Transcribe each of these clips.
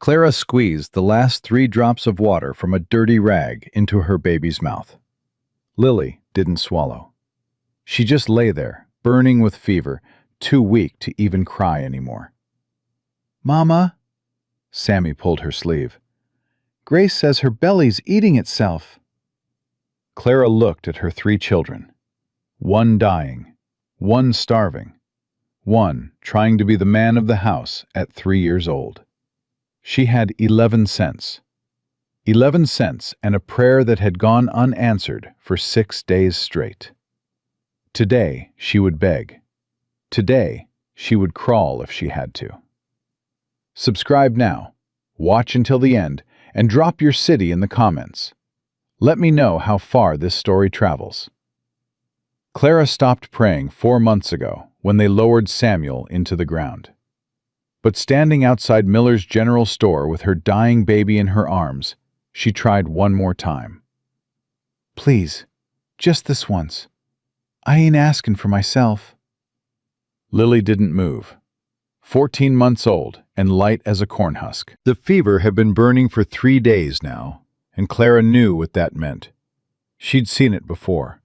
Clara squeezed the last 3 drops of water from a dirty rag into her baby's mouth. Lily didn't swallow. She just lay there, burning with fever, too weak to even cry anymore. "Mama," Sammy pulled her sleeve. "Grace says her belly's eating itself." Clara looked at her 3 children. One dying, one starving, one trying to be the man of the house at 3 years old. She had 11 cents. 11 cents and a prayer that had gone unanswered for 6 days straight. Today she would beg. Today she would crawl if she had to. Subscribe now, watch until the end, and drop your city in the comments. Let me know how far this story travels. Clara stopped praying 4 months ago when they lowered Samuel into the ground. But standing outside Miller's General Store with her dying baby in her arms, she tried one more time. "Please, just this once. I ain't asking for myself." Lily didn't move. 14 months old and light as a corn husk. The fever had been burning for 3 days now, and Clara knew what that meant. She'd seen it before.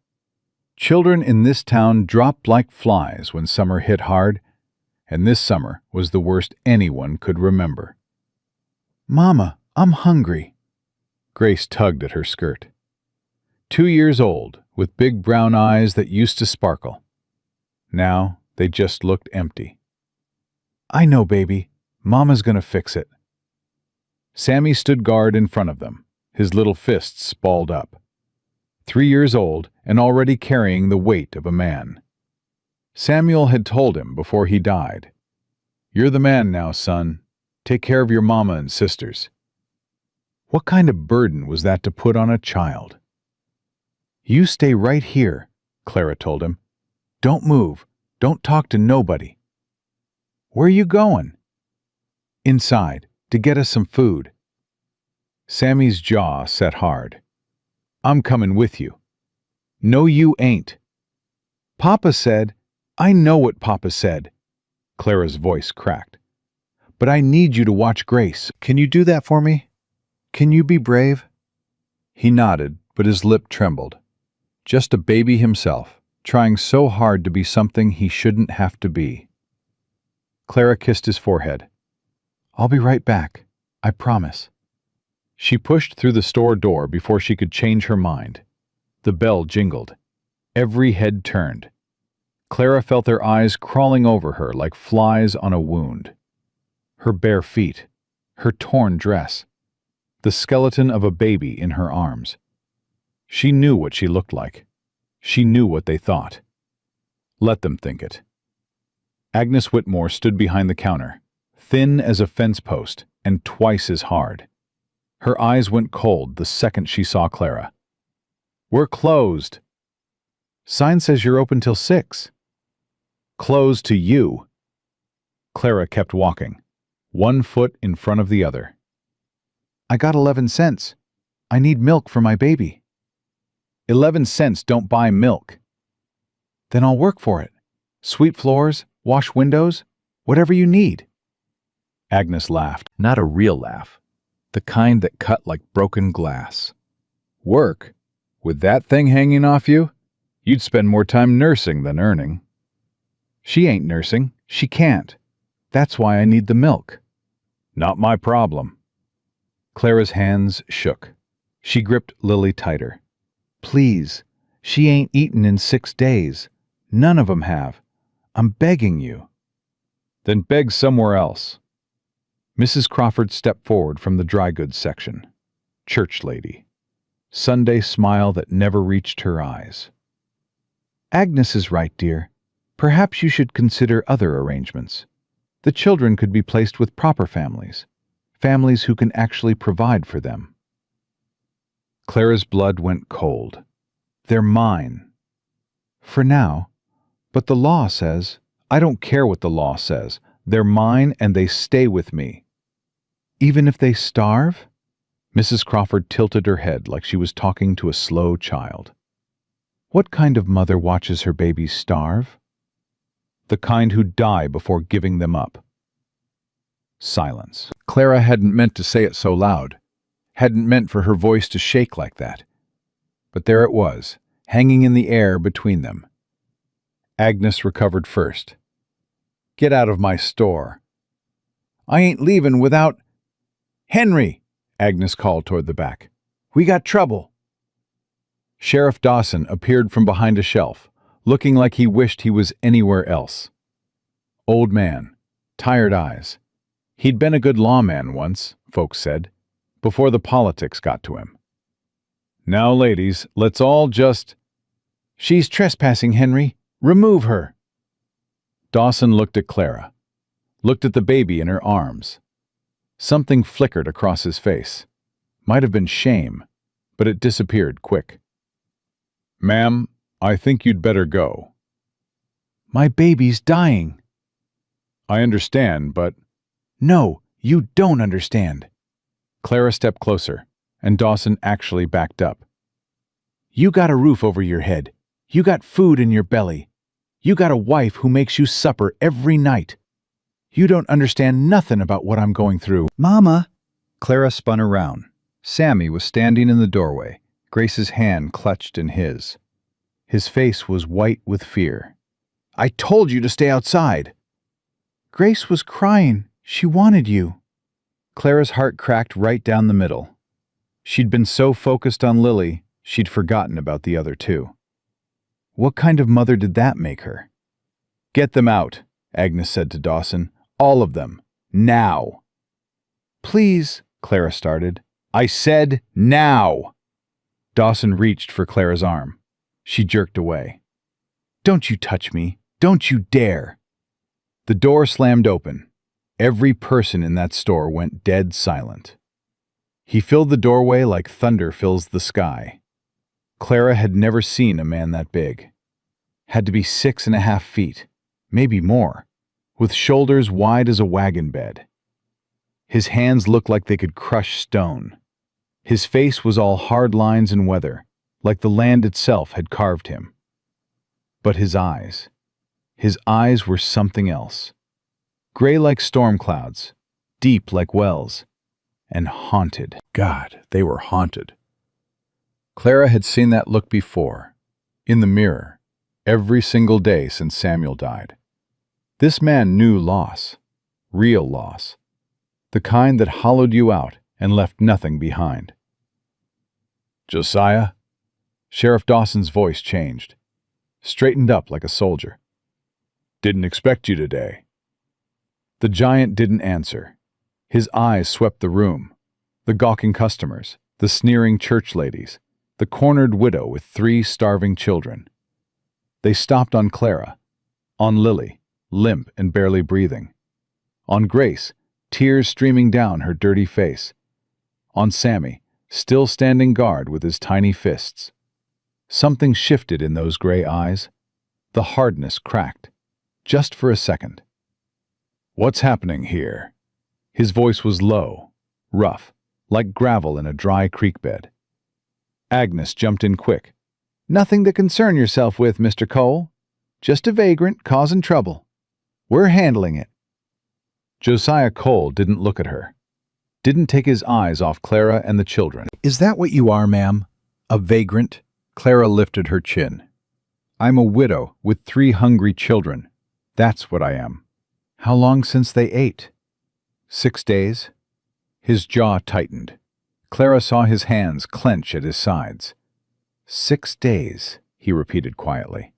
Children in this town dropped like flies when summer hit hard, and this summer was the worst anyone could remember. "Mama, I'm hungry." Grace tugged at her skirt. 2 years old, with big brown eyes that used to sparkle. Now they just looked empty. "I know, baby. Mama's gonna fix it." Sammy stood guard in front of them, his little fists balled up. 3 years old and already carrying the weight of a man. Samuel had told him before he died, "You're the man now, son. Take care of your mama and sisters." What kind of burden was that to put on a child? "You stay right here," Clara told him. "Don't move. Don't talk to nobody." "Where you going?" "Inside, to get us some food." Sammy's jaw set hard. "I'm coming with you." "No, you ain't." "Papa said—" "I know what Papa said." Clara's voice cracked. "But I need you to watch Grace. Can you do that for me? Can you be brave?" He nodded, but his lip trembled. Just a baby himself, trying so hard to be something he shouldn't have to be. Clara kissed his forehead. "I'll be right back. I promise." She pushed through the store door before she could change her mind. The bell jingled. Every head turned. Clara felt their eyes crawling over her like flies on a wound. Her bare feet, her torn dress, the skeleton of a baby in her arms. She knew what she looked like. She knew what they thought. Let them think it. Agnes Whitmore stood behind the counter, thin as a fence post and twice as hard. Her eyes went cold the second she saw Clara. "We're closed." "Sign says you're open till 6. "Closed to you." Clara kept walking, one foot in front of the other. "I got 11 cents. I need milk for my baby." 11 cents don't buy milk." "Then I'll work for it. Sweep floors, wash windows, whatever you need." Agnes laughed. Not a real laugh. The kind that cut like broken glass. "Work? With that thing hanging off you? You'd spend more time nursing than earning." "She ain't nursing. She can't. That's why I need the milk." "Not my problem." Clara's hands shook. She gripped Lily tighter. "Please. She ain't eaten in 6 days. None of 'em have. I'm begging you." "Then beg somewhere else." Mrs. Crawford stepped forward from the dry goods section. Church lady. Sunday smile that never reached her eyes. "Agnes is right, dear. Perhaps you should consider other arrangements. The children could be placed with proper families. Families who can actually provide for them." Clara's blood went cold. "They're mine." "For now. But the law says—" "I don't care what the law says. They're mine and they stay with me." "Even if they starve?" Mrs. Crawford tilted her head like she was talking to a slow child. "What kind of mother watches her babies starve?" "The kind who die before giving them up." Silence. Clara hadn't meant to say it so loud, hadn't meant for her voice to shake like that. But there it was, hanging in the air between them. Agnes recovered first. "Get out of my store. I ain't leaving without—" "Henry!" Agnes called toward the back. "We got trouble." Sheriff Dawson appeared from behind a shelf, looking like he wished he was anywhere else. Old man, tired eyes. He'd been a good lawman once, folks said, before the politics got to him. "Now, ladies, let's all just—" "She's trespassing, Henry. Remove her." Dawson looked at Clara, looked at the baby in her arms. Something flickered across his face. Might have been shame, but it disappeared quick. "Ma'am, I think you'd better go." "My baby's dying." "I understand, but—" "No, you don't understand." Clara stepped closer, and Dawson actually backed up. "You got a roof over your head. You got food in your belly. You got a wife who makes you supper every night. You don't understand nothing about what I'm going through." "Mama!" Clara spun around. Sammy was standing in the doorway, Grace's hand clutched in his. His face was white with fear. "I told you to stay outside." "Grace was crying. She wanted you." Clara's heart cracked right down the middle. She'd been so focused on Lily, she'd forgotten about the other two. What kind of mother did that make her? "Get them out," Agnes said to Dawson. "All of them. Now." "Please," Clara started. "I said now." Dawson reached for Clara's arm. She jerked away. "Don't you touch me. Don't you dare." The door slammed open. Every person in that store went dead silent. He filled the doorway like thunder fills the sky. Clara had never seen a man that big. Had to be 6.5 feet, maybe more, with shoulders wide as a wagon bed. His hands looked like they could crush stone. His face was all hard lines and weather, like the land itself had carved him. But his eyes were something else. Gray like storm clouds, deep like wells, and haunted. God, they were haunted. Clara had seen that look before, in the mirror, every single day since Samuel died. This man knew loss, real loss, the kind that hollowed you out and left nothing behind. "Josiah?" Sheriff Dawson's voice changed, straightened up like a soldier. "Didn't expect you today." The giant didn't answer. His eyes swept the room, the gawking customers, the sneering church ladies, the cornered widow with 3 starving children. They stopped on Clara, on Lily, limp and barely breathing, on Grace, tears streaming down her dirty face, on Sammy, still standing guard with his tiny fists. Something shifted in those gray eyes. The hardness cracked, just for a second. "What's happening here?" His voice was low, rough, like gravel in a dry creek bed. Agnes jumped in quick. "Nothing to concern yourself with, Mr. Cole. Just a vagrant causing trouble. We're handling it." Josiah Cole didn't look at her, didn't take his eyes off Clara and the children. "Is that what you are, ma'am? A vagrant?" Clara lifted her chin. "I'm a widow with 3 hungry children. That's what I am." "How long since they ate?" 6 days. His jaw tightened. Clara saw his hands clench at his sides. 6 days, he repeated quietly.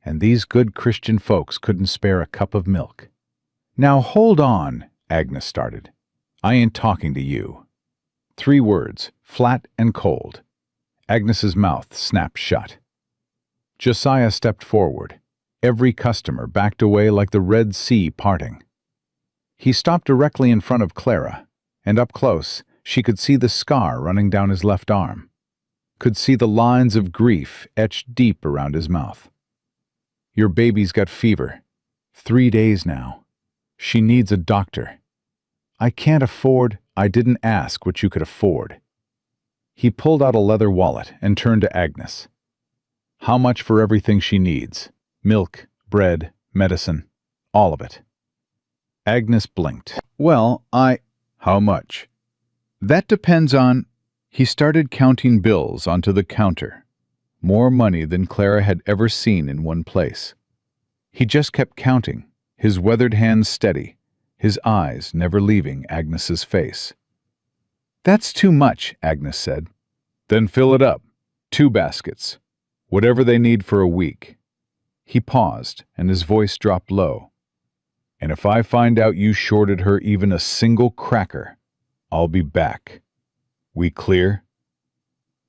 And these good Christian folks couldn't spare a cup of milk. "Now hold on," Agnes started. "I ain't talking to you." 3 words, flat and cold. Agnes's mouth snapped shut. Josiah stepped forward. Every customer backed away like the Red Sea parting. He stopped directly in front of Clara, and up close she could see the scar running down his left arm, could see the lines of grief etched deep around his mouth. "Your baby's got fever. 3 days now. She needs a doctor. I can't afford—" "I didn't ask what you could afford." He pulled out a leather wallet and turned to Agnes. "How much for everything she needs? Milk, bread, medicine, all of it." Agnes blinked. Well, How much? That depends on... He started counting bills onto the counter. More money than Clara had ever seen in one place. He just kept counting, his weathered hands steady, his eyes never leaving Agnes's face. That's too much, Agnes said. Then fill it up. 2 baskets. Whatever they need for a week. He paused, and his voice dropped low. And if I find out you shorted her even a single cracker, I'll be back. We clear?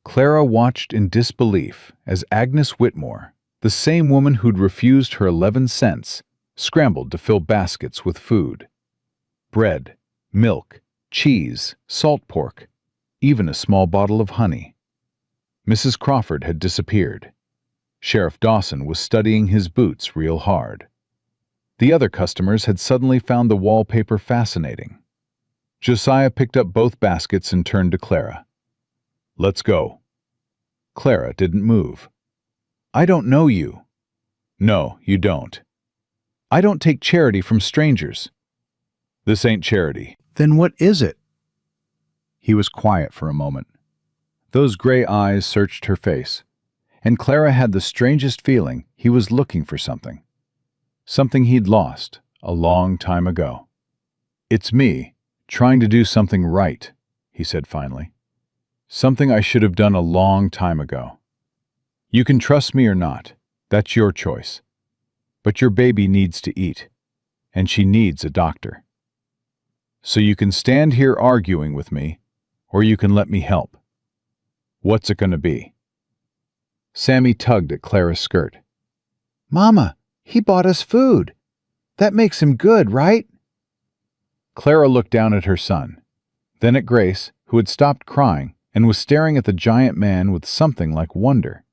Clara watched in disbelief as Agnes Whitmore, the same woman who'd refused her 11 cents, scrambled to fill baskets with food. Bread, milk, cheese, salt pork, even a small bottle of honey. Mrs. Crawford had disappeared. Sheriff Dawson was studying his boots real hard. The other customers had suddenly found the wallpaper fascinating. Josiah picked up both baskets and turned to Clara. Let's go. Clara didn't move. I don't know you. No, you don't. I don't take charity from strangers. This ain't charity. Then what is it? He was quiet for a moment. Those gray eyes searched her face, and Clara had the strangest feeling he was looking for something. Something he'd lost a long time ago. It's me, trying to do something right, he said finally. Something I should have done a long time ago. You can trust me or not, that's your choice. But your baby needs to eat, and she needs a doctor. So you can stand here arguing with me, or you can let me help. What's it going to be? Sammy tugged at Clara's skirt. Mama, he bought us food. That makes him good, right? Clara looked down at her son, then at Grace, who had stopped crying and was staring at the giant man with something like wonder.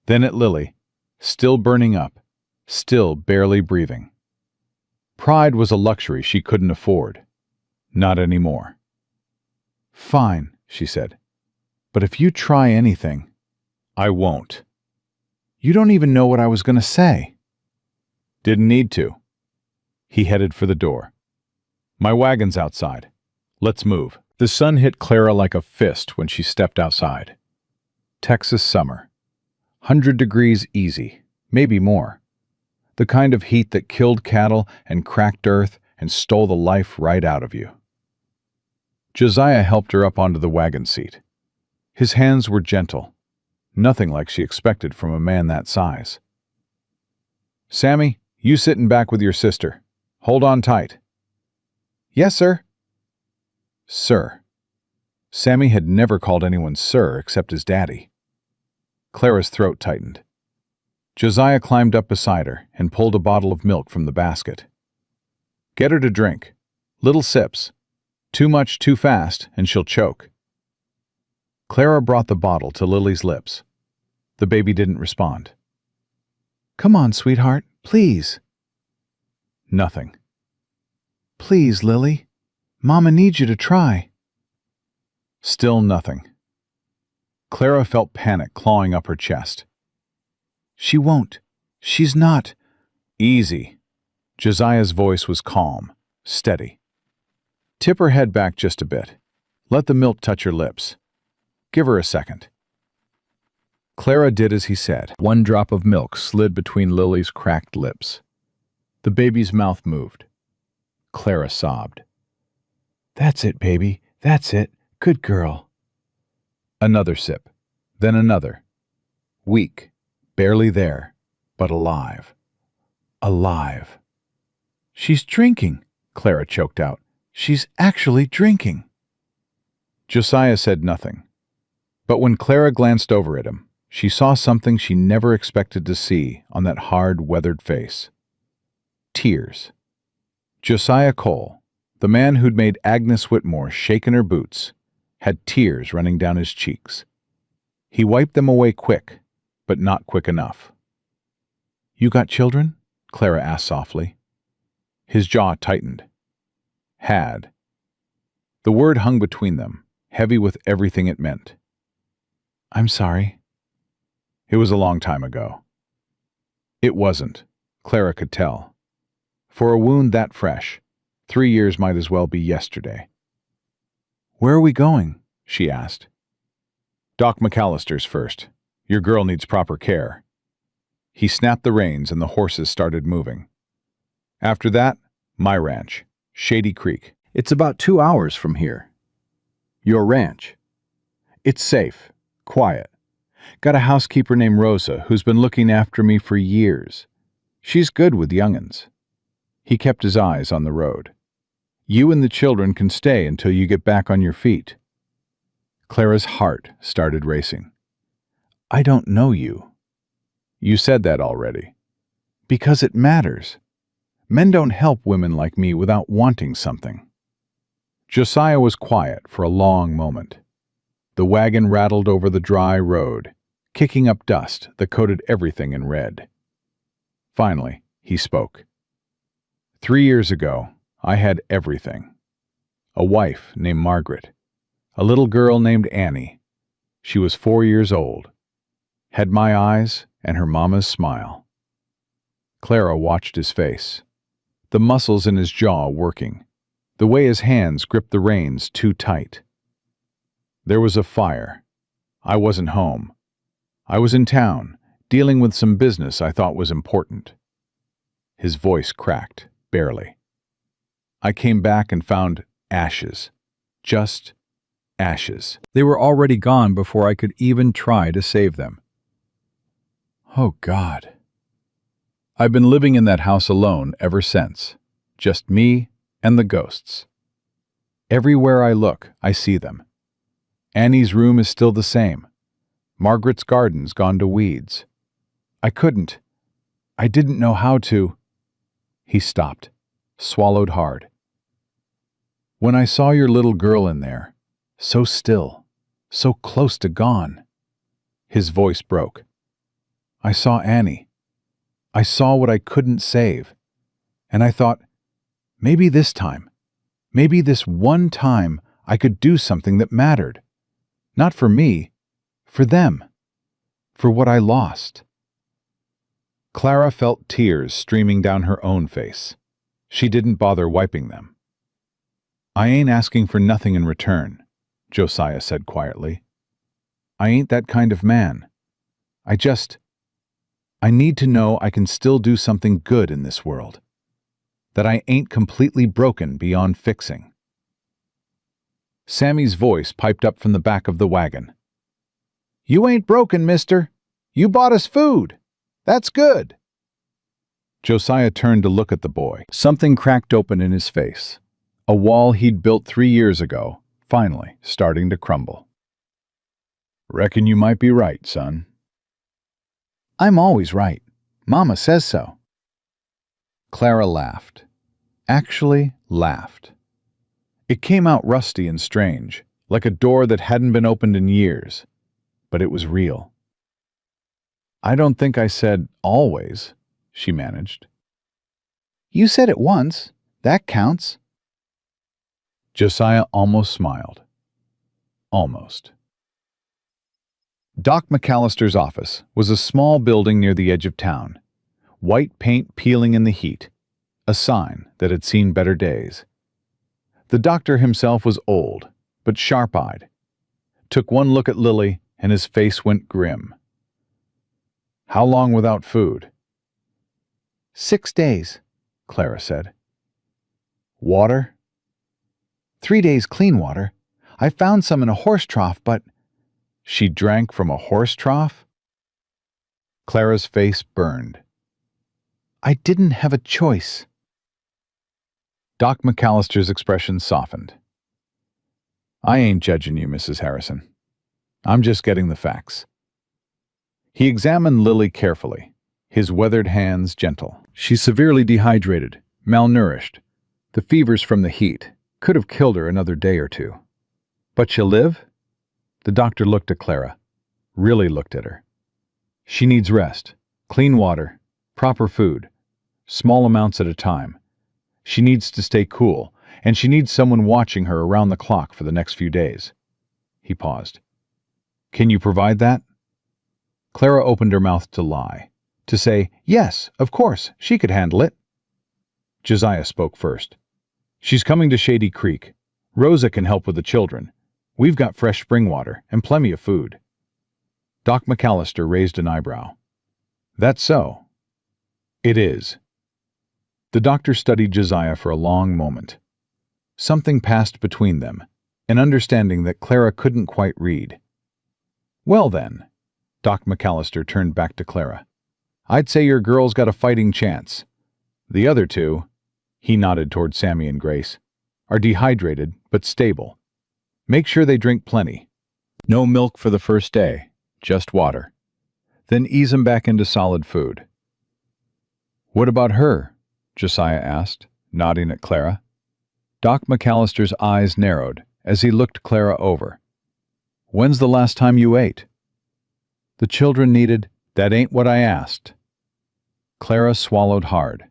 Then at Lily, still burning up, still barely breathing. Pride was a luxury she couldn't afford. Not anymore. Fine, she said. But if you try anything, I won't. You don't even know what I was going to say. Didn't need to. He headed for the door. My wagon's outside. Let's move. The sun hit Clara like a fist when she stepped outside. Texas summer. 100 degrees easy, maybe more. The kind of heat that killed cattle and cracked earth and stole the life right out of you. Josiah helped her up onto the wagon seat. His hands were gentle, nothing like she expected from a man that size. Sammy, you sitting back with your sister. Hold on tight. Yes, sir. Sir. Sammy had never called anyone sir except his daddy. Clara's throat tightened. Josiah climbed up beside her and pulled a bottle of milk from the basket. Get her to drink. Little sips. Too much too fast, and she'll choke. Clara brought the bottle to Lily's lips. The baby didn't respond. Come on, sweetheart, please. Nothing. Please, Lily. Mama needs you to try. Still nothing. Clara felt panic clawing up her chest. She won't. She's not. Easy. Josiah's voice was calm, steady. Tip her head back just a bit. Let the milk touch her lips. Give her a second. Clara did as he said. 1 drop of milk slid between Lily's cracked lips. The baby's mouth moved. Clara sobbed. That's it, baby. That's it. Good girl. Another sip. Then another. Weak. Barely there. But alive. Alive. She's drinking, Clara choked out. She's actually drinking. Josiah said nothing. But when Clara glanced over at him, she saw something she never expected to see on that hard, weathered face. Tears. Josiah Cole, the man who'd made Agnes Whitmore shake in her boots, had tears running down his cheeks. He wiped them away quick, but not quick enough. You got children? Clara asked softly. His jaw tightened. Had. The word hung between them, heavy with everything it meant. I'm sorry. It was a long time ago. It wasn't. Clara could tell. For a wound that fresh, 3 years might as well be yesterday. "Where are we going?" she asked. "Doc McAllister's first. Your girl needs proper care." He snapped the reins and the horses started moving. After that, my ranch, Shady Creek. It's about 2 hours from here. Your ranch. It's safe, quiet. Got a housekeeper named Rosa who's been looking after me for years. She's good with young'uns. He kept his eyes on the road. You and the children can stay until you get back on your feet. Clara's heart started racing. I don't know you. You said that already. Because it matters. Men don't help women like me without wanting something. Josiah was quiet for a long moment. The wagon rattled over the dry road, kicking up dust that coated everything in red. Finally, he spoke. 3 years ago, I had everything. A wife named Margaret. A little girl named Annie. She was 4 years old. Had my eyes and her mama's smile. Clara watched his face. The muscles in his jaw working. The way his hands gripped the reins too tight. There was a fire. I wasn't home. I was in town, dealing with some business I thought was important. His voice cracked, barely. I came back and found ashes. Just ashes. They were already gone before I could even try to save them. Oh, God. I've been living in that house alone ever since. Just me and the ghosts. Everywhere I look, I see them. Annie's room is still the same. Margaret's garden's gone to weeds. I didn't know how to. He stopped, swallowed hard. When I saw your little girl in there, so still, so close to gone. His voice broke. I saw Annie. I saw what I couldn't save. And I thought, maybe this time, maybe this one time I could do something that mattered. Not for me, for them, for what I lost. Clara felt tears streaming down her own face. She didn't bother wiping them. I ain't asking for nothing in return, Josiah said quietly. I ain't that kind of man. I need to know I can still do something good in this world. That I ain't completely broken beyond fixing. Sammy's voice piped up from the back of the wagon. You ain't broken, mister. You bought us food. That's good. Josiah turned to look at the boy. Something cracked open in his face. A wall he'd built 3 years ago, finally starting to crumble. Reckon you might be right, son. I'm always right. Mama says so. Clara laughed. Actually laughed. It came out rusty and strange, like a door that hadn't been opened in years, but it was real. I don't think I said always, she managed. You said it once. That counts. Josiah almost smiled. Almost. Doc McAllister's office was a small building near the edge of town, white paint peeling in the heat, a sign that had seen better days. The doctor himself was old, but sharp-eyed. Took one look at Lily, and his face went grim. How long without food? 6 days, Clara said. Water? 3 days clean water. I found some in a horse trough, but... She drank from a horse trough? Clara's face burned. I didn't have a choice. Doc McAllister's expression softened. I ain't judging you, Mrs. Harrison. I'm just getting the facts. He examined Lily carefully, his weathered hands gentle. She's severely dehydrated, malnourished. The fever's from the heat. Could have killed her another day or two. But she'll live? The doctor looked at Clara, really looked at her. She needs rest, clean water, proper food, small amounts at a time. She needs to stay cool, and she needs someone watching her around the clock for the next few days. He paused. Can you provide that? Clara opened her mouth to lie, to say, yes, of course, she could handle it. Josiah spoke first. "She's coming to Shady Creek. Rosa can help with the children. We've got fresh spring water and plenty of food." Doc McAllister raised an eyebrow. "That's so." "It is." The doctor studied Josiah for a long moment. Something passed between them, an understanding that Clara couldn't quite read. "Well then," Doc McAllister turned back to Clara, "I'd say your girl's got a fighting chance. The other two," he nodded toward Sammy and Grace, "are dehydrated but stable. Make sure they drink plenty. No milk for the first day, just water. Then ease them back into solid food." "What about her?" Josiah asked, nodding at Clara. Doc McAllister's eyes narrowed as he looked Clara over. "When's the last time you ate?" The children needed, "That ain't what I asked." Clara swallowed hard.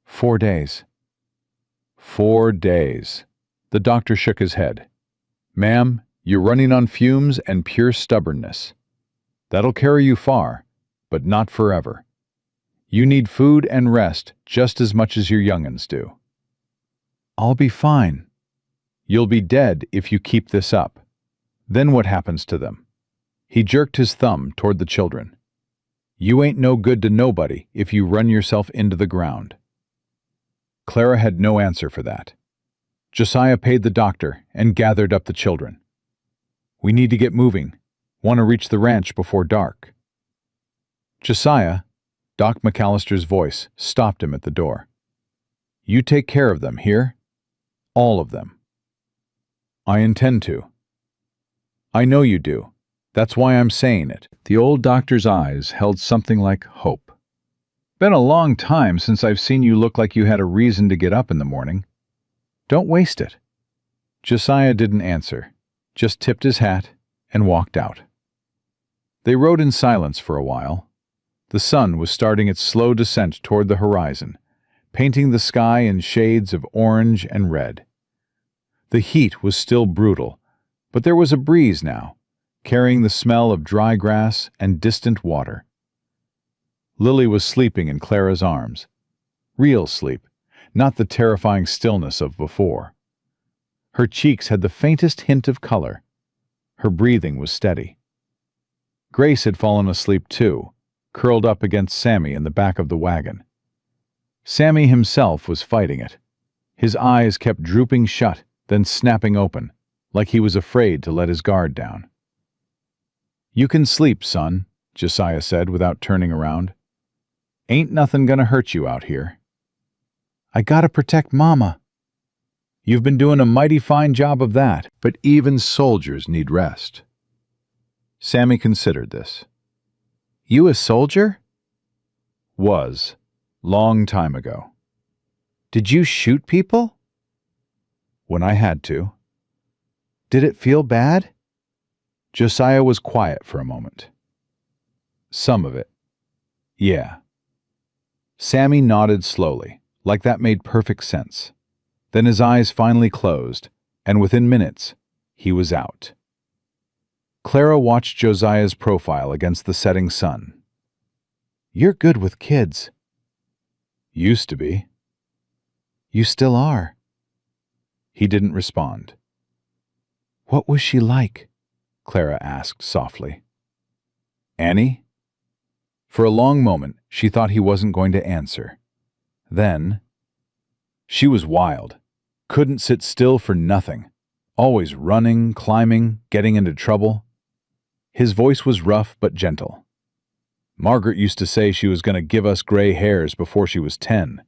4 days. 4 days. The doctor shook his head. "Ma'am, you're running on fumes and pure stubbornness. That'll carry you far, but not forever. You need food and rest just as much as your young'uns do." "I'll be fine." "You'll be dead if you keep this up. Then what happens to them?" He jerked his thumb toward the children. "You ain't no good to nobody if you run yourself into the ground." Clara had no answer for that. Josiah paid the doctor and gathered up the children. "We need to get moving. Want to reach the ranch before dark." "Josiah," Doc McAllister's voice stopped him at the door. "You take care of them, hear? All of them." "I intend to." "I know you do. That's why I'm saying it." The old doctor's eyes held something like hope. "Been a long time since I've seen you look like you had a reason to get up in the morning. Don't waste it." Josiah didn't answer, just tipped his hat and walked out. They rode in silence for a while. The sun was starting its slow descent toward the horizon, painting the sky in shades of orange and red. The heat was still brutal, but there was a breeze now, carrying the smell of dry grass and distant water. Lily was sleeping in Clara's arms. Real sleep, not the terrifying stillness of before. Her cheeks had the faintest hint of color. Her breathing was steady. Grace had fallen asleep too, curled up against Sammy in the back of the wagon. Sammy himself was fighting it. His eyes kept drooping shut, then snapping open, like he was afraid to let his guard down. "You can sleep, son," Josiah said without turning around. "Ain't nothing gonna hurt you out here." "I gotta protect Mama." "You've been doing a mighty fine job of that, but even soldiers need rest." Sammy considered this. "You a soldier?" "Was. Long time ago." "Did you shoot people?" "When I had to." "Did it feel bad?" Josiah was quiet for a moment. "Some of it. Yeah." Sammy nodded slowly, like that made perfect sense. Then his eyes finally closed, and within minutes, he was out. Clara watched Josiah's profile against the setting sun. "You're good with kids." "Used to be." "You still are." He didn't respond. "What was she like?" Clara asked softly. "Annie?" For a long moment, she thought he wasn't going to answer. Then, "She was wild. Couldn't sit still for nothing. Always running, climbing, getting into trouble." His voice was rough but gentle. "Margaret used to say she was going to give us gray hairs before she was 10.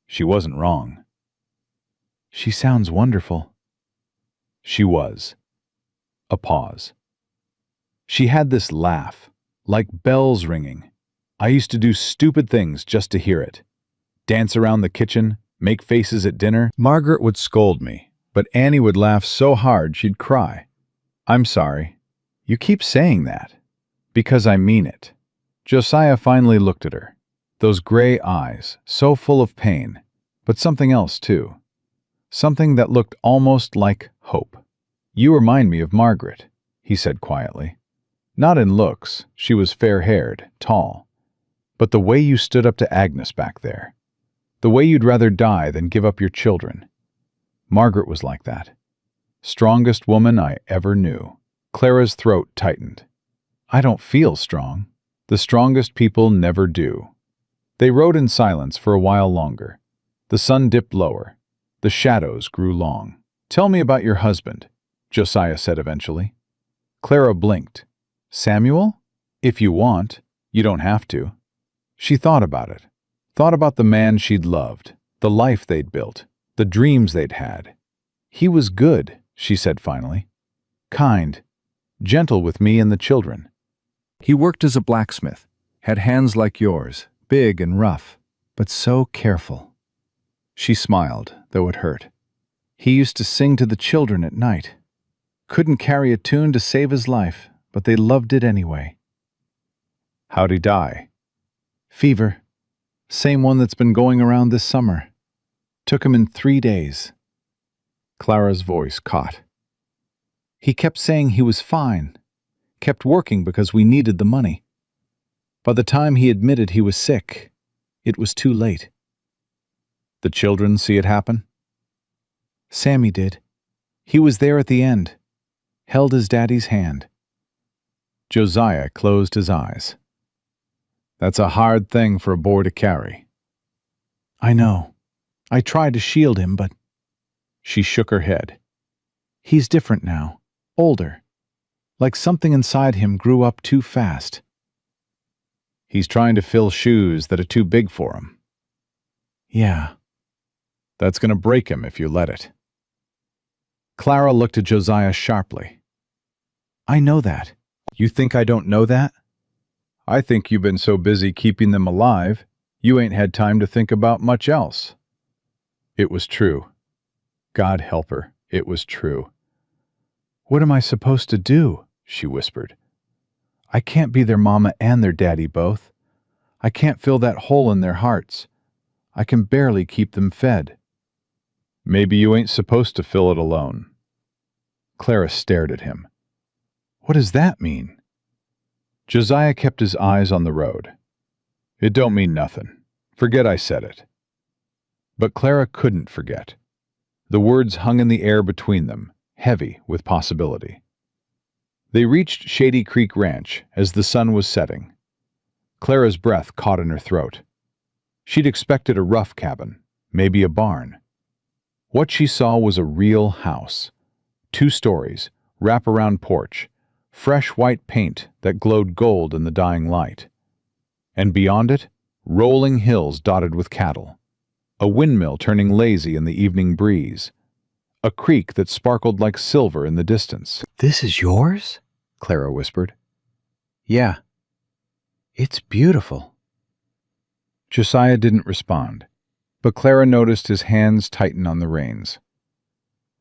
She wasn't wrong." "She sounds wonderful." She was. A pause. "She had this laugh, like bells ringing. I used to do stupid things just to hear it. Dance around the kitchen, make faces at dinner. Margaret would scold me, but Annie would laugh so hard she'd cry. I'm sorry. You keep saying that. Because I mean it." Josiah finally looked at her. Those gray eyes, so full of pain, but something else too. Something that looked almost like hope. "You remind me of Margaret," he said quietly. "Not in looks, she was fair-haired, tall. But the way you stood up to Agnes back there. The way you'd rather die than give up your children. Margaret was like that. Strongest woman I ever knew. Clara's throat tightened. I don't feel strong. The strongest people never do. They rode in silence for a while longer. The sun dipped lower. The shadows grew long. Tell me about your husband, Josiah said eventually. Clara blinked. Samuel? If you want, you don't have to. She thought about it. Thought about the man she'd loved, the life they'd built, the dreams they'd had. He was good, she said finally. Kind, gentle with me and the children. He worked as a blacksmith, had hands like yours, big and rough, but so careful. She smiled, though it hurt. He used to sing to the children at night. Couldn't carry a tune to save his life, but they loved it anyway. How'd he die? Fever. Same one that's been going around this summer. Took him in 3 days. Clara's voice caught. He kept saying he was fine, kept working because we needed the money. By the time he admitted he was sick, it was too late. The children see it happen? Sammy did. He was there at the end, held his daddy's hand. Josiah closed his eyes. That's a hard thing for a boy to carry. I know. I tried to shield him, but... She shook her head. He's different now, older. Like something inside him grew up too fast. He's trying to fill shoes that are too big for him. Yeah. That's going to break him if you let it. Clara looked at Josiah sharply. I know that. You think I don't know that? I think you've been so busy keeping them alive, you ain't had time to think about much else. It was true. God help her, it was true. What am I supposed to do? She whispered. I can't be their mama and their daddy both. I can't fill that hole in their hearts. I can barely keep them fed. Maybe you ain't supposed to fill it alone. Clara stared at him. What does that mean? Josiah kept his eyes on the road. It don't mean nothing. Forget I said it. But Clara couldn't forget. The words hung in the air between them, heavy with possibility. They reached Shady Creek Ranch as the sun was setting. Clara's breath caught in her throat. She'd expected a rough cabin, maybe a barn. What she saw was a real house. 2 stories, wrap-around porch, fresh white paint that glowed gold in the dying light. And beyond it, rolling hills dotted with cattle. A windmill turning lazy in the evening breeze. A creek that sparkled like silver in the distance. This is yours? Clara whispered. Yeah. It's beautiful. Josiah didn't respond, but Clara noticed his hands tighten on the reins.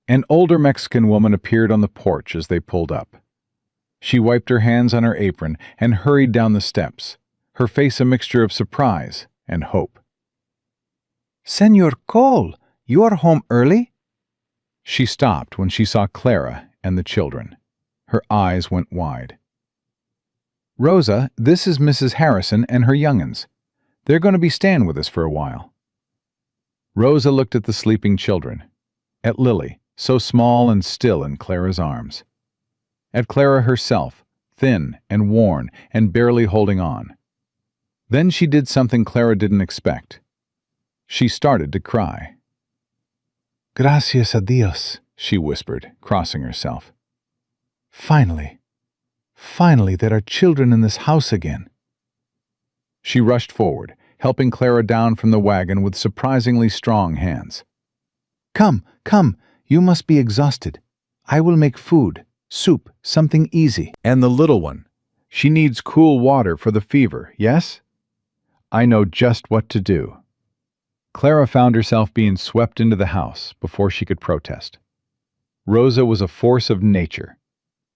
An older Mexican woman appeared on the porch as they pulled up. She wiped her hands on her apron and hurried down the steps, her face a mixture of surprise and hope. Senor Cole, you are home early? She stopped when she saw Clara and the children. Her eyes went wide. Rosa, this is Mrs. Harrison and her young'uns. They're going to be staying with us for a while. Rosa looked at the sleeping children, at Lily, so small and still in Clara's arms, at Clara herself, thin and worn and barely holding on. Then she did something Clara didn't expect. She started to cry. Gracias a Dios, she whispered, crossing herself. Finally there are children in this house again. She rushed forward, helping Clara down from the wagon with surprisingly strong hands. Come, you must be exhausted. I will make food, soup, something easy. And the little one, she needs cool water for the fever, yes? I know just what to do. Clara found herself being swept into the house before she could protest. Rosa was a force of nature,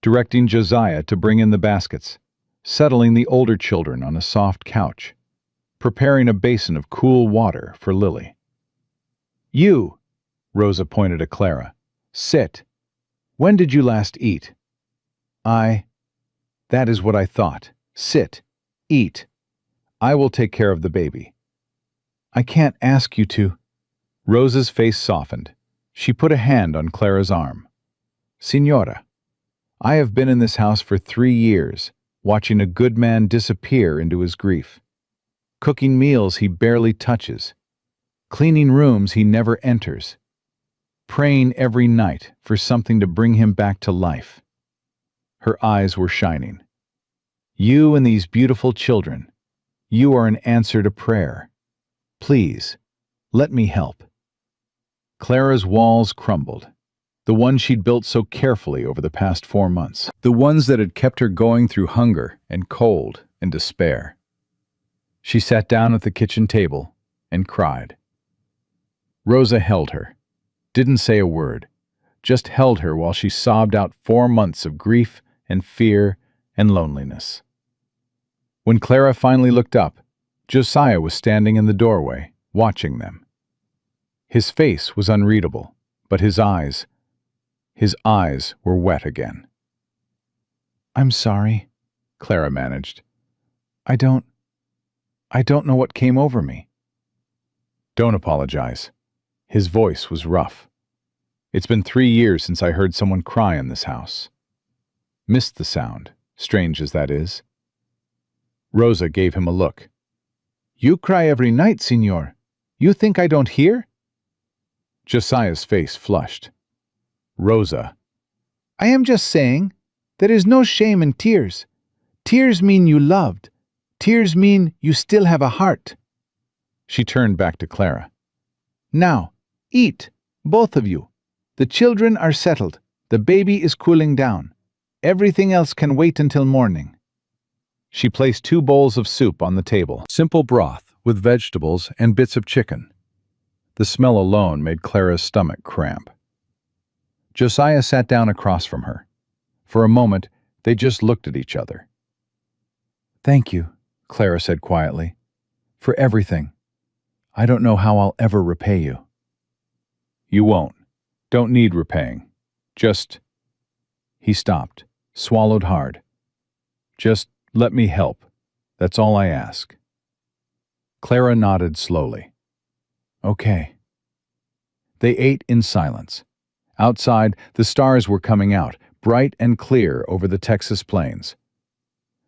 directing Josiah to bring in the baskets, settling the older children on a soft couch, preparing a basin of cool water for Lily. You, Rosa pointed at Clara, sit. When did you last eat? That is what I thought. Sit. Eat. I will take care of the baby. I can't ask you to. Rosa's face softened. She put a hand on Clara's arm. Signora, I have been in this house for 3 years, watching a good man disappear into his grief. Cooking meals he barely touches. Cleaning rooms he never enters. Praying every night for something to bring him back to life. Her eyes were shining. You and these beautiful children, you are an answer to prayer. Please, let me help. Clara's walls crumbled. The ones she'd built so carefully over the past 4 months. The ones that had kept her going through hunger and cold and despair. She sat down at the kitchen table and cried. Rosa held her, didn't say a word, just held her while she sobbed out 4 months of grief and fear and loneliness. When Clara finally looked up, Josiah was standing in the doorway, watching them. His face was unreadable, but his eyes were wet again. I'm sorry, Clara managed. I don't know what came over me. Don't apologize. His voice was rough. It's been 3 years since I heard someone cry in this house. Missed the sound, strange as that is. Rosa gave him a look. You cry every night, Signor. You think I don't hear? Josiah's face flushed. Rosa. I am just saying, there is no shame in tears. Tears mean you loved. Tears mean you still have a heart. She turned back to Clara. Now, eat, both of you. The children are settled. The baby is cooling down. Everything else can wait until morning. She placed 2 bowls of soup on the table. Simple broth with vegetables and bits of chicken. The smell alone made Clara's stomach cramp. Josiah sat down across from her. For a moment, they just looked at each other. Thank you, Clara said quietly, for everything. I don't know how I'll ever repay you. You won't. Don't need repaying. Just... He stopped, swallowed hard. Just let me help. That's all I ask. Clara nodded slowly. Okay. They ate in silence. Outside, the stars were coming out, bright and clear over the Texas plains.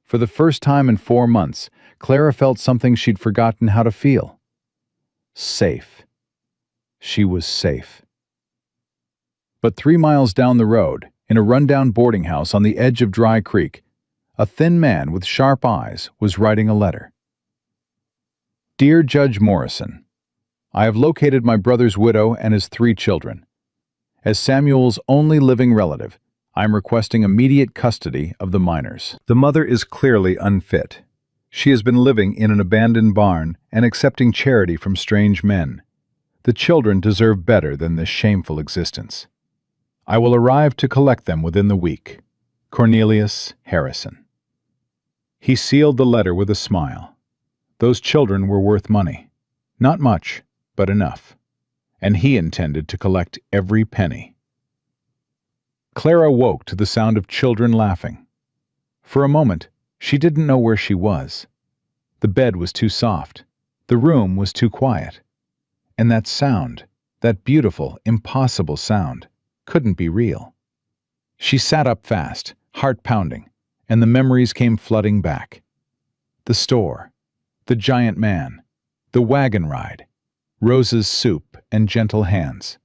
For the first time in 4 months, Clara felt something she'd forgotten how to feel. Safe. She was safe. But 3 miles down the road, in a rundown boarding house on the edge of Dry Creek, a thin man with sharp eyes was writing a letter. Dear Judge Morrison, I have located my brother's widow and his 3 children. As Samuel's only living relative, I am requesting immediate custody of the minors. The mother is clearly unfit. She has been living in an abandoned barn and accepting charity from strange men. The children deserve better than this shameful existence. I will arrive to collect them within the week. Cornelius Harrison. He sealed the letter with a smile. Those children were worth money. Not much, but enough. And he intended to collect every penny. Clara woke to the sound of children laughing. For a moment, she didn't know where she was. The bed was too soft. The room was too quiet. And that sound, that beautiful, impossible sound, couldn't be real. She sat up fast, heart pounding, and the memories came flooding back. The store, the giant man, the wagon ride, Rosa's soup and gentle hands.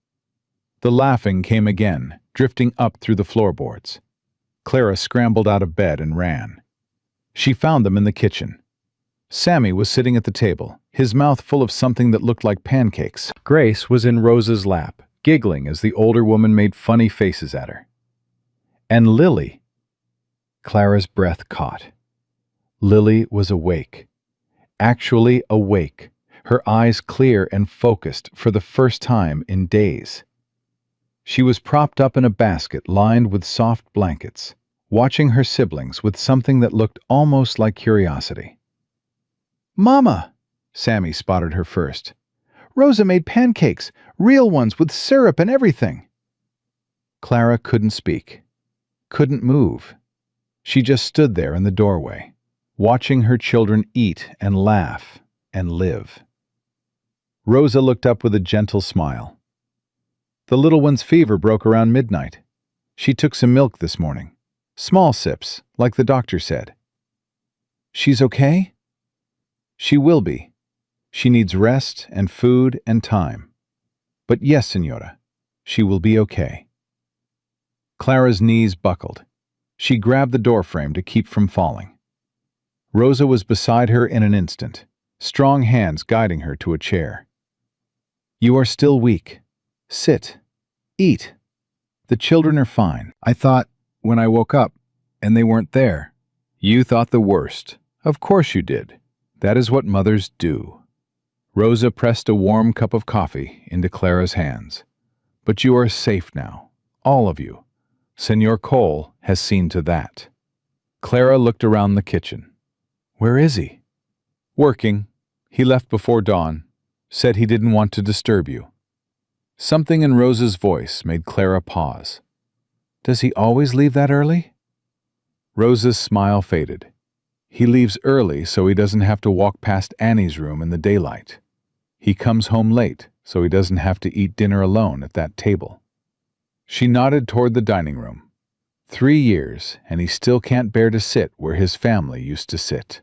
The laughing came again, drifting up through the floorboards. Clara scrambled out of bed and ran. She found them in the kitchen. Sammy was sitting at the table, his mouth full of something that looked like pancakes. Grace was in Rosa's lap, giggling as the older woman made funny faces at her. And Lily... Clara's breath caught. Lily was awake. Actually awake, her eyes clear and focused for the first time in days. She was propped up in a basket lined with soft blankets, watching her siblings with something that looked almost like curiosity. "Mama!" Sammy spotted her first. "Rosa made pancakes, real ones with syrup and everything." Clara couldn't speak, couldn't move. She just stood there in the doorway, watching her children eat and laugh and live. Rosa looked up with a gentle smile. The little one's fever broke around midnight. She took some milk this morning. Small sips, like the doctor said. She's okay? She will be. She needs rest and food and time. But yes, Senora, she will be okay. Clara's knees buckled. She grabbed the doorframe to keep from falling. Rosa was beside her in an instant, strong hands guiding her to a chair. You are still weak. Sit. Eat. The children are fine. I thought, when I woke up, and they weren't there. You thought the worst. Of course you did. That is what mothers do. Rosa pressed a warm cup of coffee into Clara's hands. But you are safe now. All of you. Senor Cole has seen to that. Clara looked around the kitchen. Where is he? Working. He left before dawn. Said he didn't want to disturb you. Something in Rosa's voice made Clara pause. Does he always leave that early? Rosa's smile faded. He leaves early so he doesn't have to walk past Annie's room in the daylight. He comes home late so he doesn't have to eat dinner alone at that table. She nodded toward the dining room. 3 years, and he still can't bear to sit where his family used to sit.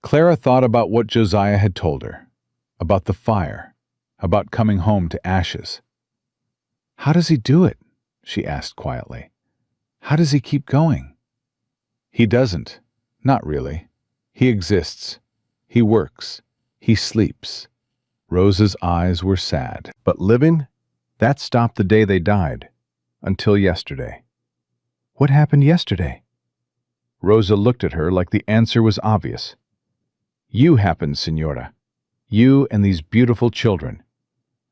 Clara thought about what Josiah had told her, about the fire, about coming home to ashes. How does he do it? She asked quietly. How does he keep going? He doesn't. Not really. He exists. He works. He sleeps. Rosa's eyes were sad. But living? That stopped the day they died. Until yesterday. What happened yesterday? Rosa looked at her like the answer was obvious. You happened, Senora. You and these beautiful children.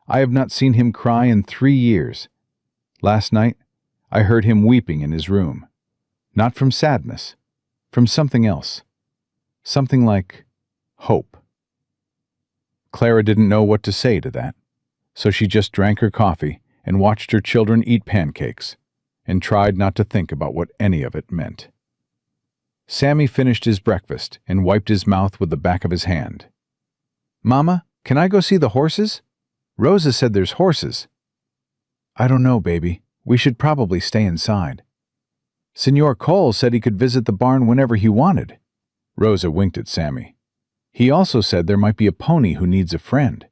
I have not seen him cry in 3 years. Last night, I heard him weeping in his room. Not from sadness. From something else. Something like hope. Clara didn't know what to say to that, so she just drank her coffee and watched her children eat pancakes, and tried not to think about what any of it meant. Sammy finished his breakfast and wiped his mouth with the back of his hand. Mama, can I go see the horses? Rosa said there's horses. I don't know, baby. We should probably stay inside. Senor Cole said he could visit the barn whenever he wanted. Rosa winked at Sammy. He also said there might be a pony who needs a friend.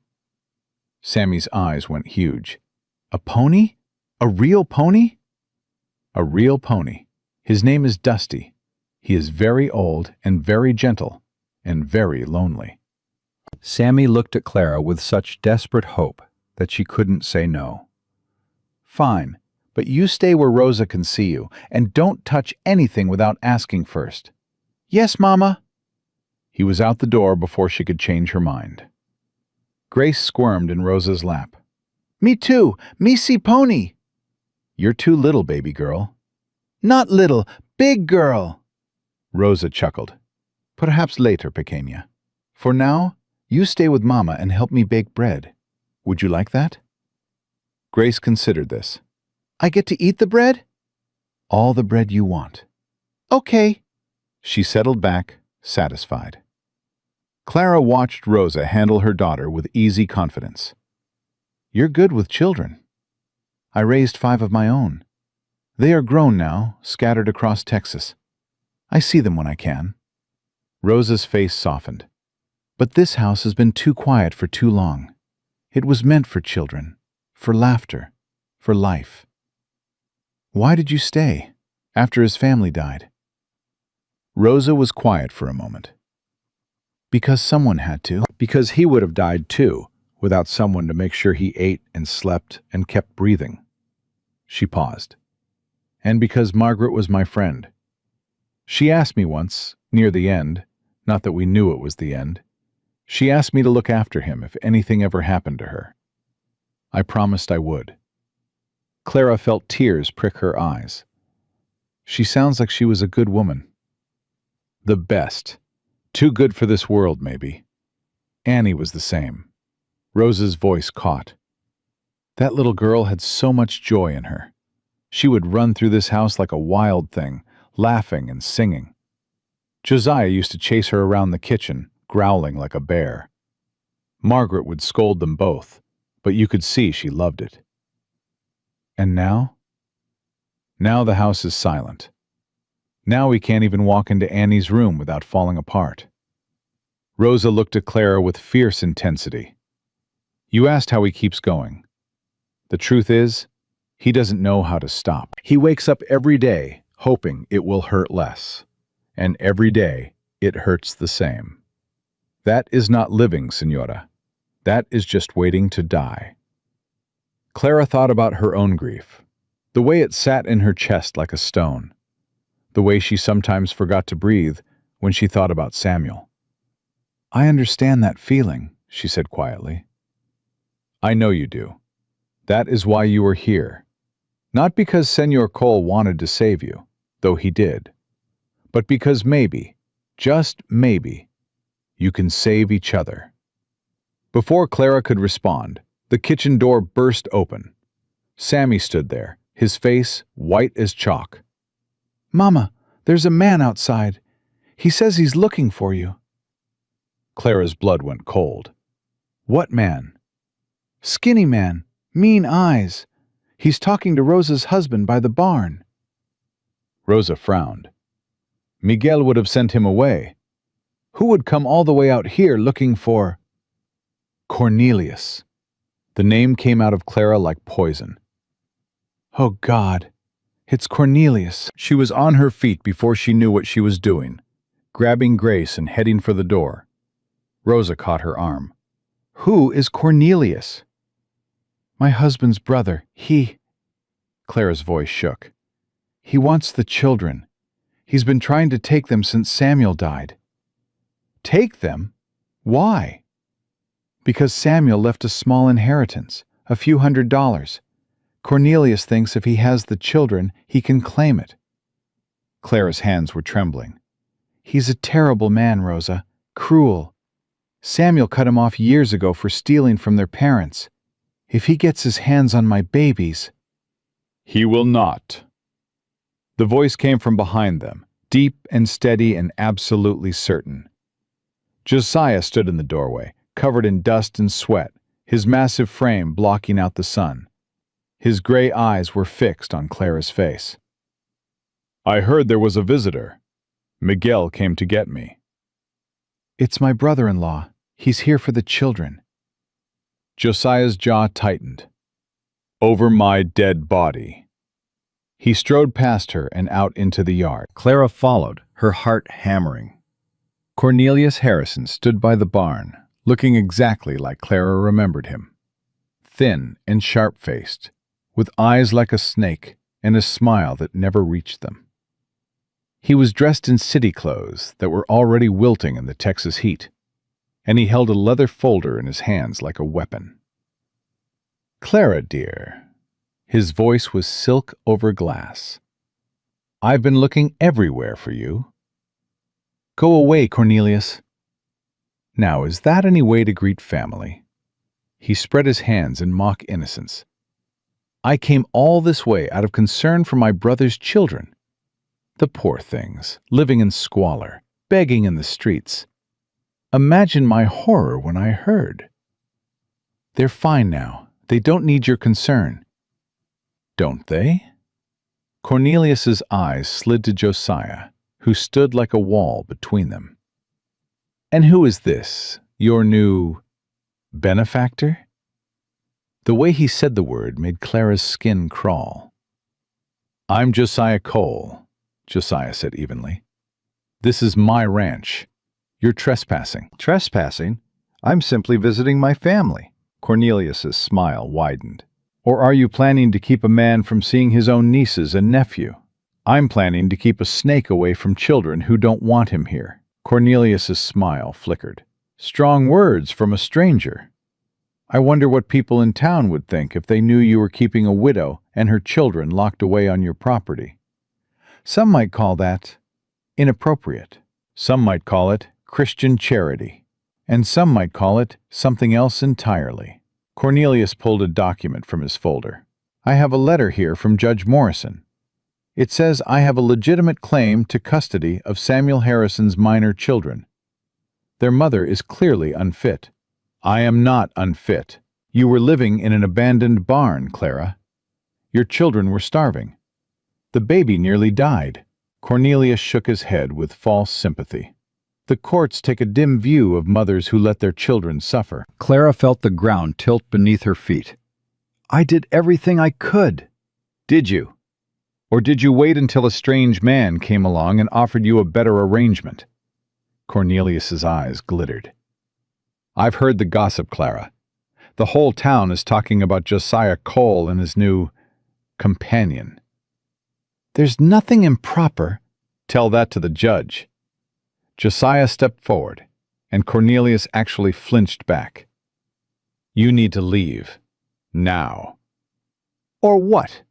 Sammy's eyes went huge. A pony? A real pony? A real pony. His name is Dusty. He is very old and very gentle and very lonely. Sammy looked at Clara with such desperate hope that she couldn't say no. Fine, but you stay where Rosa can see you, and don't touch anything without asking first. Yes, Mama. He was out the door before she could change her mind. Grace squirmed in Rosa's lap. Me too. Me see pony. You're too little, baby girl. Not little, big girl. Rosa chuckled. Perhaps later, pequeña. For now, you stay with Mama and help me bake bread. Would you like that? Grace considered this. I get to eat the bread? All the bread you want. Okay. She settled back, satisfied. Clara watched Rosa handle her daughter with easy confidence. You're good with children. I raised 5 of my own. They are grown now, scattered across Texas. I see them when I can. Rosa's face softened. But this house has been too quiet for too long. It was meant for children, for laughter, for life. Why did you stay, after his family died? Rosa was quiet for a moment. Because someone had to. Because he would have died too, without someone to make sure he ate and slept and kept breathing. She paused. And because Margaret was my friend. She asked me once, near the end, not that we knew it was the end, she asked me to look after him if anything ever happened to her. I promised I would. Clara felt tears prick her eyes. She sounds like she was a good woman. The best. Too good for this world, maybe. Annie was the same. Rosa's voice caught. That little girl had so much joy in her. She would run through this house like a wild thing, laughing and singing. Josiah used to chase her around the kitchen, growling like a bear. Margaret would scold them both, but you could see she loved it. And now? Now the house is silent. Now we can't even walk into Annie's room without falling apart. Rosa looked at Clara with fierce intensity. You asked how he keeps going. The truth is, he doesn't know how to stop. He wakes up every day hoping it will hurt less, and every day it hurts the same. That is not living, Senora. That is just waiting to die. Clara thought about her own grief, the way it sat in her chest like a stone, the way she sometimes forgot to breathe when she thought about Samuel. I understand that feeling, she said quietly. I know you do. That is why you are here. Not because Senor Cole wanted to save you, though he did, but because maybe, just maybe, you can save each other. Before Clara could respond, the kitchen door burst open. Sammy stood there, his face white as chalk. Mama, there's a man outside. He says he's looking for you. Clara's blood went cold. What man? Skinny man, mean eyes. He's talking to Rosa's husband by the barn. Rosa frowned. Miguel would have sent him away. Who would come all the way out here looking for... Cornelius. The name came out of Clara like poison. Oh God, it's Cornelius. She was on her feet before she knew what she was doing, grabbing Grace and heading for the door. Rosa caught her arm. Who is Cornelius? My husband's brother. Clara's voice shook. He wants the children. He's been trying to take them since Samuel died. Take them? Why? Because Samuel left a small inheritance, a few $100s. Cornelius thinks if he has the children, he can claim it. Clara's hands were trembling. He's a terrible man, Rosa. Cruel. Samuel cut him off years ago for stealing from their parents. If he gets his hands on my babies... He will not. The voice came from behind them, deep and steady and absolutely certain. Josiah stood in the doorway, covered in dust and sweat, his massive frame blocking out the sun. His gray eyes were fixed on Clara's face. I heard there was a visitor. Miguel came to get me. It's my brother-in-law. He's here for the children. Josiah's jaw tightened. Over my dead body. He strode past her and out into the yard. Clara followed, her heart hammering. Cornelius Harrison stood by the barn, looking exactly like Clara remembered him. Thin and sharp-faced, with eyes like a snake and a smile that never reached them. He was dressed in city clothes that were already wilting in the Texas heat, and he held a leather folder in his hands like a weapon. Clara, dear. His voice was silk over glass. I've been looking everywhere for you. Go away, Cornelius. Now, is that any way to greet family? He spread his hands in mock innocence. I came all this way out of concern for my brother's children. The poor things, living in squalor, begging in the streets. Imagine my horror when I heard. They're fine now. They don't need your concern. Don't they? Cornelius's eyes slid to Josiah, who stood like a wall between them. And who is this, your new benefactor? The way he said the word made Clara's skin crawl. I'm Josiah Cole, Josiah said evenly. This is my ranch. You're trespassing. Trespassing? I'm simply visiting my family. Cornelius's smile widened. Or are you planning to keep a man from seeing his own nieces and nephew? I'm planning to keep a snake away from children who don't want him here. Cornelius's smile flickered. Strong words from a stranger. I wonder what people in town would think if they knew you were keeping a widow and her children locked away on your property. Some might call that inappropriate. Some might call it Christian charity. And some might call it something else entirely. Cornelius pulled a document from his folder. I have a letter here from Judge Morrison. It says I have a legitimate claim to custody of Samuel Harrison's minor children. Their mother is clearly unfit. I am not unfit. You were living in an abandoned barn, Clara. Your children were starving. The baby nearly died. Cornelius shook his head with false sympathy. The courts take a dim view of mothers who let their children suffer. Clara felt the ground tilt beneath her feet. I did everything I could. Did you? Or did you wait until a strange man came along and offered you a better arrangement? Cornelius's eyes glittered. I've heard the gossip, Clara. The whole town is talking about Josiah Cole and his new companion. There's nothing improper. Tell that to the judge. Josiah stepped forward, and Cornelius actually flinched back. You need to leave. Now. Or what?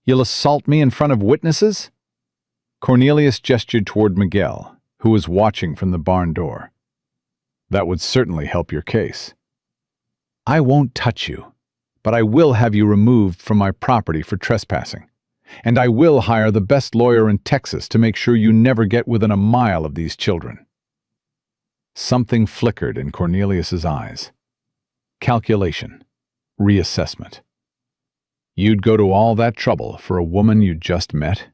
You'll assault me in front of witnesses? Cornelius gestured toward Miguel, who was watching from the barn door. That would certainly help your case. I won't touch you, but I will have you removed from my property for trespassing. And I will hire the best lawyer in Texas to make sure you never get within a mile of these children. Something flickered in Cornelius's eyes. Calculation. Reassessment. You'd go to all that trouble for a woman you just met?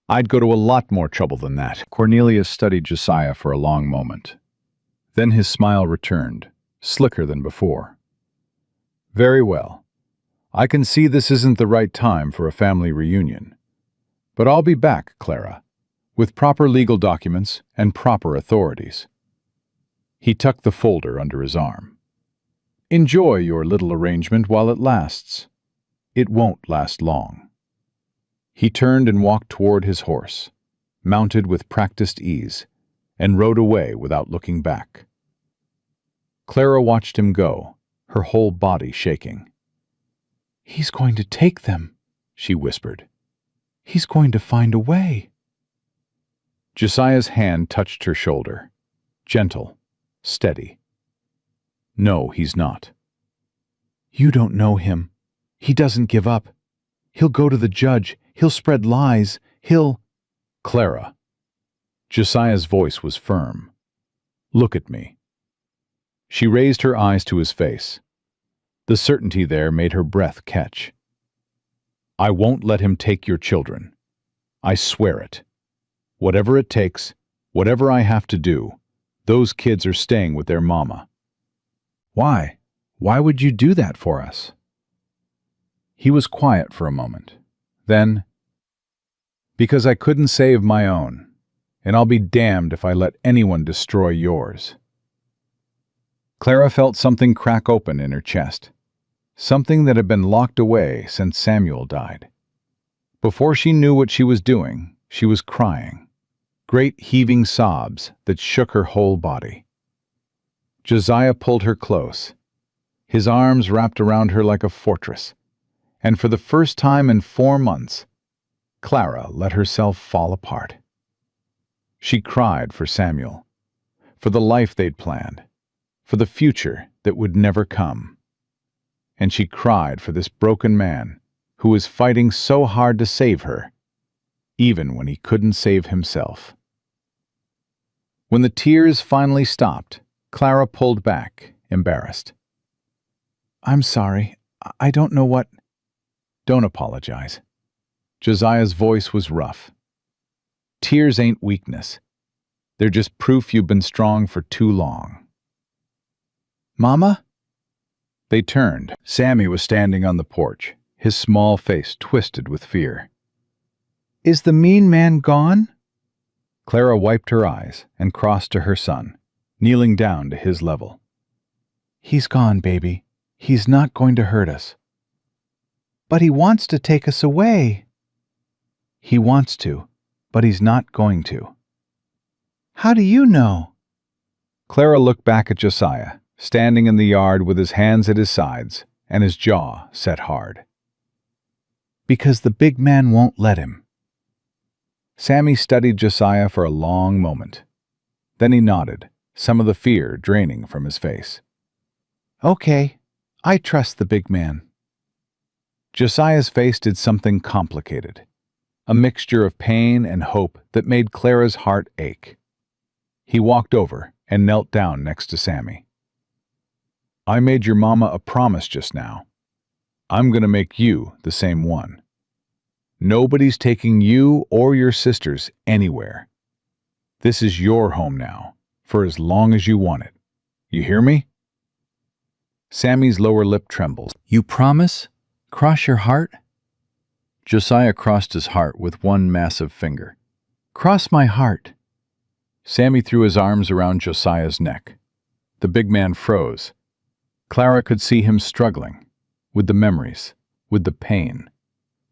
I'd go to a lot more trouble than that. Cornelius studied Josiah for a long moment. Then his smile returned, slicker than before. Very well. I can see this isn't the right time for a family reunion. But I'll be back, Clara, with proper legal documents and proper authorities. He tucked the folder under his arm. Enjoy your little arrangement while it lasts. It won't last long. He turned and walked toward his horse, mounted with practiced ease, and rode away without looking back. Clara watched him go, her whole body shaking. He's going to take them, she whispered. He's going to find a way. Josiah's hand touched her shoulder, gentle, steady. No, he's not. You don't know him. He doesn't give up. He'll go to the judge. He'll spread lies. He'll... Clara. Josiah's voice was firm. Look at me. She raised her eyes to his face. The certainty there made her breath catch. I won't let him take your children. I swear it. Whatever it takes, whatever I have to do, those kids are staying with their mama. Why? Why would you do that for us? He was quiet for a moment. Then, because I couldn't save my own, and I'll be damned if I let anyone destroy yours. Clara felt something crack open in her chest. Something that had been locked away since Samuel died. Before she knew what she was doing, she was crying. Great heaving sobs that shook her whole body. Josiah pulled her close, his arms wrapped around her like a fortress, and for the first time in 4 months, Clara let herself fall apart. She cried for Samuel, for the life they'd planned, for the future that would never come. And she cried for this broken man who was fighting so hard to save her, even when he couldn't save himself. When the tears finally stopped, Clara pulled back, embarrassed. I'm sorry. I don't know what... Don't apologize. Josiah's voice was rough. Tears ain't weakness. They're just proof you've been strong for too long. Mama? They turned. Sammy was standing on the porch, his small face twisted with fear. Is the mean man gone? Clara wiped her eyes and crossed to her son, kneeling down to his level. He's gone, baby. He's not going to hurt us. But he wants to take us away. He wants to, but he's not going to. How do you know? Clara looked back at Josiah, standing in the yard with his hands at his sides and his jaw set hard. Because the big man won't let him. Sammy studied Josiah for a long moment. Then he nodded, some of the fear draining from his face. Okay, I trust the big man. Josiah's face did something complicated, a mixture of pain and hope that made Clara's heart ache. He walked over and knelt down next to Sammy. I made your mama a promise just now. I'm gonna make you the same one. Nobody's taking you or your sisters anywhere. This is your home now, for as long as you want it. You hear me?" Sammy's lower lip trembled. "You promise? Cross your heart?" Josiah crossed his heart with one massive finger. "Cross my heart." Sammy threw his arms around Josiah's neck. The big man froze. Clara could see him struggling, with the memories, with the pain,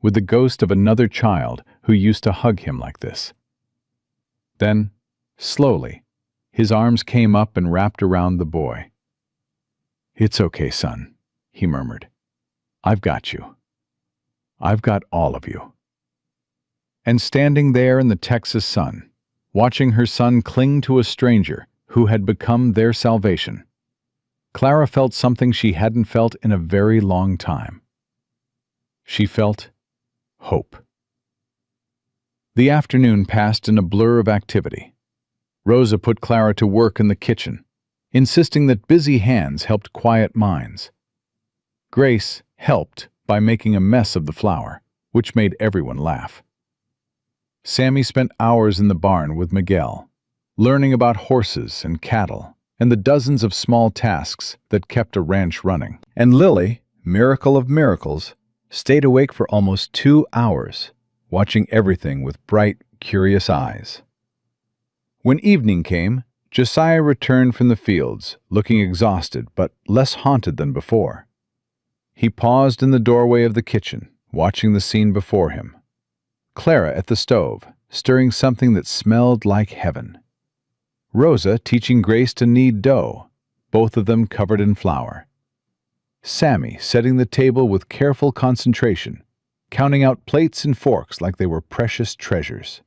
with the ghost of another child who used to hug him like this. Then, slowly, his arms came up and wrapped around the boy. "It's okay, son," he murmured. "I've got you. I've got all of you." And standing there in the Texas sun, watching her son cling to a stranger who had become their salvation, Clara felt something she hadn't felt in a very long time. She felt hope. The afternoon passed in a blur of activity. Rosa put Clara to work in the kitchen, insisting that busy hands helped quiet minds. Grace helped by making a mess of the flour, which made everyone laugh. Sammy spent hours in the barn with Miguel, learning about horses and cattle and the dozens of small tasks that kept a ranch running. And Lily, miracle of miracles, stayed awake for almost 2 hours, watching everything with bright, curious eyes. When evening came, Josiah returned from the fields, looking exhausted but less haunted than before. He paused in the doorway of the kitchen, watching the scene before him. Clara at the stove, stirring something that smelled like heaven. Rosa teaching Grace to knead dough, both of them covered in flour. Sammy setting the table with careful concentration, counting out plates and forks like they were precious treasures.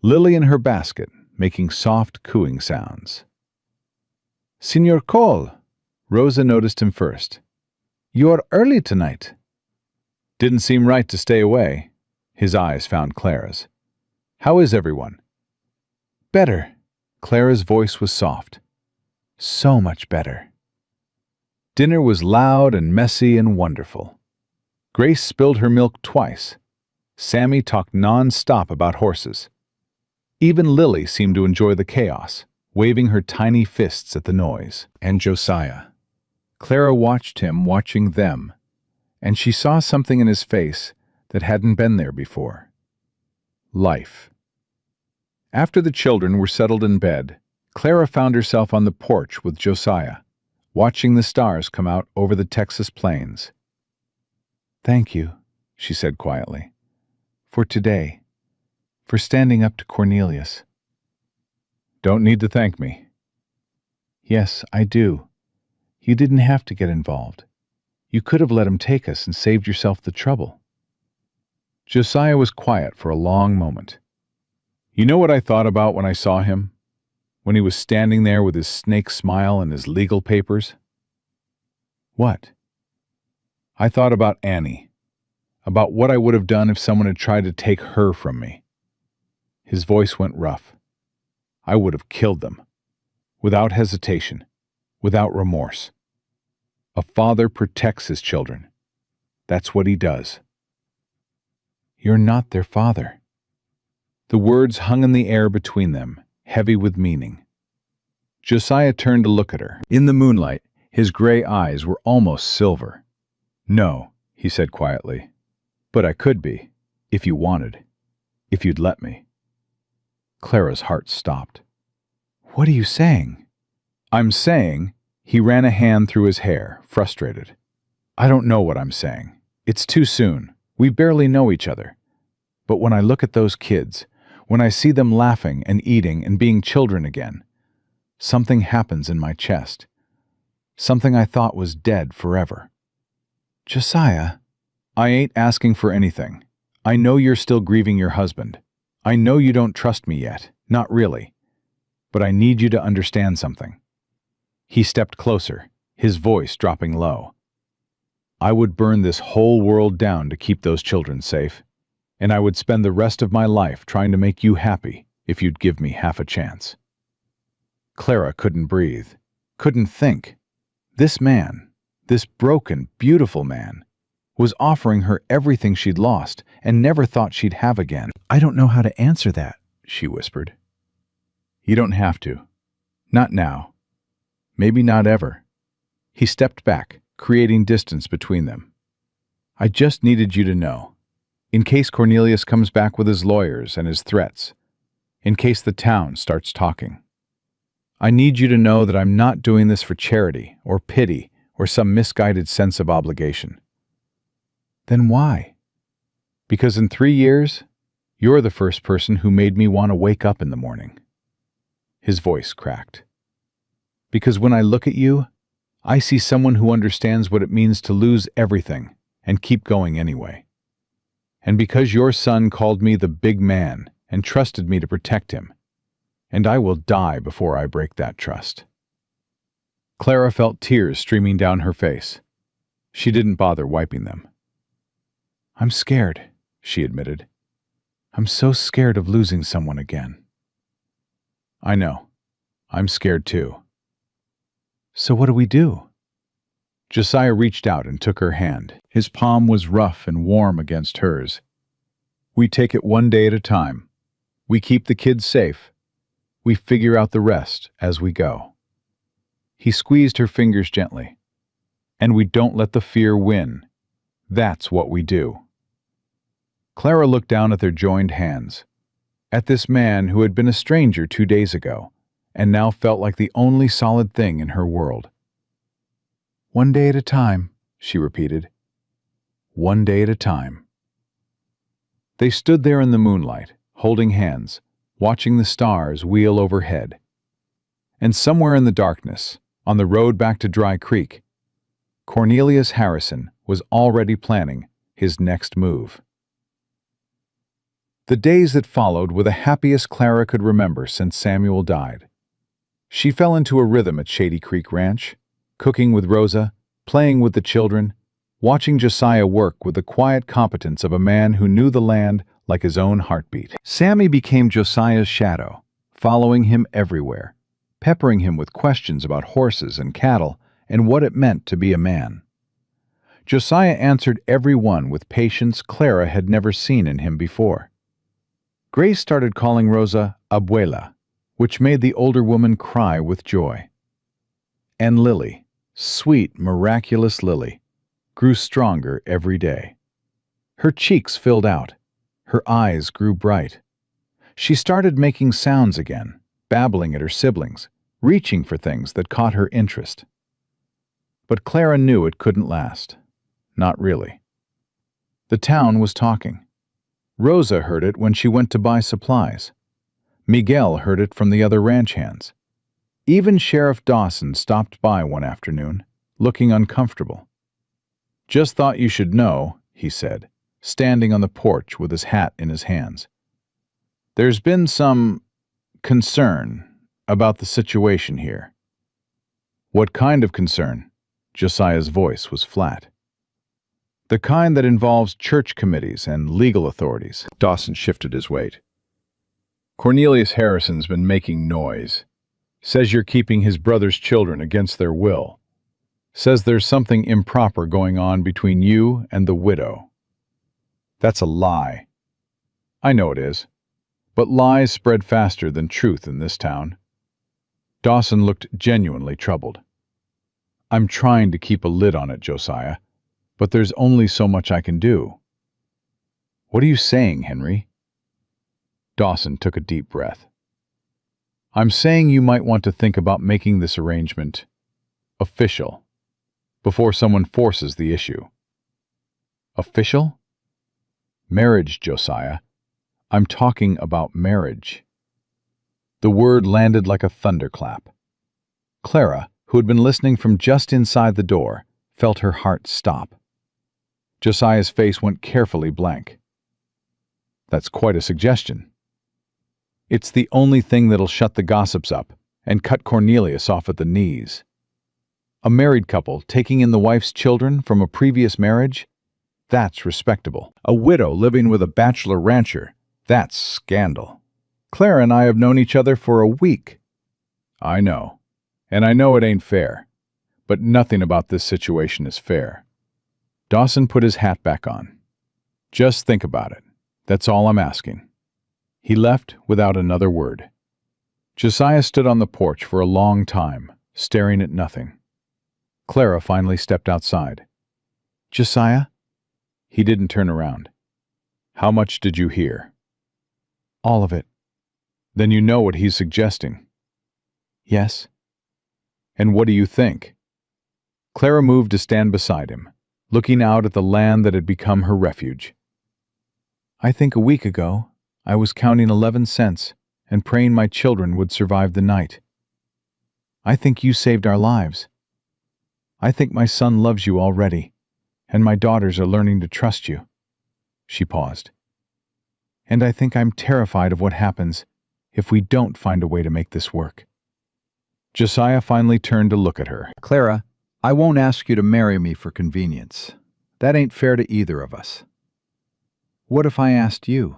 Lily in her basket, making soft cooing sounds. "Signor Cole," Rosa noticed him first. "You're early tonight." Didn't seem right to stay away. His eyes found Clara's. "How is everyone?" "Better." Clara's voice was soft. "So much better." Dinner was loud and messy and wonderful. Grace spilled her milk twice. Sammy talked non-stop about horses. Even Lily seemed to enjoy the chaos, waving her tiny fists at the noise. And Josiah. Clara watched him watching them, and she saw something in his face that hadn't been there before. Life. After the children were settled in bed, Clara found herself on the porch with Josiah, watching the stars come out over the Texas plains. "Thank you," she said quietly, "for today, for standing up to Cornelius." "Don't need to thank me." "Yes, I do. You didn't have to get involved. You could have let him take us and saved yourself the trouble." Josiah was quiet for a long moment. "You know what I thought about when I saw him? When he was standing there with his snake smile and his legal papers?" "What?" "I thought about Annie. About what I would have done if someone had tried to take her from me." His voice went rough. "I would have killed them. Without hesitation. Without remorse. A father protects his children. That's what he does." "You're not their father." The words hung in the air between them, heavy with meaning. Josiah turned to look at her. In the moonlight, his gray eyes were almost silver. "No," he said quietly, "but I could be, if you wanted, if you'd let me." Clara's heart stopped. "What are you saying?" "I'm saying," he ran a hand through his hair, frustrated. "I don't know what I'm saying. It's too soon. We barely know each other. But when I look at those kids, when I see them laughing and eating and being children again, something happens in my chest. Something I thought was dead forever." "Josiah." "I ain't asking for anything. I know you're still grieving your husband. I know you don't trust me yet, not really. But I need you to understand something." He stepped closer, his voice dropping low. "I would burn this whole world down to keep those children safe, and I would spend the rest of my life trying to make you happy if you'd give me half a chance." Clara couldn't breathe, couldn't think. This man, this broken, beautiful man, was offering her everything she'd lost and never thought she'd have again. "I don't know how to answer that," she whispered. "You don't have to. Not now. Maybe not ever." He stepped back, creating distance between them. "I just needed you to know. In case Cornelius comes back with his lawyers and his threats. In case the town starts talking. I need you to know that I'm not doing this for charity or pity or some misguided sense of obligation." "Then why?" "Because in 3 years, you're the first person who made me want to wake up in the morning." His voice cracked. "Because when I look at you, I see someone who understands what it means to lose everything and keep going anyway. And because your son called me the big man and trusted me to protect him, and I will die before I break that trust." Clara felt tears streaming down her face. She didn't bother wiping them. "I'm scared," she admitted. "I'm so scared of losing someone again." "I know. I'm scared too." "So what do we do?" Josiah reached out and took her hand. His palm was rough and warm against hers. "We take it one day at a time. We keep the kids safe. We figure out the rest as we go." He squeezed her fingers gently. "And we don't let the fear win. That's what we do." Clara looked down at their joined hands, at this man who had been a stranger 2 days ago, and now felt like the only solid thing in her world. "One day at a time," she repeated. "One day at a time." They stood there in the moonlight, holding hands, watching the stars wheel overhead. And somewhere in the darkness, on the road back to Dry Creek, Cornelius Harrison was already planning his next move. The days that followed were the happiest Clara could remember since Samuel died. She fell into a rhythm at Shady Creek Ranch, cooking with Rosa, playing with the children, watching Josiah work with the quiet competence of a man who knew the land like his own heartbeat. Sammy became Josiah's shadow, following him everywhere, peppering him with questions about horses and cattle and what it meant to be a man. Josiah answered every one with patience Clara had never seen in him before. Grace started calling Rosa Abuela, which made the older woman cry with joy. And Lily, sweet, miraculous Lily, grew stronger every day. Her cheeks filled out. Her eyes grew bright. She started making sounds again, babbling at her siblings, reaching for things that caught her interest. But Clara knew it couldn't last. Not really. The town was talking. Rosa heard it when she went to buy supplies. Miguel heard it from the other ranch hands. Even Sheriff Dawson stopped by one afternoon, looking uncomfortable. "Just thought you should know," he said, standing on the porch with his hat in his hands. "There's been some concern about the situation here." "What kind of concern?" Josiah's voice was flat. "The kind that involves church committees and legal authorities." Dawson shifted his weight. "Cornelius Harrison's been making noise. Says you're keeping his brother's children against their will. Says there's something improper going on between you and the widow." "That's a lie." "I know it is. But lies spread faster than truth in this town." Dawson looked genuinely troubled. "I'm trying to keep a lid on it, Josiah, but there's only so much I can do." "What are you saying, Henry?" Dawson took a deep breath. "I'm saying you might want to think about making this arrangement official before someone forces the issue." "Official?" "Marriage, Josiah. I'm talking about marriage." The word landed like a thunderclap. Clara, who had been listening from just inside the door, felt her heart stop. Josiah's face went carefully blank. "That's quite a suggestion." "It's the only thing that'll shut the gossips up and cut Cornelius off at the knees. A married couple taking in the wife's children from a previous marriage? That's respectable. A widow living with a bachelor rancher? That's scandal. Clara and I have known each other for a week." "I know. And I know it ain't fair. but nothing about this situation is fair. Dawson put his hat back on. Just think about it. That's all I'm asking. He left without another word. Josiah stood on the porch for a long time, staring at nothing. Clara finally stepped outside. Josiah? He didn't turn around. How much did you hear? All of it. Then you know what he's suggesting. Yes. And what do you think? Clara moved to stand beside him, looking out at the land that had become her refuge. I think a week ago, I was counting 11 cents and praying my children would survive the night. I think you saved our lives. I think my son loves you already, and my daughters are learning to trust you. She paused. And I think I'm terrified of what happens if we don't find a way to make this work. Josiah finally turned to look at her. Clara, I won't ask you to marry me for convenience. That ain't fair to either of us. What if I asked you?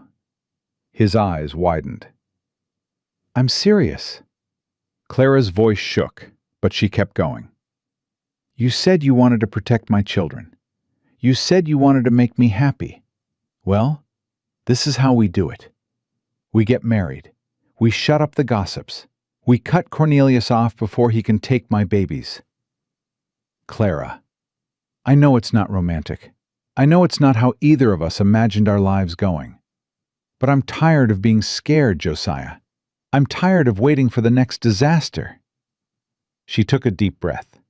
His eyes widened. I'm serious. Clara's voice shook, but she kept going. You said you wanted to protect my children. You said you wanted to make me happy. Well, this is how we do it. We get married. We shut up the gossips. We cut Cornelius off before he can take my babies. Clara, I know it's not romantic. I know it's not how either of us imagined our lives going. But I'm tired of being scared, Josiah. I'm tired of waiting for the next disaster. She took a deep breath.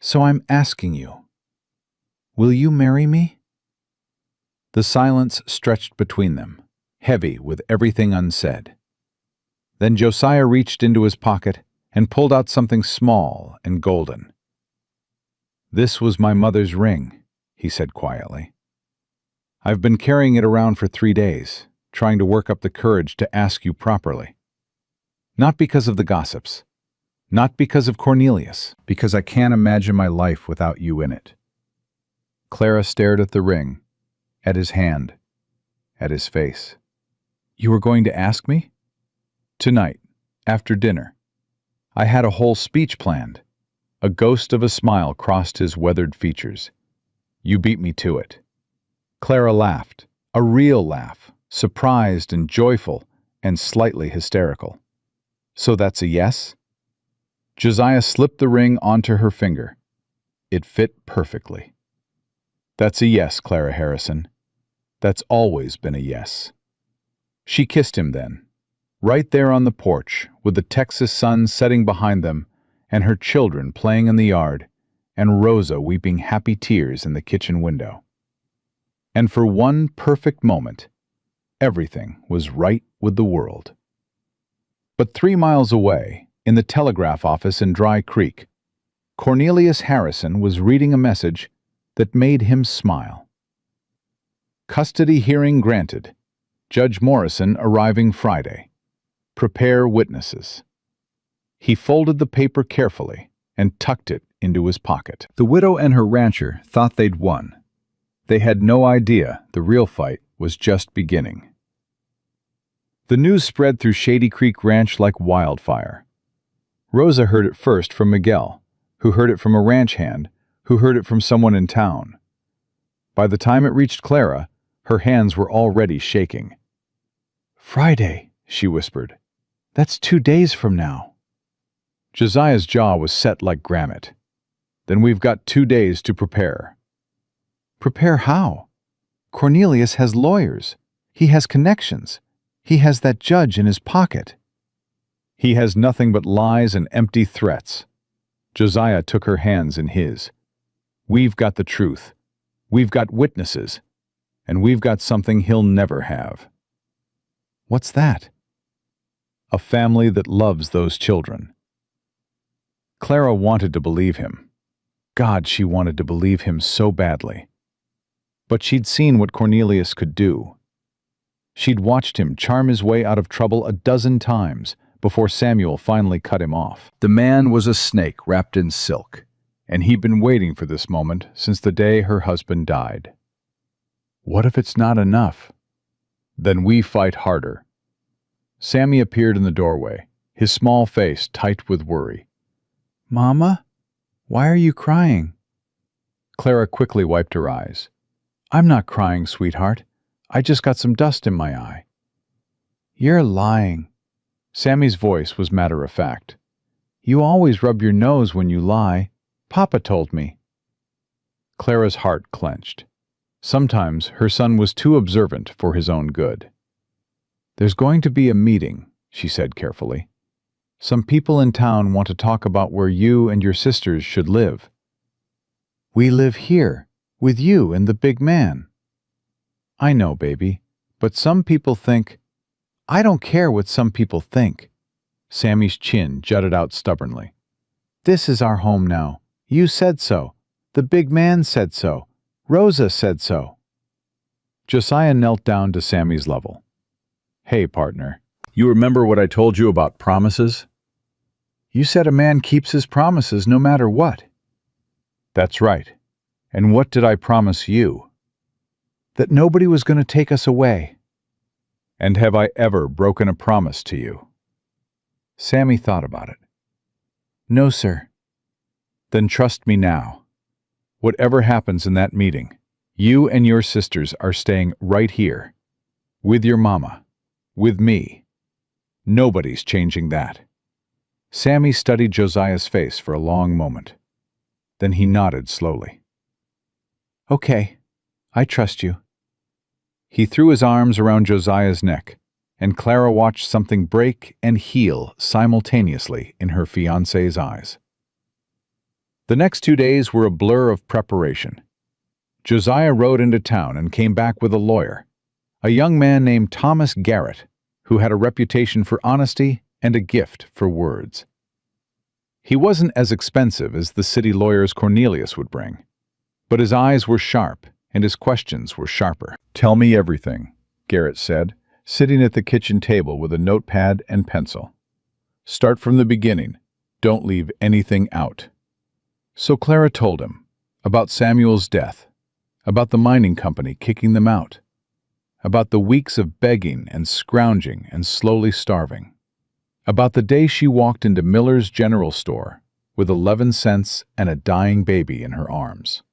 So I'm asking you, will you marry me? The silence stretched between them, heavy with everything unsaid. Then Josiah reached into his pocket and pulled out something small and golden. This was my mother's ring, he said quietly. I've been carrying it around for 3 days, trying to work up the courage to ask you properly. Not because of the gossips, not because of Cornelius, because I can't imagine my life without you in it. Clara stared at the ring, at his hand, at his face. You were going to ask me? Tonight, after dinner. I had a whole speech planned. A ghost of a smile crossed his weathered features. You beat me to it. Clara laughed, a real laugh, surprised and joyful and slightly hysterical. So that's a yes? Josiah slipped the ring onto her finger. It fit perfectly. That's a yes, Clara Harrison. That's always been a yes. She kissed him then, right there on the porch, with the Texas sun setting behind them and her children playing in the yard and Rosa weeping happy tears in the kitchen window. And for one perfect moment, everything was right with the world. But 3 miles away, in the telegraph office in Dry Creek, Cornelius Harrison was reading a message that made him smile. Custody hearing granted. Judge Morrison arriving Friday. Prepare witnesses. He folded the paper carefully and tucked it into his pocket. The widow and her rancher thought they'd won. They had no idea the real fight was just beginning. The news spread through Shady Creek Ranch like wildfire. Rosa heard it first from Miguel, who heard it from a ranch hand, who heard it from someone in town. By the time it reached Clara, her hands were already shaking. Friday, she whispered. That's 2 days from now. Josiah's jaw was set like granite. Then we've got 2 days to prepare. Prepare how? Cornelius has lawyers. He has connections. He has that judge in his pocket. He has nothing but lies and empty threats. Josiah took her hands in his. We've got the truth. We've got witnesses. And we've got something he'll never have. What's that? A family that loves those children. Clara wanted to believe him. God, she wanted to believe him so badly. But she'd seen what Cornelius could do. She'd watched him charm his way out of trouble a dozen times before Samuel finally cut him off. The man was a snake wrapped in silk, and he'd been waiting for this moment since the day her husband died. What if it's not enough? Then we fight harder. Sammy appeared in the doorway, his small face tight with worry. Mama? Why are you crying? Clara quickly wiped her eyes. I'm not crying, sweetheart. I just got some dust in my eye. You're lying. Sammy's voice was matter-of-fact. You always rub your nose when you lie. Papa told me. Clara's heart clenched. Sometimes her son was too observant for his own good. There's going to be a meeting, she said carefully. Some people in town want to talk about where you and your sisters should live. We live here, with you and the big man. I know, baby, but some people think... I don't care what some people think. Sammy's chin jutted out stubbornly. This is our home now. You said so. The big man said so. Rosa said so. Josiah knelt down to Sammy's level. Hey, partner, you remember what I told you about promises? You said a man keeps his promises no matter what. That's right. And what did I promise you? That nobody was going to take us away. And have I ever broken a promise to you? Sammy thought about it. No, sir. Then trust me now. Whatever happens in that meeting, you and your sisters are staying right here. With your mama. With me. Nobody's changing that. Sammy studied Josiah's face for a long moment. Then he nodded slowly. Okay, I trust you. He threw his arms around Josiah's neck, and Clara watched something break and heal simultaneously in her fiancé's eyes. The next 2 days were a blur of preparation. Josiah rode into town and came back with a lawyer, a young man named Thomas Garrett, who had a reputation for honesty and a gift for words. He wasn't as expensive as the city lawyers Cornelius would bring, but his eyes were sharp and his questions were sharper. Tell me everything, Garrett said, sitting at the kitchen table with a notepad and pencil. Start from the beginning. Don't leave anything out. So Clara told him about Samuel's death, about the mining company kicking them out, about the weeks of begging and scrounging and slowly starving, about the day she walked into Miller's General Store with 11 cents and a dying baby in her arms.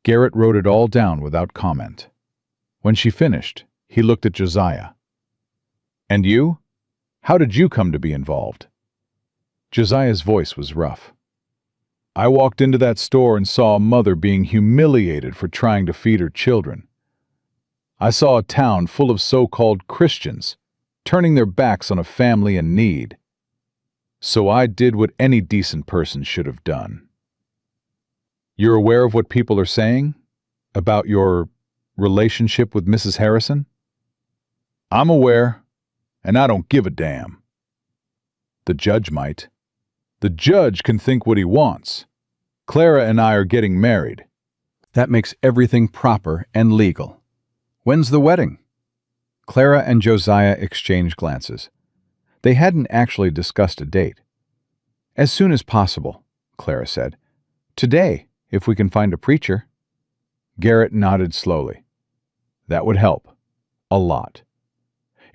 Garrett wrote it all down without comment. When she finished, he looked at Josiah. And you? How did you come to be involved? Josiah's voice was rough. I walked into that store and saw a mother being humiliated for trying to feed her children. I saw a town full of so-called Christians turning their backs on a family in need. So I did what any decent person should have done. You're aware of what people are saying? About your relationship with Mrs. Harrison? I'm aware, and I don't give a damn. The judge might. The judge can think what he wants. Clara and I are getting married. That makes everything proper and legal. When's the wedding? Clara and Josiah exchanged glances. They hadn't actually discussed a date. As soon as possible, Clara said. Today, if we can find a preacher. Garrett nodded slowly. That would help. A lot.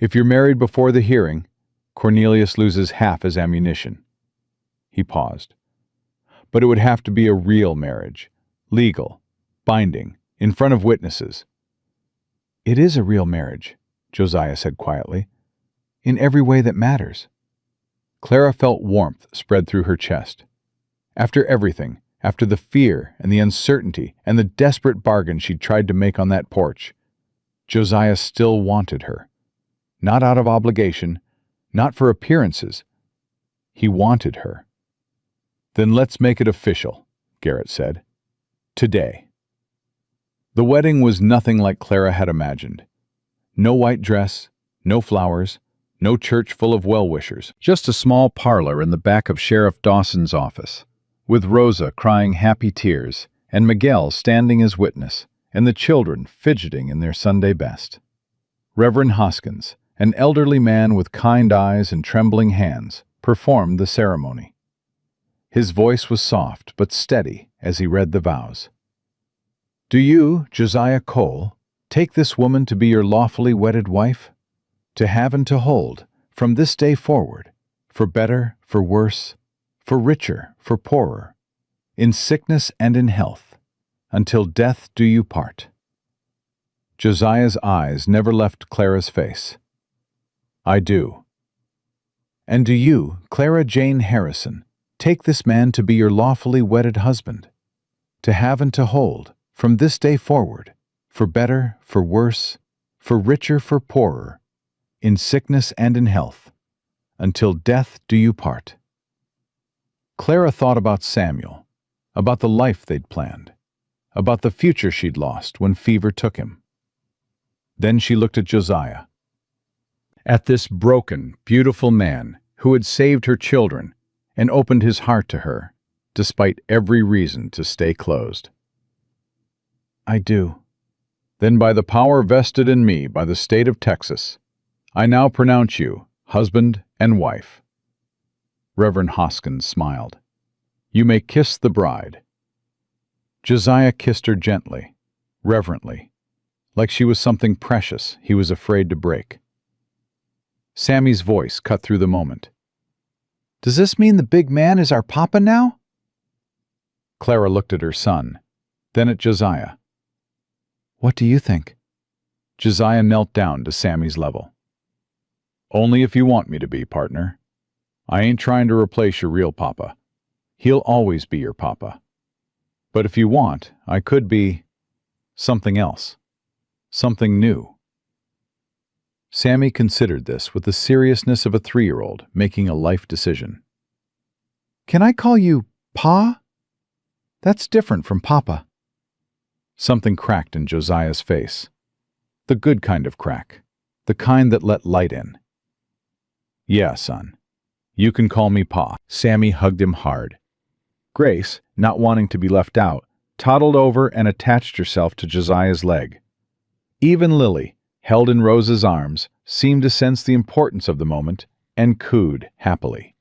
If you're married before the hearing, Cornelius loses half his ammunition. He paused. But it would have to be a real marriage. Legal. Binding. In front of witnesses. It is a real marriage, Josiah said quietly. In every way that matters. Clara felt warmth spread through her chest. After everything, after the fear and the uncertainty and the desperate bargain she'd tried to make on that porch, Josiah still wanted her. Not out of obligation, not for appearances. He wanted her. Then let's make it official, Garrett said. Today. The wedding was nothing like Clara had imagined. No white dress, no flowers, no church full of well-wishers. Just a small parlor in the back of Sheriff Dawson's office, with Rosa crying happy tears and Miguel standing as witness, and the children fidgeting in their Sunday best. Reverend Hoskins, an elderly man with kind eyes and trembling hands, performed the ceremony. His voice was soft but steady as he read the vows. Do you, Josiah Cole, take this woman to be your lawfully wedded wife, to have and to hold, from this day forward, for better, for worse, for richer, for poorer, in sickness and in health, until death do you part." Josiah's eyes never left Clara's face. "I do." "And do you, Clara Jane Harrison, take this man to be your lawfully wedded husband, to have and to hold, from this day forward, for better, for worse, for richer, for poorer, in sickness and in health, until death do you part?" Clara thought about Samuel, about the life they'd planned, about the future she'd lost when fever took him. Then she looked at Josiah, at this broken, beautiful man who had saved her children and opened his heart to her, despite every reason to stay closed. "I do." "Then by the power vested in me by the state of Texas, I now pronounce you husband and wife." Reverend Hoskins smiled. "You may kiss the bride." Josiah kissed her gently, reverently, like she was something precious he was afraid to break. Sammy's voice cut through the moment. "Does this mean the big man is our papa now?" Clara looked at her son, then at Josiah. "What do you think?" Josiah knelt down to Sammy's level. "Only if you want me to be, partner. I ain't trying to replace your real papa. He'll always be your papa. But if you want, I could be something else, something new." Sammy considered this with the seriousness of a 3-year-old making a life decision. "Can I call you Pa? That's different from Papa." Something cracked in Josiah's face. The good kind of crack, the kind that let light in. "Yeah, son. You can call me Pa." Sammy hugged him hard. Grace, not wanting to be left out, toddled over and attached herself to Josiah's leg. Even Lily, held in Rose's arms, seemed to sense the importance of the moment and cooed happily.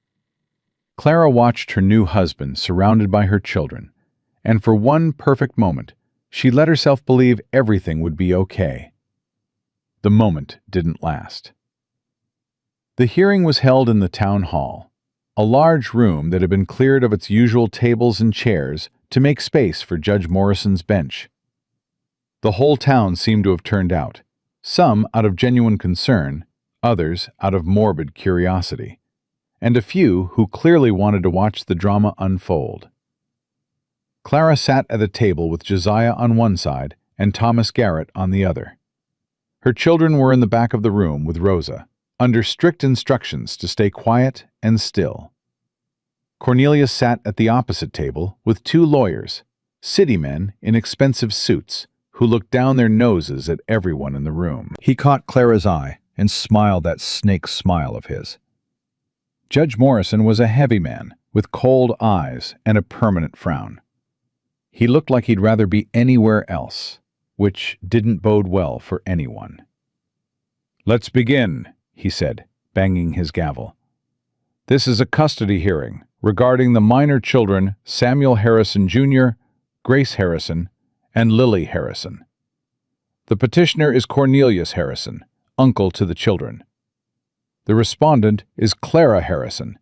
Clara watched her new husband surrounded by her children, and for one perfect moment, she let herself believe everything would be okay. The moment didn't last. The hearing was held in the town hall, a large room that had been cleared of its usual tables and chairs to make space for Judge Morrison's bench. The whole town seemed to have turned out, some out of genuine concern, others out of morbid curiosity, and a few who clearly wanted to watch the drama unfold. Clara sat at a table with Josiah on one side and Thomas Garrett on the other. Her children were in the back of the room with Rosa, under strict instructions to stay quiet and still. Cornelius sat at the opposite table with 2 lawyers, city men in expensive suits, who looked down their noses at everyone in the room. He caught Clara's eye and smiled that snake smile of his. Judge Morrison was a heavy man with cold eyes and a permanent frown. He looked like he'd rather be anywhere else, which didn't bode well for anyone. "Let's begin," he said, banging his gavel. "This is a custody hearing regarding the minor children Samuel Harrison Jr., Grace Harrison, and Lily Harrison. The petitioner is Cornelius Harrison, uncle to the children. The respondent is Clara Harrison,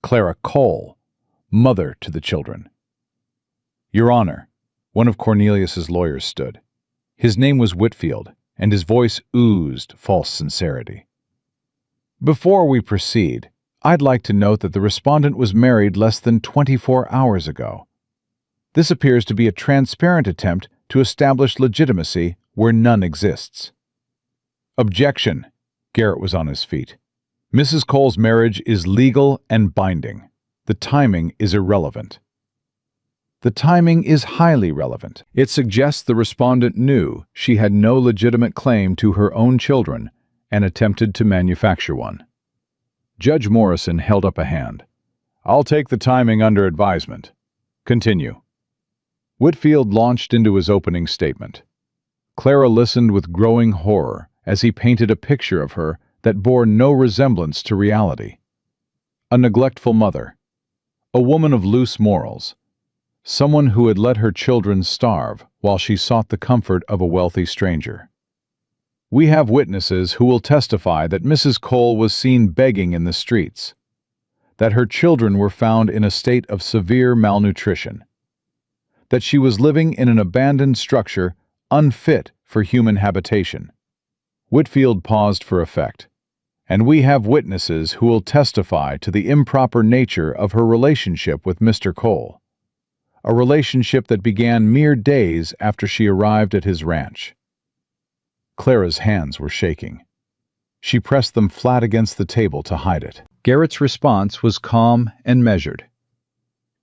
Clara Cole, mother to the children." "Your Honor," one of Cornelius's lawyers stood. His name was Whitfield, and his voice oozed false sincerity. "Before we proceed, I'd like to note that the respondent was married less than 24 hours ago. This appears to be a transparent attempt to establish legitimacy where none exists." "Objection!" Garrett was on his feet. "Mrs. Cole's marriage is legal and binding. The timing is irrelevant." "The timing is highly relevant. It suggests the respondent knew she had no legitimate claim to her own children and attempted to manufacture one." Judge Morrison held up a hand. "I'll take the timing under advisement. Continue." Whitfield launched into his opening statement. Clara listened with growing horror as he painted a picture of her that bore no resemblance to reality. A neglectful mother, a woman of loose morals, someone who had let her children starve while she sought the comfort of a wealthy stranger. "We have witnesses who will testify that Mrs. Cole was seen begging in the streets. that her children were found in a state of severe malnutrition, that she was living in an abandoned structure unfit for human habitation. Whitfield paused for effect. And we have witnesses who will testify to the improper nature of her relationship with Mr. Cole, a relationship that began mere days after she arrived at his ranch. Clara's hands were shaking. She pressed them flat against the table to hide it. Garrett's response was calm and measured.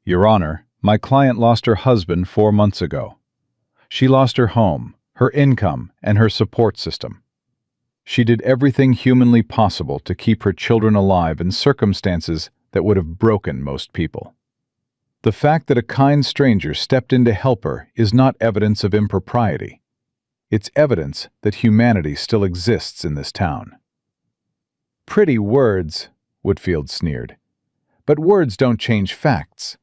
Your Honor, my client lost her husband 4 months ago. She lost her home, her income, and her support system. She did everything humanly possible to keep her children alive in circumstances that would have broken most people. The fact that a kind stranger stepped in to help her is not evidence of impropriety. It's evidence that humanity still exists in this town. Pretty words, Whitfield sneered. But words don't change facts.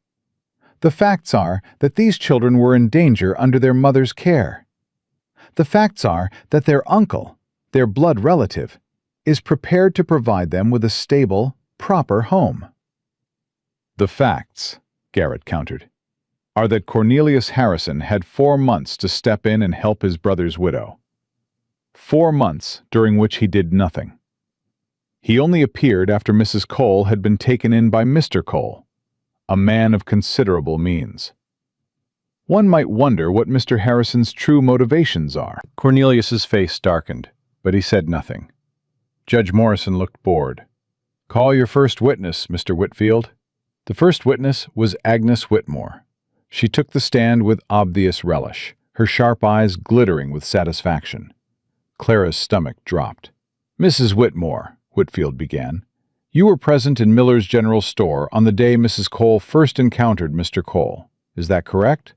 The facts are that these children were in danger under their mother's care. The facts are that their uncle, their blood relative, is prepared to provide them with a stable, proper home. The facts, Garrett countered, are that Cornelius Harrison had 4 months to step in and help his brother's widow. 4 months during which he did nothing. He only appeared after Mrs. Cole had been taken in by Mr. Cole, a man of considerable means. One might wonder what Mr. Harrison's true motivations are. Cornelius's face darkened, but he said nothing. Judge Morrison looked bored. Call your first witness, Mr. Whitfield. The first witness was Agnes Whitmore. She took the stand with obvious relish, her sharp eyes glittering with satisfaction. Clara's stomach dropped. Mrs. Whitmore, Whitfield began, you were present in Miller's General Store on the day Mrs. Cole first encountered Mr. Cole. Is that correct?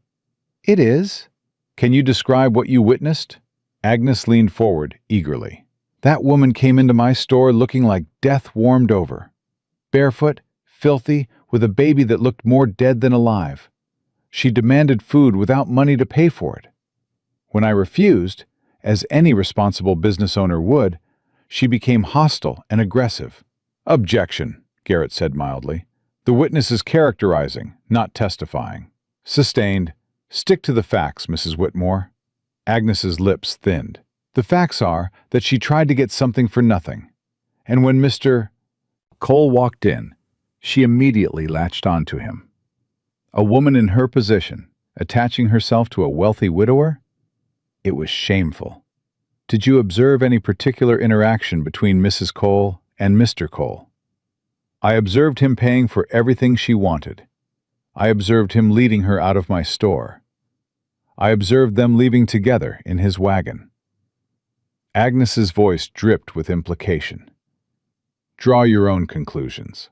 It is. Can you describe what you witnessed? Agnes leaned forward eagerly. That woman came into my store looking like death warmed over. Barefoot, filthy, with a baby that looked more dead than alive. She demanded food without money to pay for it. When I refused, as any responsible business owner would, she became hostile and aggressive. Objection, Garrett said mildly. The witness is characterizing, not testifying. Sustained. Stick to the facts, Mrs. Whitmore. Agnes's lips thinned. The facts are that she tried to get something for nothing, and when Mr. Cole walked in, she immediately latched onto him. A woman in her position, attaching herself to a wealthy widower? It was shameful. Did you observe any particular interaction between Mrs. Cole and Mr. Cole? I observed him paying for everything she wanted. I observed him leading her out of my store. I observed them leaving together in his wagon. Agnes's voice dripped with implication. Draw your own conclusions.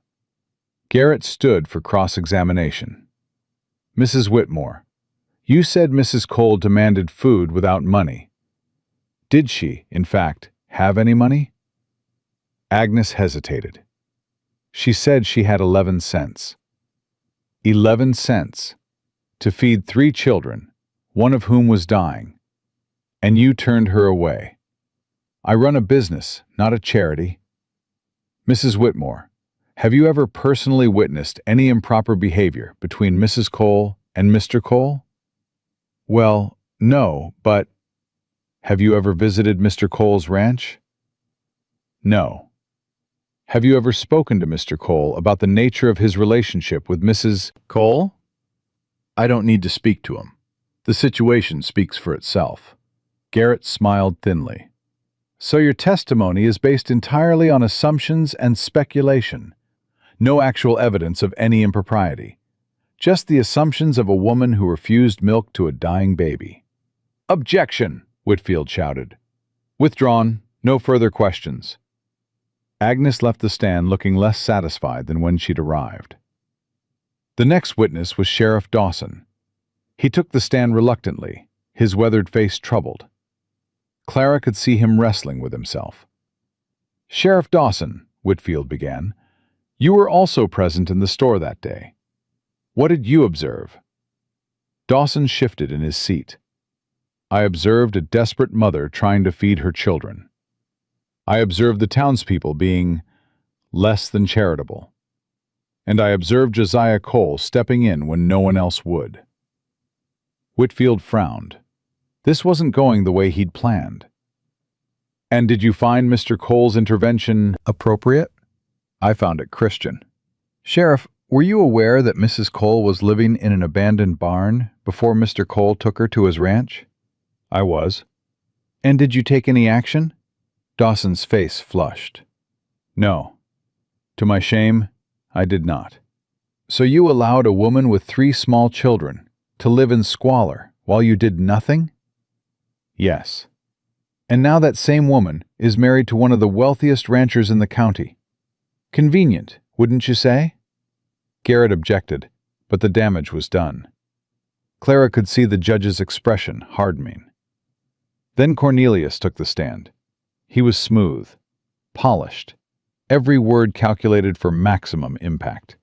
Garrett stood for cross-examination. Mrs. Whitmore, you said Mrs. Cole demanded food without money. Did she, in fact, have any money? Agnes hesitated. She said she had 11 cents. 11 cents to feed 3 children, one of whom was dying, and you turned her away. I run a business, not a charity. Mrs. Whitmore, have you ever personally witnessed any improper behavior between Mrs. Cole and Mr. Cole? Well, no, but have you ever visited Mr. Cole's ranch? No. Have you ever spoken to Mr. Cole about the nature of his relationship with Mrs. Cole? I don't need to speak to him. The situation speaks for itself. Garrett smiled thinly. So your testimony is based entirely on assumptions and speculation. No actual evidence of any impropriety. Just the assumptions of a woman who refused milk to a dying baby. Objection, Whitfield shouted. Withdrawn. No further questions. Agnes left the stand looking less satisfied than when she'd arrived. The next witness was Sheriff Dawson. He took the stand reluctantly, his weathered face troubled. Clara could see him wrestling with himself. Sheriff Dawson, Whitfield began, you were also present in the store that day. What did you observe? Dawson shifted in his seat. I observed a desperate mother trying to feed her children. I observed the townspeople being less than charitable. and I observed Josiah Cole stepping in when no one else would. Whitfield frowned. This wasn't going the way he'd planned. And did you find Mr. Cole's intervention Appropriate? I found it Christian. Sheriff, were you aware that Mrs. Cole was living in an abandoned barn before Mr. Cole took her to his ranch? I was. And did you take any action? Dawson's face flushed. No. To my shame, I did not. So you allowed a woman with 3 small children to live in squalor while you did nothing? Yes. And now that same woman is married to one of the wealthiest ranchers in the county. Convenient, wouldn't you say? Garrett objected, but the damage was done. Clara could see the judge's expression hardening. Then Cornelius took the stand. He was smooth, polished, every word calculated for maximum impact.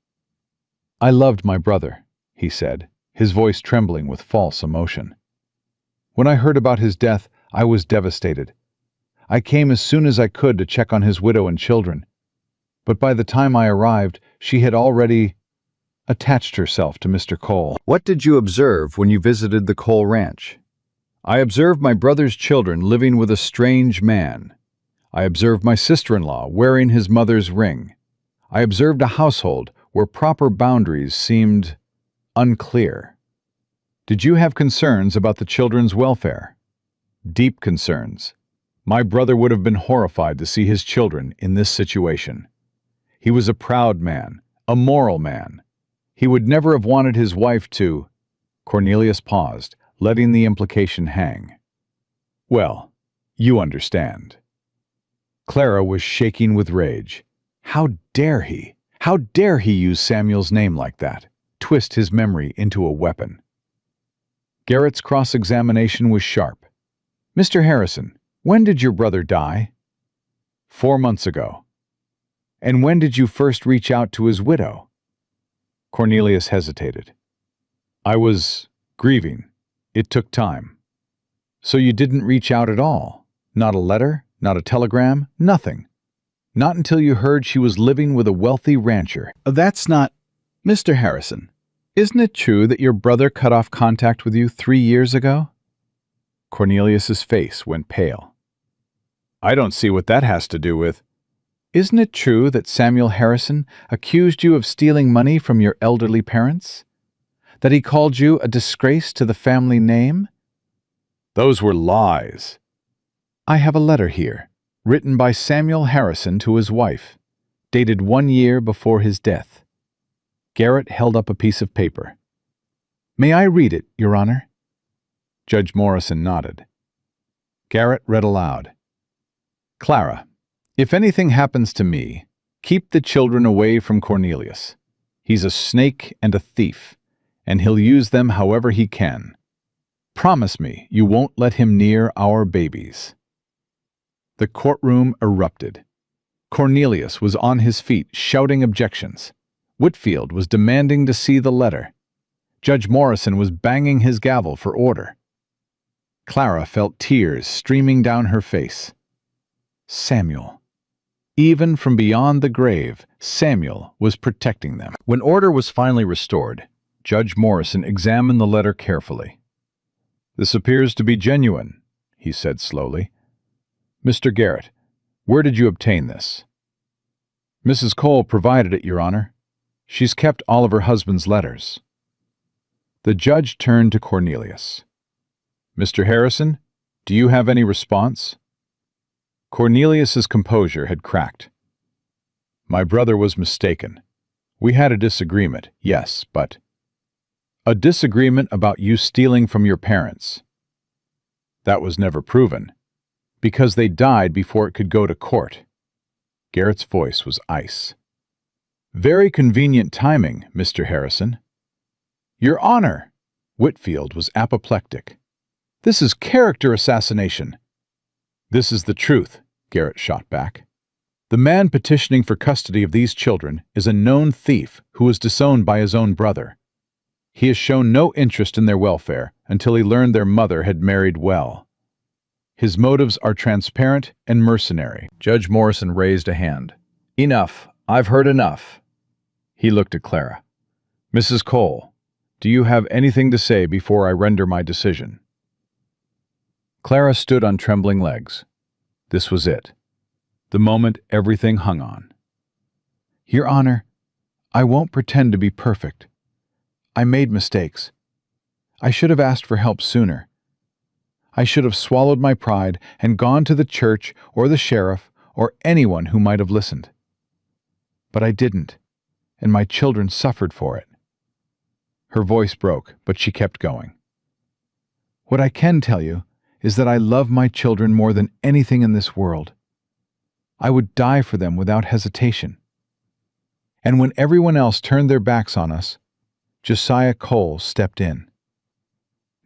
I loved my brother, he said, his voice trembling with false emotion. When I heard about his death, I was devastated. I came as soon as I could to check on his widow and children. But by the time I arrived, she had already attached herself to Mr. Cole. What did you observe when you visited the Cole ranch? I observed my brother's children living with a strange man. I observed my sister-in-law wearing his mother's ring. I observed a household where proper boundaries seemed unclear. Did you have concerns about the children's welfare? Deep concerns. My brother would have been horrified to see his children in this situation. He was a proud man, a moral man. He would never have wanted his wife to... Cornelius paused, letting the implication hang. Well, you understand. Clara was shaking with rage. How dare he? How dare he use Samuel's name like that, twist his memory into a weapon? Garrett's cross-examination was sharp. Mr. Harrison, when did your brother die? 4 months ago. And when did you first reach out to his widow? Cornelius hesitated. I was grieving. It took time. So you didn't reach out at all? Not a letter? Not a telegram? Nothing? Not until you heard she was living with a wealthy rancher? That's not... Mr. Harrison, isn't it true that your brother cut off contact with you 3 years ago? Cornelius's face went pale. I don't see what that has to do with... Isn't it true that Samuel Harrison accused you of stealing money from your elderly parents? That he called you a disgrace to the family name? Those were lies. I have a letter here, written by Samuel Harrison to his wife, dated 1 year before his death. Garrett held up a piece of paper. May I read it, Your Honor? Judge Morrison nodded. Garrett read aloud. Clara, if anything happens to me, keep the children away from Cornelius. He's a snake and a thief, and he'll use them however he can. Promise me you won't let him near our babies. The courtroom erupted. Cornelius was on his feet, shouting objections. Whitfield was demanding to see the letter. Judge Morrison was banging his gavel for order. Clara felt tears streaming down her face. Samuel. Even from beyond the grave, Samuel was protecting them. When order was finally restored, Judge Morrison examined the letter carefully. This appears to be genuine, he said slowly. Mr. Garrett, where did you obtain this? Mrs. Cole provided it, Your Honor. She's kept all of her husband's letters. The judge turned to Cornelius. Mr. Harrison, do you have any response? Cornelius's composure had cracked. My brother was mistaken. We had a disagreement, yes, but... A disagreement about you stealing from your parents. That was never proven, because they died before it could go to court. Garrett's voice was ice. Very convenient timing, Mr. Harrison. Your Honor! Whitfield was apoplectic. This is character assassination. This is the truth, Garrett shot back. The man petitioning for custody of these children is a known thief who was disowned by his own brother. He has shown no interest in their welfare until he learned their mother had married well. His motives are transparent and mercenary. Judge Morrison raised a hand. Enough. I've heard enough. He looked at Clara. "Mrs. Cole, do you have anything to say before I render my decision?" Clara stood on trembling legs. This was it. The moment everything hung on. "Your Honor, I won't pretend to be perfect. I made mistakes. I should have asked for help sooner. I should have swallowed my pride and gone to the church or the sheriff or anyone who might have listened. But I didn't, and my children suffered for it." Her voice broke, but she kept going. "What I can tell you is that I love my children more than anything in this world. I would die for them without hesitation. And when everyone else turned their backs on us, Josiah Cole stepped in.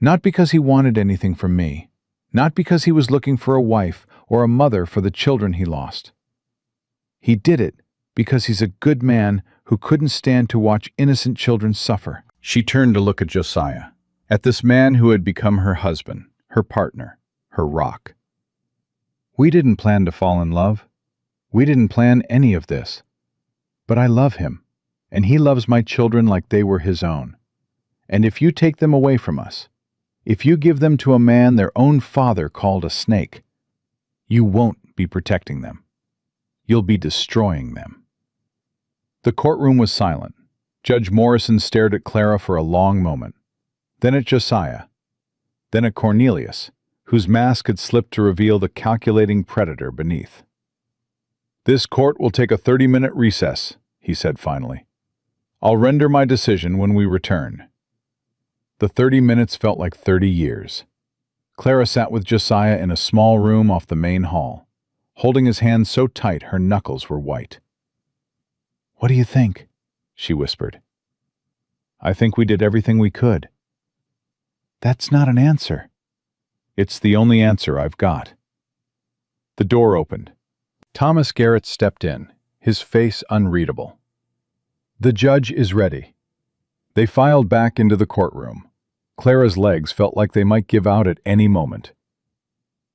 Not because he wanted anything from me, not because he was looking for a wife or a mother for the children he lost. He did it because he's a good man who couldn't stand to watch innocent children suffer." She turned to look at Josiah, at this man who had become her husband, her partner, her rock. "We didn't plan to fall in love. We didn't plan any of this. But I love him, and he loves my children like they were his own. And if you take them away from us, if you give them to a man their own father called a snake, you won't be protecting them. You'll be destroying them." The courtroom was silent. Judge Morrison stared at Clara for a long moment, then at Josiah, then at Cornelius, whose mask had slipped to reveal the calculating predator beneath. "This court will take a 30-minute recess," he said finally. "I'll render my decision when we return." The 30 minutes felt like 30 years. Clara sat with Josiah in a small room off the main hall, holding his hand so tight her knuckles were white. "What do you think?" she whispered. "I think we did everything we could." "That's not an answer." "It's the only answer I've got." The door opened. Thomas Garrett stepped in, his face unreadable. "The judge is ready." They filed back into the courtroom. Clara's legs felt like they might give out at any moment.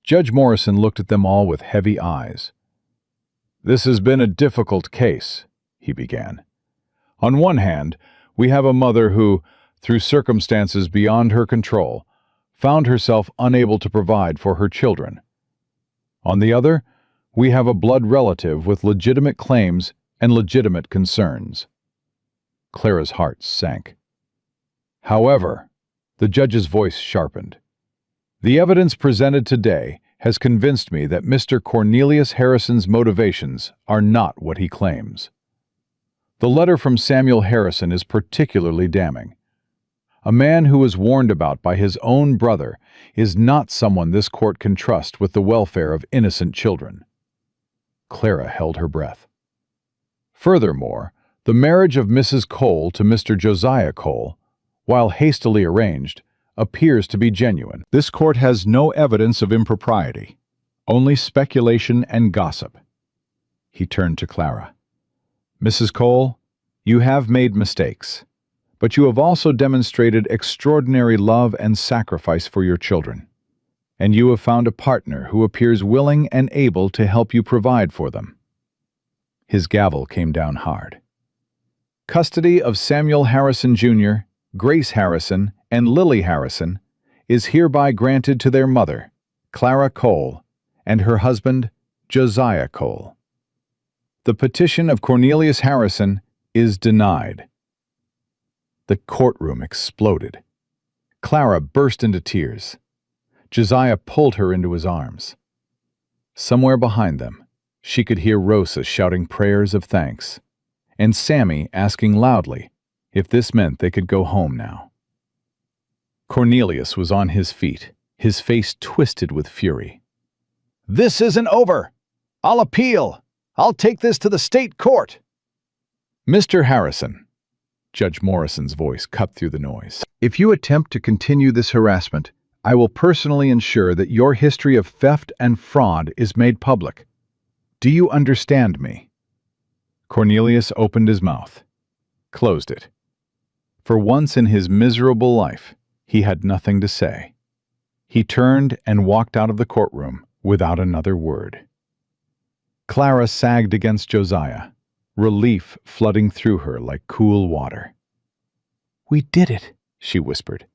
Judge Morrison looked at them all with heavy eyes. "This has been a difficult case," he began. "On one hand, we have a mother who, through circumstances beyond her control, found herself unable to provide for her children. On the other, we have a blood relative with legitimate claims and legitimate concerns." Clara's heart sank. "However," the judge's voice sharpened, "the evidence presented today has convinced me that Mr. Cornelius Harrison's motivations are not what he claims. The letter from Samuel Harrison is particularly damning. A man who was warned about by his own brother is not someone this court can trust with the welfare of innocent children." Clara held her breath. "Furthermore, the marriage of Mrs. Cole to Mr. Josiah Cole, while hastily arranged, appears to be genuine. This court has no evidence of impropriety, only speculation and gossip." He turned to Clara. "Mrs. Cole, you have made mistakes, but you have also demonstrated extraordinary love and sacrifice for your children, and you have found a partner who appears willing and able to help you provide for them." His gavel came down hard. "Custody of Samuel Harrison, Jr., Grace Harrison, and Lily Harrison is hereby granted to their mother, Clara Cole, and her husband, Josiah Cole. The petition of Cornelius Harrison is denied." The courtroom exploded. Clara burst into tears. Josiah pulled her into his arms. Somewhere behind them, she could hear Rosa shouting prayers of thanks, and Sammy asking loudly if this meant they could go home now. Cornelius was on his feet, his face twisted with fury. "This isn't over! I'll appeal! I'll take this to the state court!" "Mr. Harrison," Judge Morrison's voice cut through the noise, "if you attempt to continue this harassment, I will personally ensure that your history of theft and fraud is made public. Do you understand me?" Cornelius opened his mouth, closed it. For once in his miserable life, he had nothing to say. He turned and walked out of the courtroom without another word. Clara sagged against Josiah, relief flooding through her like cool water. "We did it," she whispered.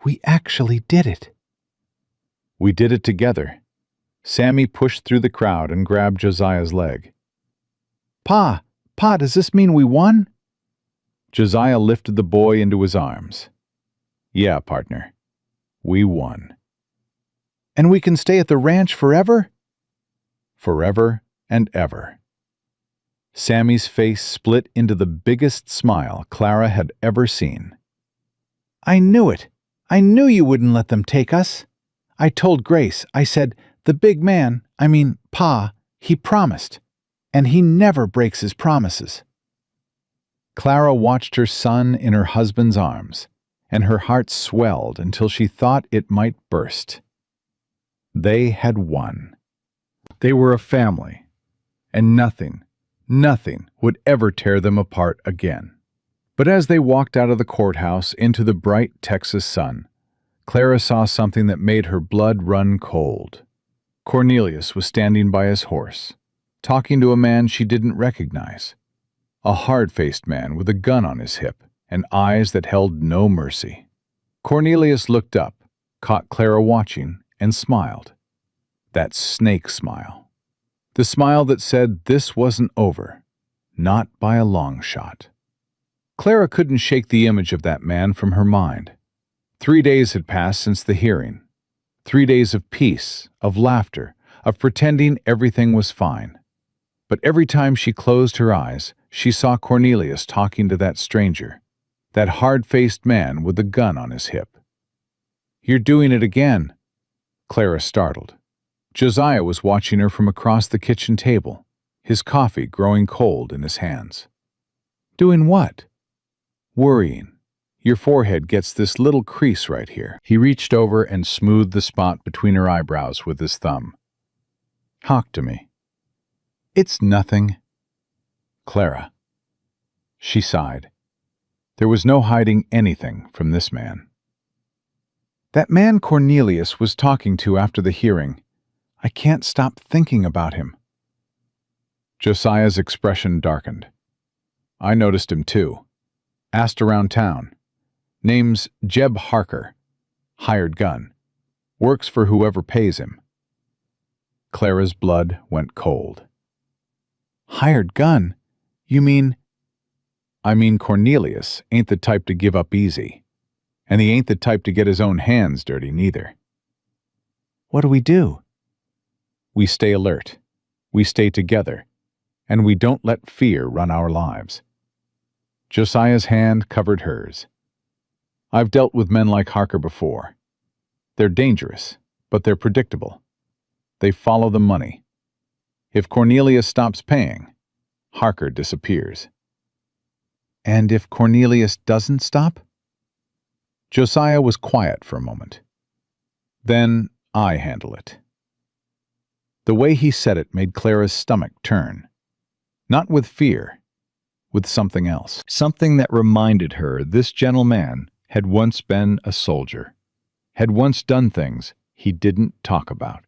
"We actually did it." We did it together. Sammy pushed through the crowd and grabbed Josiah's leg. Pa, does this mean we won?" Josiah lifted the boy into his arms. Yeah, partner. We won. "And we can stay at the ranch forever?" Forever and ever. Sammy's face split into the biggest smile Clara had ever seen. "I knew it. I knew you wouldn't let them take us. I told Grace, I said, the big man, Pa, he promised. And he never breaks his promises." Clara watched her son in her husband's arms, and her heart swelled until she thought it might burst. They had won. They were a family, and nothing would ever tear them apart again. But as they walked out of the courthouse into the bright Texas sun, Clara saw something that made her blood run cold. Cornelius was standing by his horse, talking to a man she didn't recognize. A hard-faced man with a gun on his hip and eyes that held no mercy. Cornelius looked up, caught Clara watching, and smiled. That snake smile. The smile that said this wasn't over, not by a long shot. Clara couldn't shake the image of that man from her mind. 3 days had passed since the hearing. 3 days of peace, of laughter, of pretending everything was fine. But every time she closed her eyes, she saw Cornelius talking to that stranger, that hard-faced man with the gun on his hip. "You're doing it again." Clara startled. Josiah was watching her from across the kitchen table, his coffee growing cold in his hands. "Doing what?" "Worrying. Your forehead gets this little crease right here." He reached over and smoothed the spot between her eyebrows with his thumb. "Talk to me." "It's nothing." "Clara." She sighed. There was no hiding anything from this man. "That man Cornelius was talking to after the hearing. I can't stop thinking about him." Josiah's expression darkened. "I noticed him too. Asked around town. Name's Jeb Harker. Hired gun. Works for whoever pays him." Clara's blood went cold. "Hired gun? You mean—" "I mean Cornelius ain't the type to give up easy. And he ain't the type to get his own hands dirty neither." "What do we do?" "We stay alert. We stay together. And we don't let fear run our lives." Josiah's hand covered hers. "I've dealt with men like Harker before. They're dangerous, but they're predictable. They follow the money. If Cornelius stops paying, Harker disappears." "And if Cornelius doesn't stop?" Josiah was quiet for a moment. "Then I handle it." The way he said it made Clara's stomach turn. Not with fear, with something else. Something that reminded her this gentleman had once been a soldier, had once done things he didn't talk about.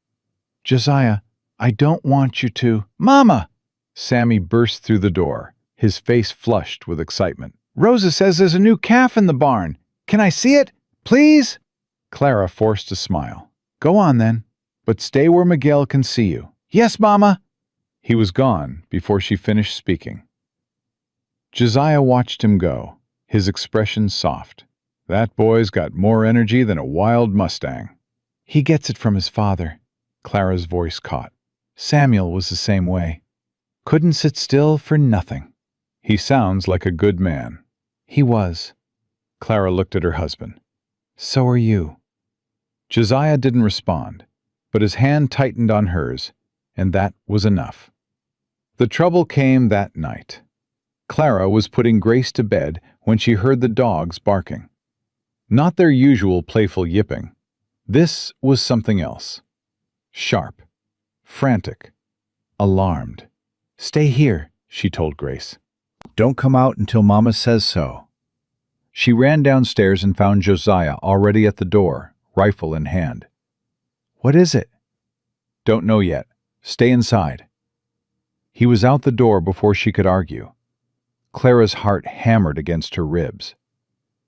"Josiah, I don't want you to—" "Mama!" Sammy burst through the door, his face flushed with excitement. "Rosa says there's a new calf in the barn. Can I see it? Please?" Clara forced a smile. "Go on then, but stay where Miguel can see you." "Yes, Mama." He was gone before she finished speaking. Josiah watched him go, his expression soft. That boy's got more energy than a wild Mustang. "He gets it from his father," Clara's voice caught. "Samuel was the same way. Couldn't sit still for nothing." "He sounds like a good man." "He was." Clara looked at her husband. "So are you." Josiah didn't respond, but his hand tightened on hers, and that was enough. The trouble came that night. Clara was putting Grace to bed when she heard the dogs barking. Not their usual playful yipping. This was something else. Sharp, frantic, alarmed. "Stay here," she told Grace. "Don't come out until Mama says so." She ran downstairs and found Josiah already at the door, rifle in hand. "What is it?" "Don't know yet. Stay inside." He was out the door before she could argue. Clara's heart hammered against her ribs.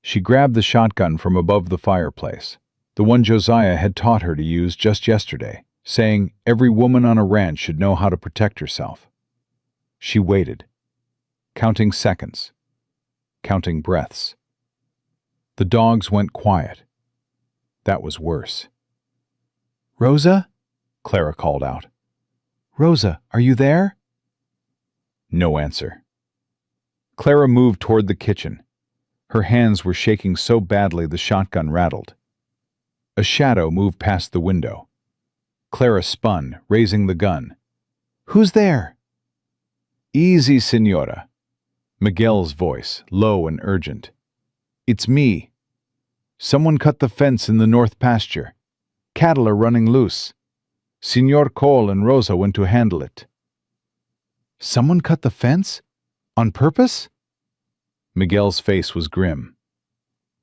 She grabbed the shotgun from above the fireplace, the one Josiah had taught her to use just yesterday, saying every woman on a ranch should know how to protect herself. She waited, counting seconds, counting breaths. The dogs went quiet. That was worse. "Rosa?" Clara called out. "Rosa, are you there?" No answer. Clara moved toward the kitchen. Her hands were shaking so badly the shotgun rattled. A shadow moved past the window. Clara spun, raising the gun. "Who's there?" "Easy, Senora." Miguel's voice, low and urgent. "It's me. Someone cut the fence in the north pasture. Cattle are running loose. Senor Cole and Rosa went to handle it." "Someone cut the fence? On purpose?" Miguel's face was grim.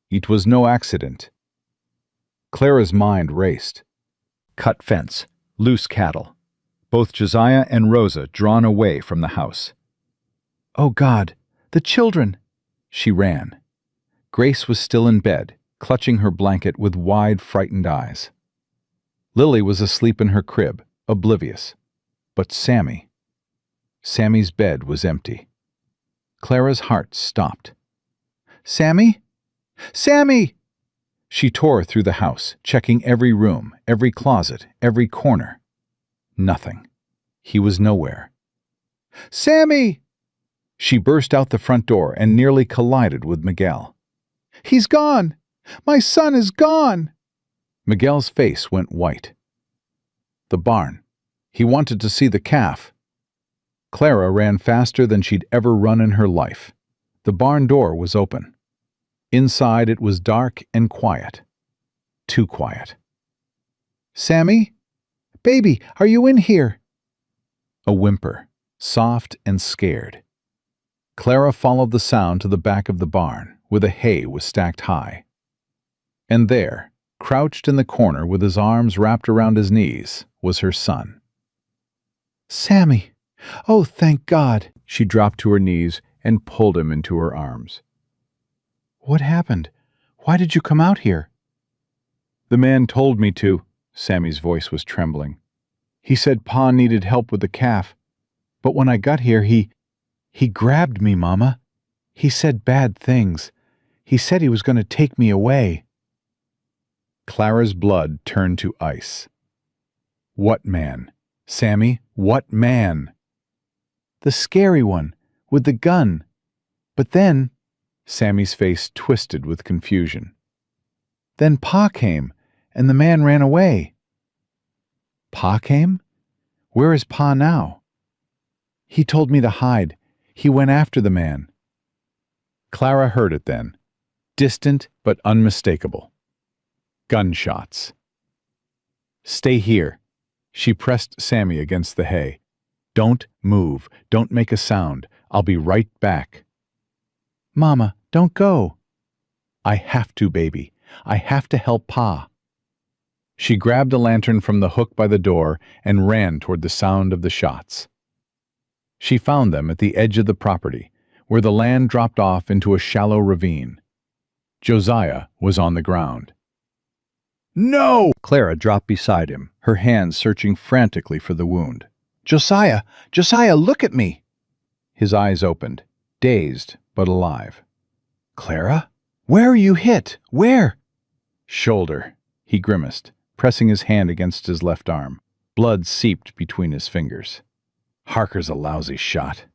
"It was no accident." Clara's mind raced. Cut fence, loose cattle. Both Josiah and Rosa drawn away from the house. "Oh God, the children!" She ran. Grace was still in bed, clutching her blanket with wide, frightened eyes. Lily was asleep in her crib, oblivious. But Sammy's bed was empty. Clara's heart stopped. "Sammy? Sammy!" She tore through the house, checking every room, every closet, every corner. Nothing. He was nowhere. "Sammy!" She burst out the front door and nearly collided with Miguel. "He's gone! My son is gone!" Miguel's face went white. The barn. He wanted to see the calf. Clara ran faster than she'd ever run in her life. The barn door was open. Inside it was dark and quiet. Too quiet. "Sammy? Baby, are you in here?" A whimper, soft and scared. Clara followed the sound to the back of the barn, where the hay was stacked high. And there, crouched in the corner with his arms wrapped around his knees, was her son. "Sammy! Oh, thank God!" She dropped to her knees and pulled him into her arms. "What happened? Why did you come out here?" "The man told me to." Sammy's voice was trembling. "He said Pa needed help with the calf. But when I got here, he grabbed me, Mama. He said bad things. He said he was going to take me away." Clara's blood turned to ice. What man? Sammy, what man? "The scary one, with the gun. But then—" Sammy's face twisted with confusion. "Then Pa came, and the man ran away." "Pa came? Where is Pa now?" "He told me to hide. He went after the man." Clara heard it then, distant but unmistakable. Gunshots. "Stay here." She pressed Sammy against the hay. "Don't move. Don't make a sound. I'll be right back." "Mama, don't go." "I have to, baby. I have to help Pa." She grabbed a lantern from the hook by the door and ran toward the sound of the shots. She found them at the edge of the property, where the land dropped off into a shallow ravine. Josiah was on the ground. "No!" Clara dropped beside him, her hands searching frantically for the wound. "Josiah! Josiah, look at me!" His eyes opened, dazed but alive. "Clara? Where are you hit? Where?" "Shoulder," he grimaced, pressing his hand against his left arm. Blood seeped between his fingers. "Harker's a lousy shot."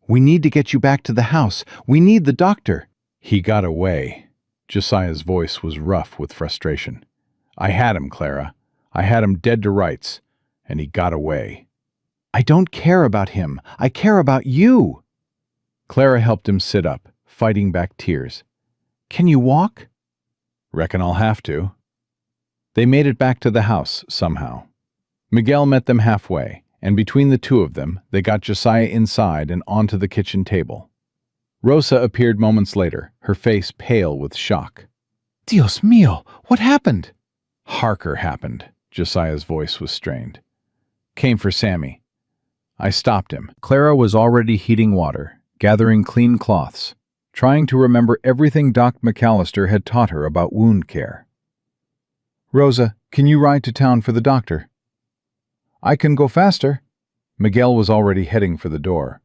"We need to get you back to the house. We need the doctor." "He got away." Josiah's voice was rough with frustration. "I had him, Clara. I had him dead to rights, and he got away." "I don't care about him. I care about you." Clara helped him sit up, fighting back tears. "Can you walk?" "Reckon I'll have to." They made it back to the house, somehow. Miguel met them halfway, and between the two of them, they got Josiah inside and onto the kitchen table. Rosa appeared moments later, her face pale with shock. "Dios mío, what happened?" "Harker happened." Josiah's voice was strained. "Came for Sammy. I stopped him. Clara was already heating water, gathering clean cloths, trying to remember everything Doc McAllister had taught her about wound care. "Rosa, can you ride to town for the doctor?" "I can go faster." Miguel was already heading for the door.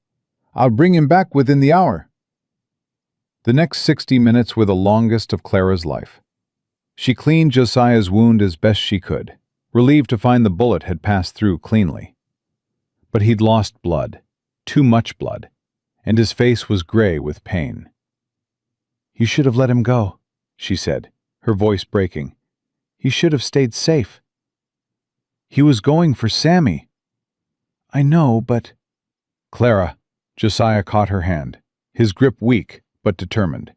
"I'll bring him back within the hour." The next 60 minutes were the longest of Clara's life. She cleaned Josiah's wound as best she could, relieved to find the bullet had passed through cleanly. But he'd lost blood, too much blood, and his face was gray with pain. "You should have let him go," she said, her voice breaking. "He should have stayed safe." "He was going for Sammy." "I know, but—" "Clara," Josiah caught her hand, his grip weak but determined.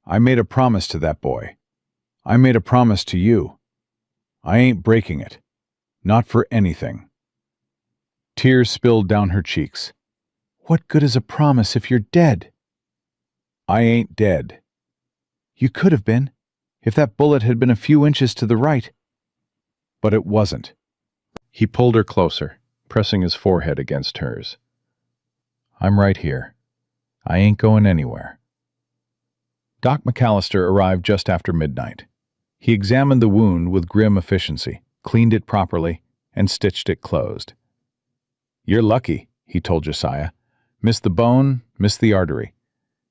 "I made a promise to that boy. I made a promise to you. I ain't breaking it. Not for anything." Tears spilled down her cheeks. "What good is a promise if you're dead?" "I ain't dead." "You could have been, if that bullet had been a few inches to the right." "But it wasn't." He pulled her closer, pressing his forehead against hers. "I'm right here. I ain't going anywhere." Doc McAllister arrived just after midnight. He examined the wound with grim efficiency, cleaned it properly, and stitched it closed. "You're lucky," he told Josiah. "Miss the bone, miss the artery.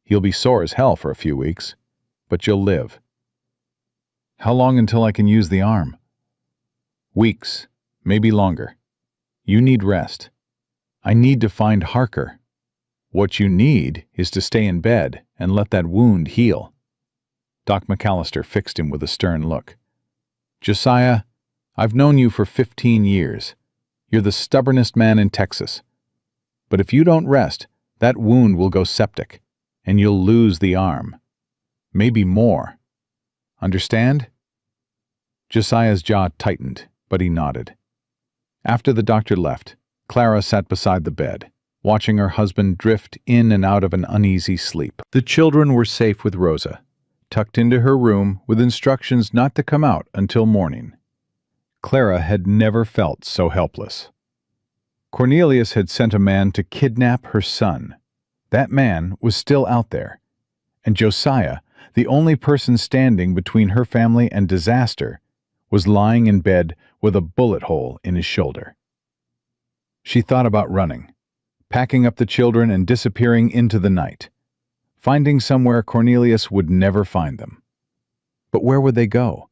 You'll be sore as hell for a few weeks, but you'll live." "How long until I can use the arm?" "Weeks, maybe longer. You need rest. I need to find Harker. What you need is to stay in bed and let that wound heal." Doc McAllister fixed him with a stern look. "Josiah, I've known you for 15 years. You're the stubbornest man in Texas. But if you don't rest, that wound will go septic, and you'll lose the arm. Maybe more. Understand?" Josiah's jaw tightened, but he nodded. After the doctor left, Clara sat beside the bed, watching her husband drift in and out of an uneasy sleep. The children were safe with Rosa, tucked into her room with instructions not to come out until morning. Clara had never felt so helpless. Cornelius had sent a man to kidnap her son. That man was still out there, and Josiah, the only person standing between her family and disaster, was lying in bed with a bullet hole in his shoulder. She thought about running, packing up the children and disappearing into the night, finding somewhere Cornelius would never find them. But where would they go?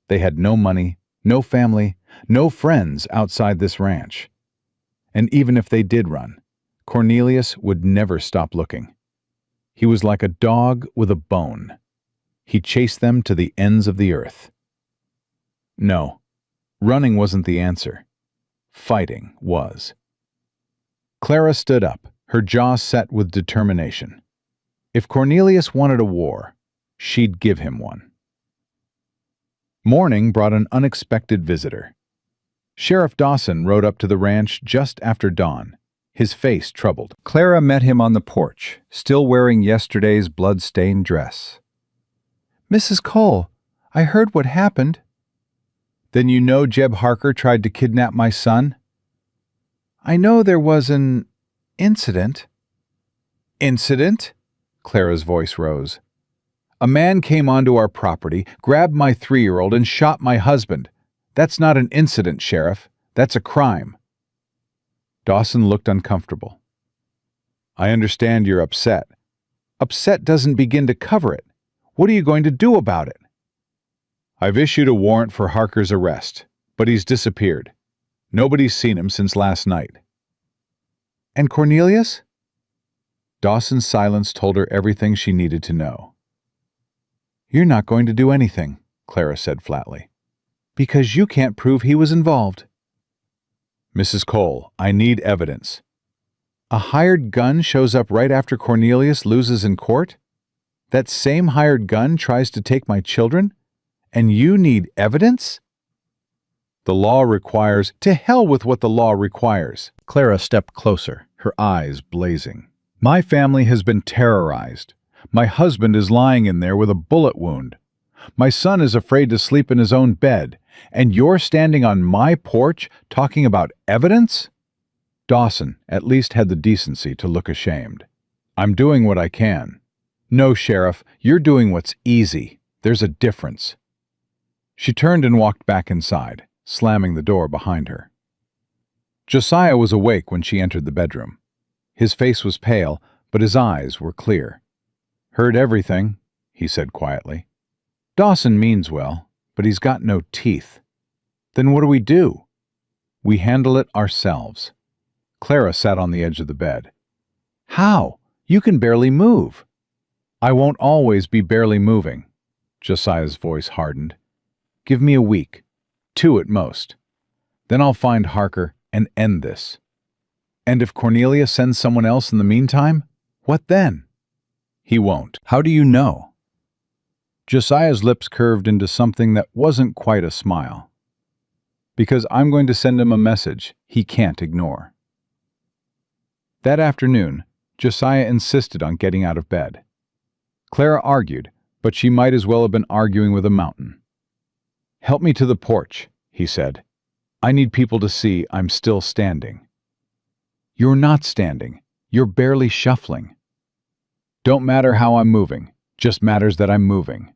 They had no money, no family, no friends outside this ranch. And even if they did run, Cornelius would never stop looking. He was like a dog with a bone. He chased them to the ends of the earth. No, running wasn't the answer. Fighting was. Clara stood up, her jaw set with determination. If Cornelius wanted a war, she'd give him one. Morning brought an unexpected visitor. Sheriff Dawson rode up to the ranch just after dawn, his face troubled. Clara met him on the porch, still wearing yesterday's blood-stained dress. "Mrs. Cole, I heard what happened." "Then you know Jeb Harker tried to kidnap my son?" "I know there was an incident." "Incident?" Clara's voice rose. "A man came onto our property, grabbed my 3-year-old, and shot my husband. That's not an incident, Sheriff. That's a crime." Dawson looked uncomfortable. "I understand you're upset. Upset doesn't begin to cover it. What are you going to do about it?" "I've issued a warrant for Harker's arrest, but he's disappeared. Nobody's seen him since last night." "And Cornelius?" Dawson's silence told her everything she needed to know. "You're not going to do anything," Clara said flatly, "because you can't prove he was involved." "Mrs. Cole, I need evidence." "A hired gun shows up right after Cornelius loses in court? That same hired gun tries to take my children? And you need evidence?" "The law requires—" "To hell with what the law requires." Clara stepped closer, her eyes blazing. "My family has been terrorized. My husband is lying in there with a bullet wound. My son is afraid to sleep in his own bed, and you're standing on my porch talking about evidence?" Dawson at least had the decency to look ashamed. "I'm doing what I can." "No, Sheriff, you're doing what's easy. There's a difference." She turned and walked back inside, slamming the door behind her. Josiah was awake when she entered the bedroom. His face was pale, but his eyes were clear. "Heard everything," he said quietly. "Dawson means well, but he's got no teeth." "Then what do we do?" "We handle it ourselves." Clara sat on the edge of the bed. "How? You can barely move." "I won't always be barely moving." Josiah's voice hardened. "Give me a week, 2 at most. Then I'll find Harker and end this." "And if Cornelia sends someone else in the meantime, what then?" "He won't." "How do you know?" Josiah's lips curved into something that wasn't quite a smile. "Because I'm going to send him a message he can't ignore." That afternoon, Josiah insisted on getting out of bed. Clara argued, but she might as well have been arguing with a mountain. "Help me to the porch," he said. "I need people to see I'm still standing." "You're not standing. You're barely shuffling." "Don't matter how I'm moving. Just matters that I'm moving."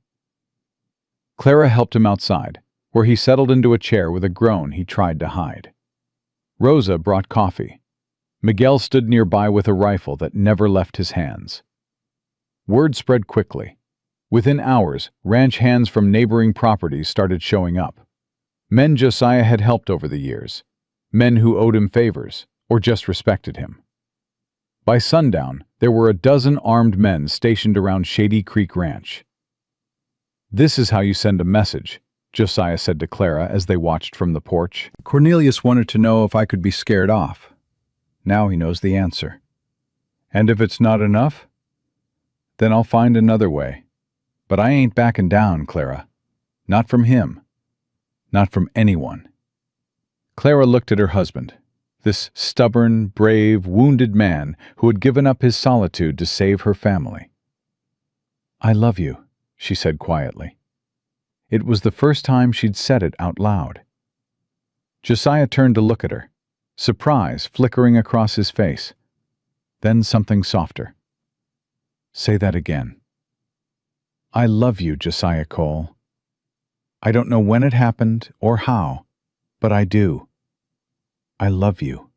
Clara helped him outside, where he settled into a chair with a groan he tried to hide. Rosa brought coffee. Miguel stood nearby with a rifle that never left his hands. Word spread quickly. Within hours, ranch hands from neighboring properties started showing up. Men Josiah had helped over the years. Men who owed him favors, or just respected him. By sundown, there were a dozen armed men stationed around Shady Creek Ranch. "This is how you send a message," Josiah said to Clara as they watched from the porch. "Cornelius wanted to know if I could be scared off. Now he knows the answer. And if it's not enough, then I'll find another way. But I ain't backing down, Clara. Not from him. Not from anyone." Clara looked at her husband, this stubborn, brave, wounded man who had given up his solitude to save her family. "I love you," she said quietly. It was the first time she'd said it out loud. Josiah turned to look at her, surprise flickering across his face. Then something softer. "Say that again." "I love you, Josiah Cole. I don't know when it happened or how, but I do. I love you."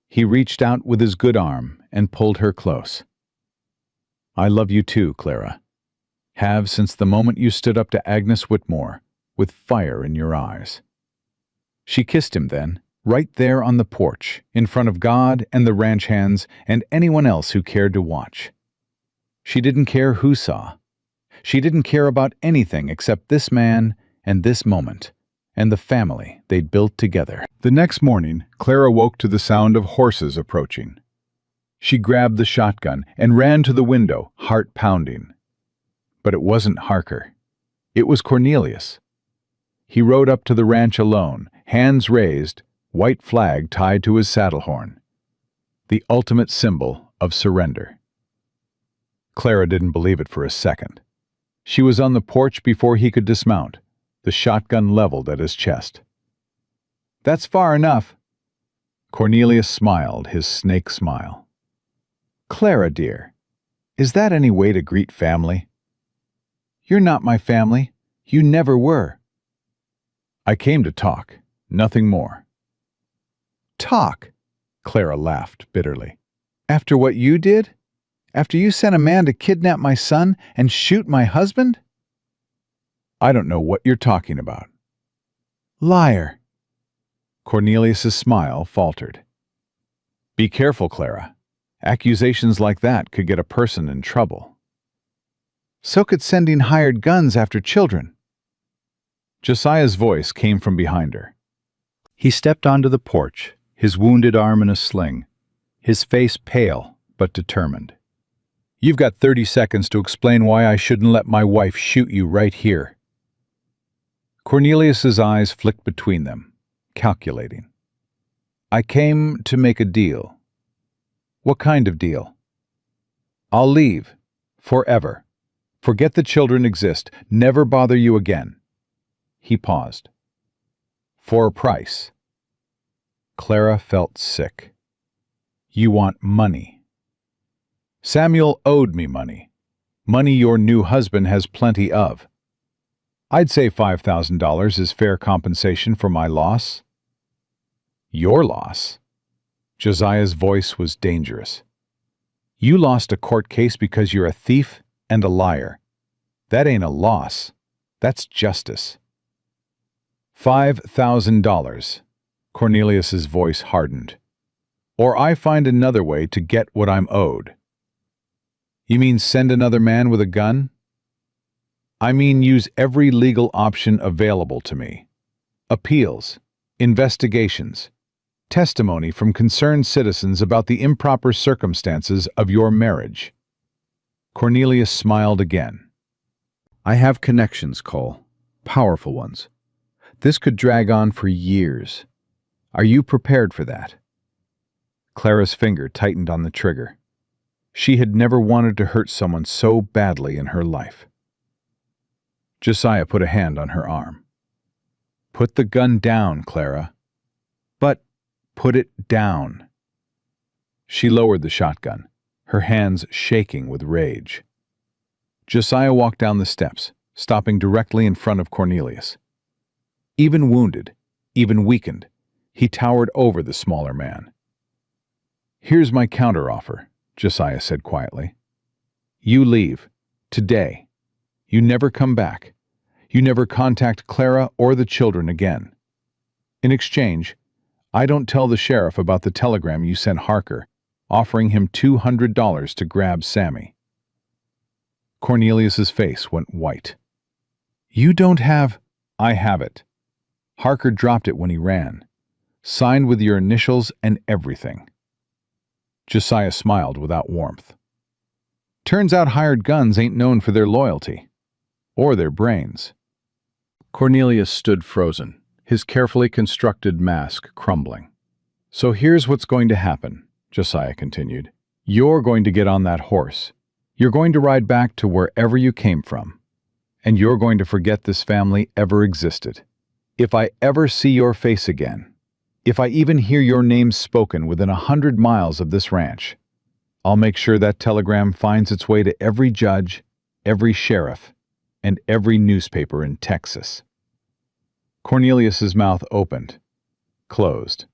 He reached out with his good arm and pulled her close. "I love you too, Clara. Have since the moment you stood up to Agnes Whitmore, with fire in your eyes." She kissed him then, right there on the porch, in front of God and the ranch hands and anyone else who cared to watch. She didn't care who saw. She didn't care about anything except this man and this moment, and the family they'd built together. The next morning, Clara woke to the sound of horses approaching. She grabbed the shotgun and ran to the window, heart pounding. But it wasn't Harker. It was Cornelius. He rode up to the ranch alone, hands raised, white flag tied to his saddle horn. The ultimate symbol of surrender. Clara didn't believe it for a second. She was on the porch before he could dismount, the shotgun leveled at his chest. "That's far enough." Cornelius smiled his snake smile. "Clara, dear, is that any way to greet family?" "You're not my family. You never were." "I came to talk, nothing more." "Talk?" Clara laughed bitterly. "After what you did? After you sent a man to kidnap my son and shoot my husband?" "I don't know what you're talking about." "Liar." Cornelius's smile faltered. "Be careful, Clara. Accusations like that could get a person in trouble." "So could sending hired guns after children." Josiah's voice came from behind her. He stepped onto the porch, his wounded arm in a sling, his face pale but determined. "You've got 30 seconds to explain why I shouldn't let my wife shoot you right here." Cornelius's eyes flicked between them, calculating. "I came to make a deal." "What kind of deal?" "I'll leave. Forever. Forget the children exist. Never bother you again." He paused. "For a price." Clara felt sick. You want money. Samuel owed me money. Money your new husband has plenty of. I'd say $5,000 is fair compensation for my loss. Your loss? Josiah's voice was dangerous. You lost a court case because you're a thief and a liar. That ain't a loss. That's justice. $5,000. Cornelius's voice hardened. Or I find another way to get what I'm owed. You mean send another man with a gun? I mean use every legal option available to me. Appeals, investigations, testimony from concerned citizens about the improper circumstances of your marriage. Cornelius smiled again. I have connections, Cole. Powerful ones. This could drag on for years. Are you prepared for that? Clara's finger tightened on the trigger. She had never wanted to hurt someone so badly in her life. Josiah put a hand on her arm. Put the gun down, Clara. But put it down. She lowered the shotgun, her hands shaking with rage. Josiah walked down the steps, stopping directly in front of Cornelius. Even wounded, even weakened, he towered over the smaller man. Here's my counteroffer, Josiah said quietly. You leave. Today. You never come back. You never contact Clara or the children again. In exchange, I don't tell the sheriff about the telegram you sent Harker, offering him $200 to grab Sammy. Cornelius's face went white. You don't have... I have it. Harker dropped it when he ran. Signed with your initials and everything. Josiah smiled without warmth. Turns out hired guns ain't known for their loyalty. Or their brains. Cornelius stood frozen, his carefully constructed mask crumbling. So here's what's going to happen, Josiah continued. You're going to get on that horse. You're going to ride back to wherever you came from. And you're going to forget this family ever existed. If I ever see your face again, if I even hear your name spoken within 100 miles of this ranch, I'll make sure that telegram finds its way to every judge, every sheriff, and every newspaper in Texas. Cornelius's mouth opened, closed.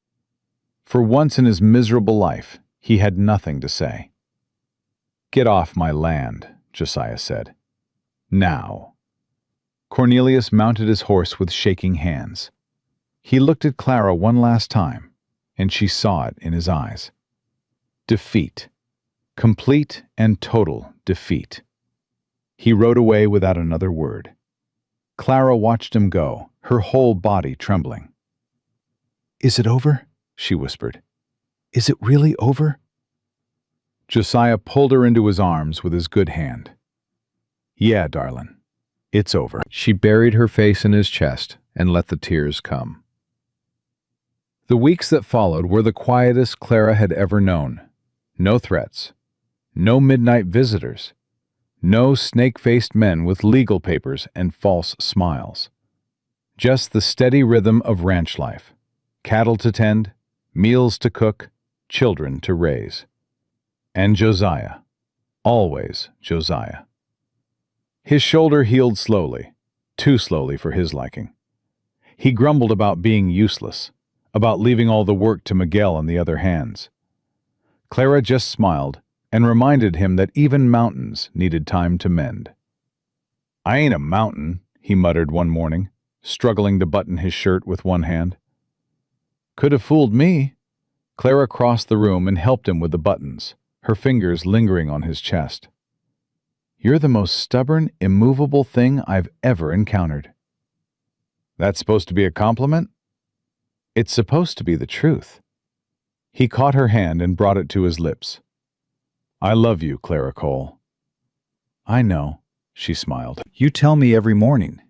For once in his miserable life, he had nothing to say. Get off my land, Josiah said. Now. Cornelius mounted his horse with shaking hands. He looked at Clara one last time, and she saw it in his eyes. Defeat. Complete and total defeat. He rode away without another word. Clara watched him go, her whole body trembling. Is it over? She whispered. Is it really over? Josiah pulled her into his arms with his good hand. Yeah, darling. It's over. She buried her face in his chest and let the tears come. The weeks that followed were the quietest Clara had ever known. No threats. No midnight visitors. No snake-faced men with legal papers and false smiles. Just the steady rhythm of ranch life. Cattle to tend, meals to cook, children to raise. And Josiah. Always Josiah. His shoulder healed slowly, too slowly for his liking. He grumbled about being useless, about leaving all the work to Miguel and the other hands. Clara just smiled and reminded him that even mountains needed time to mend. I ain't a mountain, he muttered one morning, struggling to button his shirt with one hand. Could have fooled me. Clara crossed the room and helped him with the buttons, her fingers lingering on his chest. You're the most stubborn, immovable thing I've ever encountered. That's supposed to be a compliment? It's supposed to be the truth. He caught her hand and brought it to his lips. I love you, Clara Cole. I know, she smiled. You tell me every morning,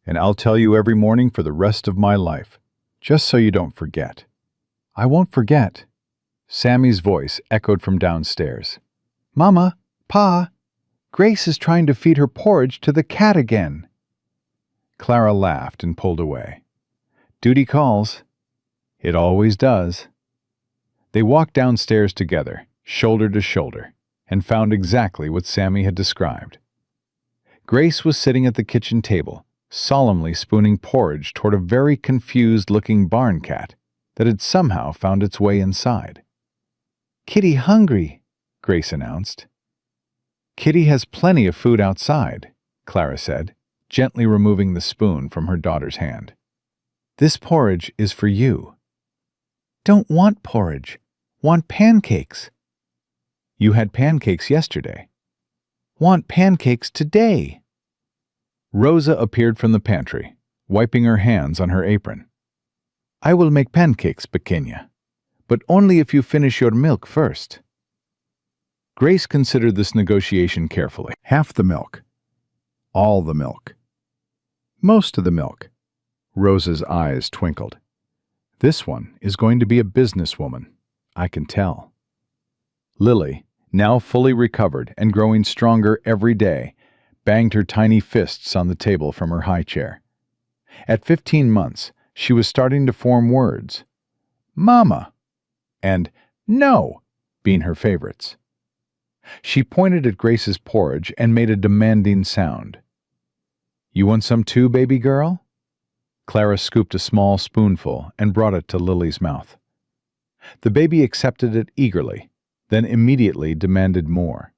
and I'll tell you every morning for the rest of my life, just so you don't forget. I won't forget. Sammy's voice echoed from downstairs. Mama, Pa, Grace is trying to feed her porridge to the cat again. Clara laughed and pulled away. Duty calls. It always does. They walked downstairs together, shoulder to shoulder, and found exactly what Sammy had described. Grace was sitting at the kitchen table, solemnly spooning porridge toward a very confused-looking barn cat that had somehow found its way inside. "Kitty hungry," Grace announced. "Kitty has plenty of food outside," Clara said, gently removing the spoon from her daughter's hand. "This porridge is for you." "Don't want porridge. Want pancakes." "You had pancakes yesterday." "Want pancakes today." Rosa appeared from the pantry, wiping her hands on her apron. "I will make pancakes, pequeña, but only if you finish your milk first." Grace considered this negotiation carefully. Half the milk. All the milk. Most of the milk. Rosa's eyes twinkled. This one is going to be a businesswoman, I can tell. Lily, now fully recovered and growing stronger every day, banged her tiny fists on the table from her high chair. At 15 months, she was starting to form words. "Mama," and "No," being her favorites. She pointed at Grace's porridge and made a demanding sound. "You want some too, baby girl?" Clara scooped a small spoonful and brought it to Lily's mouth. The baby accepted it eagerly, then immediately demanded more.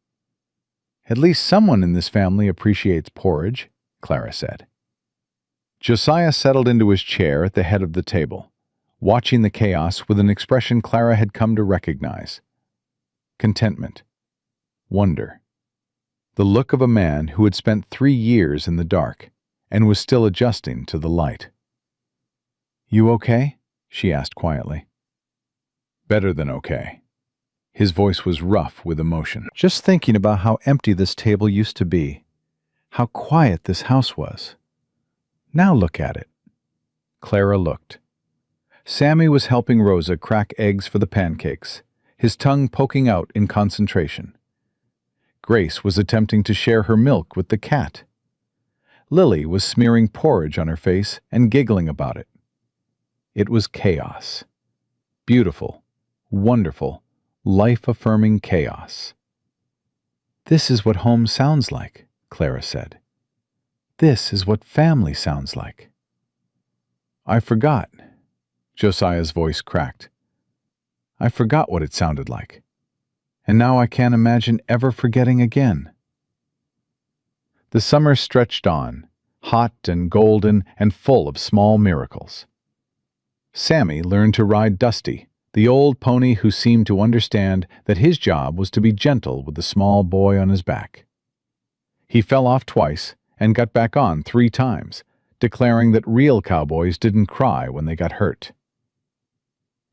"At least someone in this family appreciates porridge," Clara said. Josiah settled into his chair at the head of the table, watching the chaos with an expression Clara had come to recognize. Contentment. Wonder. The look of a man who had spent 3 years in the dark and was still adjusting to the light. "You okay?" she asked quietly. "Better than okay." His voice was rough with emotion. "Just thinking about how empty this table used to be, how quiet this house was. Now look at it." Clara looked. Sammy was helping Rosa crack eggs for the pancakes, his tongue poking out in concentration. Grace was attempting to share her milk with the cat. Lily was smearing porridge on her face and giggling about it. It was chaos. Beautiful, wonderful, life-affirming chaos. "This is what home sounds like," Clara said. "This is what family sounds like." "I forgot." Josiah's voice cracked. "I forgot what it sounded like. And now I can't imagine ever forgetting again." The summer stretched on, hot and golden and full of small miracles. Sammy learned to ride Dusty, the old pony who seemed to understand that his job was to be gentle with the small boy on his back. He fell off twice and got back on 3 times, declaring that real cowboys didn't cry when they got hurt.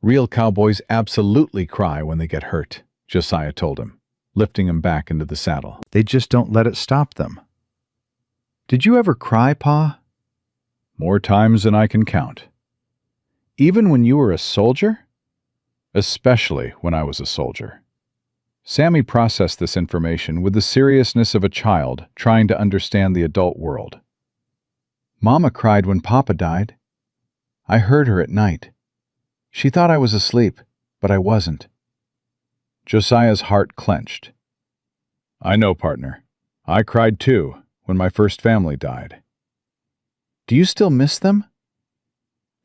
"Real cowboys absolutely cry when they get hurt," Josiah told him, lifting him back into the saddle. "They just don't let it stop them." "Did you ever cry, Pa?" "More times than I can count." "Even when you were a soldier?" "Especially when I was a soldier." Sammy processed this information with the seriousness of a child trying to understand the adult world. "Mama cried when Papa died. I heard her at night. She thought I was asleep, but I wasn't." Josiah's heart clenched. "I know, partner. I cried too when my first family died." "Do you still miss them?"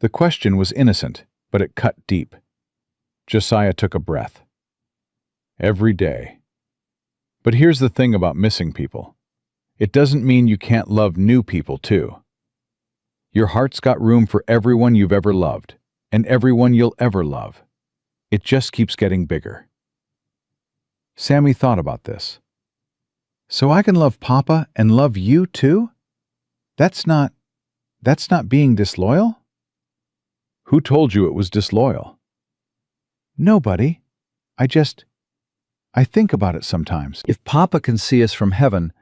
The question was innocent, but it cut deep. Josiah took a breath. "Every day. But here's the thing about missing people. It doesn't mean you can't love new people too. Your heart's got room for everyone you've ever loved, and everyone you'll ever love. It just keeps getting bigger." Sammy thought about this. "So I can love Papa and love you too? That's not being disloyal?" "Who told you it was disloyal?" "Nobody. I think about it sometimes. If Papa can see us from heaven,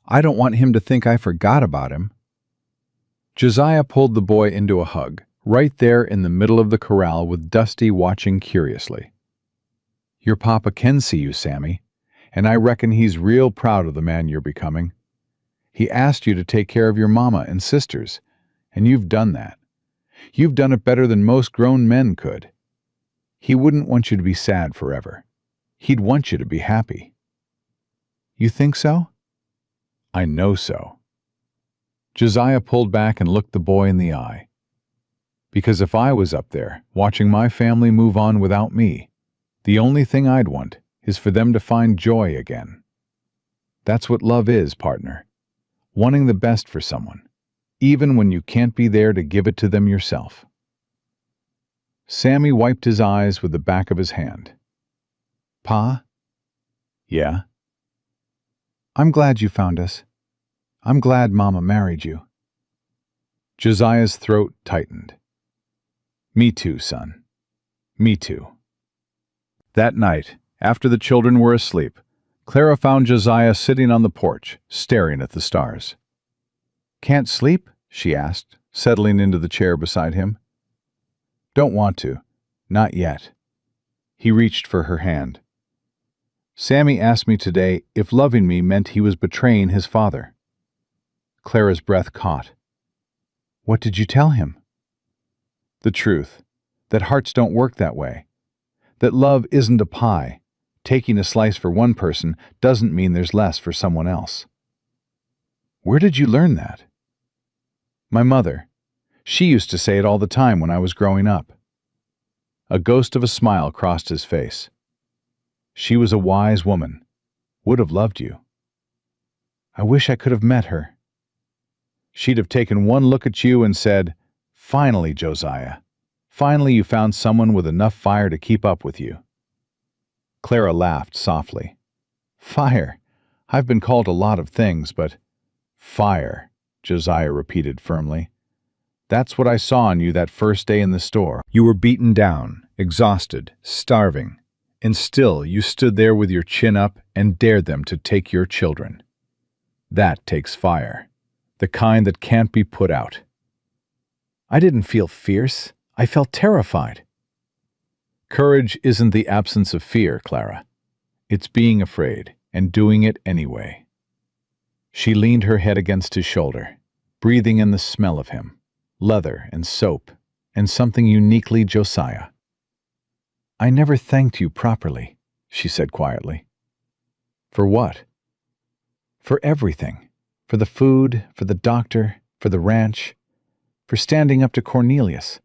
I don't want him to think I forgot about him." Josiah pulled the boy into a hug, right there in the middle of the corral with Dusty watching curiously. "Your Papa can see you, Sammy, and I reckon he's real proud of the man you're becoming. He asked you to take care of your mama and sisters, and you've done that. You've done it better than most grown men could. He wouldn't want you to be sad forever. He'd want you to be happy." "You think so?" "I know so." Josiah pulled back and looked the boy in the eye. "Because if I was up there, watching my family move on without me, the only thing I'd want is for them to find joy again. That's what love is, partner. Wanting the best for someone, even when you can't be there to give it to them yourself." Sammy wiped his eyes with the back of his hand. "Pa, "Yeah?" I'm glad you found us. I'm glad Mama married you." Josiah's throat tightened. "Me too, son. Me too." That night, after the children were asleep, Clara found Josiah sitting on the porch, staring at the stars. "Can't sleep?" she asked, settling into the chair beside him. "Don't want to. Not yet." He reached for her hand. "Sammy asked me today if loving me meant he was betraying his father." Clara's breath caught. "What did you tell him?" "The truth. That hearts don't work that way. That love isn't a pie. Taking a slice for one person doesn't mean there's less for someone else." "Where did you learn that?" "My mother. She used to say it all the time when I was growing up." A ghost of a smile crossed his face. "She was a wise woman. Would have loved you." "I wish I could have met her." "She'd have taken one look at you and said, 'Finally, Josiah. Finally you found someone with enough fire to keep up with you.'" Clara laughed softly. "Fire? I've been called a lot of things, but—" "Fire," Josiah repeated firmly. "That's what I saw in you that first day in the store." You were beaten down, exhausted, starving, and still you stood there with your chin up and dared them to take your children. That takes fire, the kind that can't be put out. I didn't feel fierce. I felt terrified. Courage isn't the absence of fear, Clara. It's being afraid and doing it anyway. She leaned her head against his shoulder, breathing in the smell of him, leather and soap, and something uniquely Josiah. "I never thanked you properly," she said quietly. "For what?" "For everything. For the food, for the doctor, for the ranch, for standing up to Cornelius,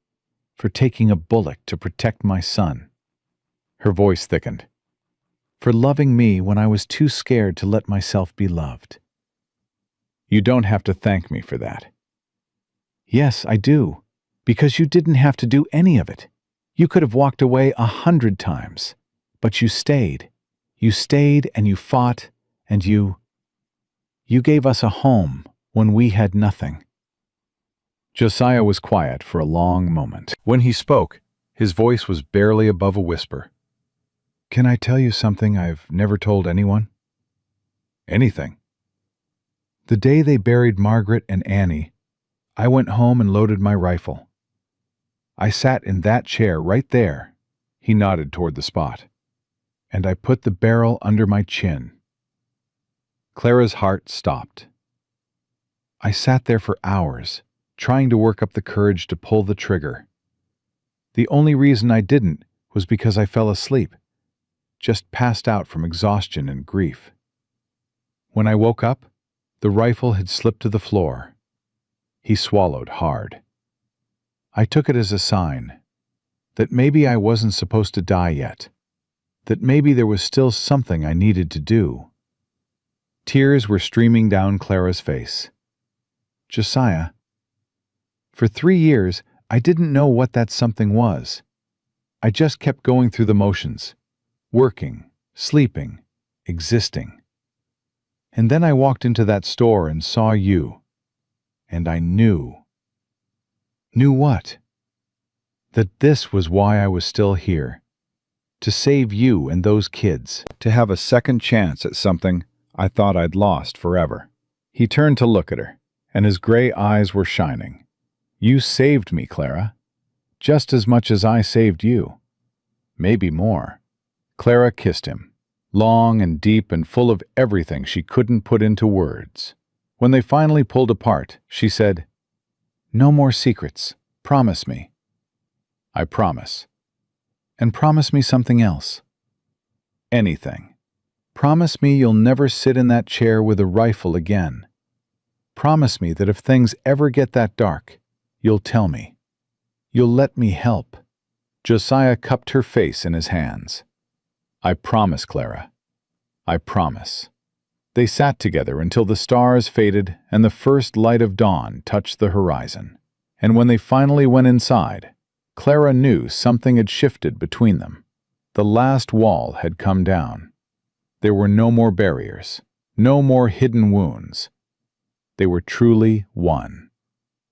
for taking a bullet to protect my son." Her voice thickened. "For loving me when I was too scared to let myself be loved." "You don't have to thank me for that." "Yes, I do. Because you didn't have to do any of it. You could have walked away 100 times. But you stayed. You stayed and you fought, and you gave us a home when we had nothing." Josiah was quiet for a long moment. When he spoke, his voice was barely above a whisper. "Can I tell you something I've never told anyone?" "Anything." "The day they buried Margaret and Annie, I went home and loaded my rifle. I sat in that chair right there," he nodded toward the spot, "and I put the barrel under my chin." Clara's heart stopped. I sat there for hours, trying to work up the courage to pull the trigger. The only reason I didn't was because I fell asleep, just passed out from exhaustion and grief. When I woke up, the rifle had slipped to the floor. He swallowed hard. I took it as a sign that maybe I wasn't supposed to die yet, that maybe there was still something I needed to do. Tears were streaming down Clara's face. "Josiah, for 3 years, I didn't know what that something was. I just kept going through the motions, working, sleeping, existing. And then I walked into that store and saw you, and I knew." "Knew what?" "That this was why I was still here. To save you and those kids. To have a second chance at something I thought I'd lost forever." He turned to look at her, and his gray eyes were shining. "You saved me, Clara. Just as much as I saved you. Maybe more." Clara kissed him, long and deep and full of everything she couldn't put into words. When they finally pulled apart, she said, "No more secrets. Promise me." "I promise." "And promise me something else." "Anything." "Promise me you'll never sit in that chair with a rifle again. Promise me that if things ever get that dark, you'll tell me. You'll let me help." Josiah cupped her face in his hands. "I promise, Clara. I promise." They sat together until the stars faded and the first light of dawn touched the horizon. And when they finally went inside, Clara knew something had shifted between them. The last wall had come down. There were no more barriers, no more hidden wounds. They were truly one.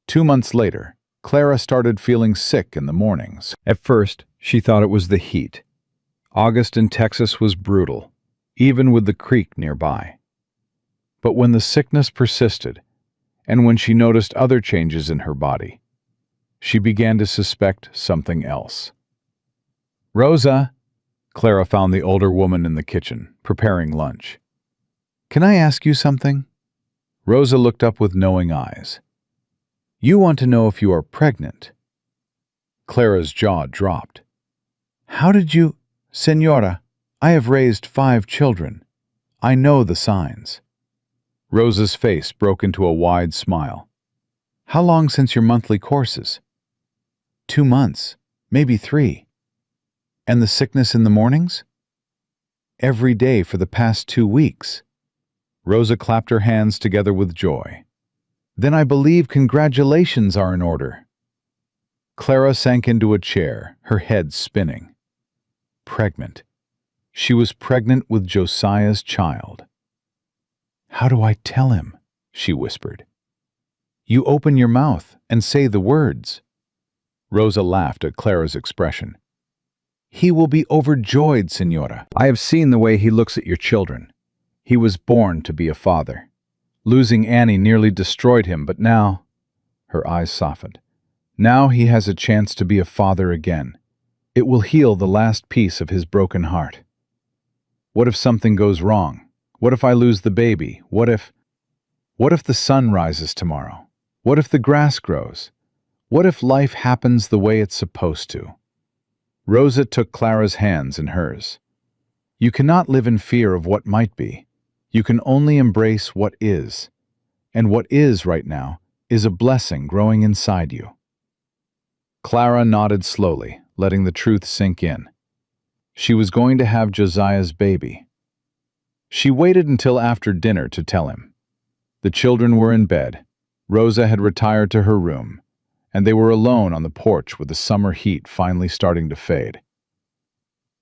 2 months later, Clara started feeling sick in the mornings. At first, she thought it was the heat. August in Texas was brutal, even with the creek nearby. But when the sickness persisted, and when she noticed other changes in her body, she began to suspect something else. "Rosa," Clara found the older woman in the kitchen, preparing lunch. "Can I ask you something?" Rosa looked up with knowing eyes. "You want to know if you are pregnant." Clara's jaw dropped. "How did you—" "Señora, I have raised 5 children. I know the signs." Rosa's face broke into a wide smile. "How long since your monthly courses?" 2 months, maybe 3. "And the sickness in the mornings?" "Every day for the past 2 weeks." Rosa clapped her hands together with joy. "Then I believe congratulations are in order." Clara sank into a chair, her head spinning. Pregnant. She was pregnant with Josiah's child. "How do I tell him?" she whispered. "You open your mouth and say the words." Rosa laughed at Clara's expression. "He will be overjoyed, Señora. I have seen the way he looks at your children. He was born to be a father. Losing Annie nearly destroyed him, but now—" her eyes softened. "Now he has a chance to be a father again. It will heal the last piece of his broken heart. What if something goes wrong? What if I lose the baby? What if the sun rises tomorrow? What if the grass grows? What if life happens the way it's supposed to?" Rosa took Clara's hands in hers. "You cannot live in fear of what might be. You can only embrace what is. And what is right now is a blessing growing inside you." Clara nodded slowly, letting the truth sink in. She was going to have Josiah's baby. She waited until after dinner to tell him. The children were in bed. Rosa had retired to her room, and they were alone on the porch with the summer heat finally starting to fade.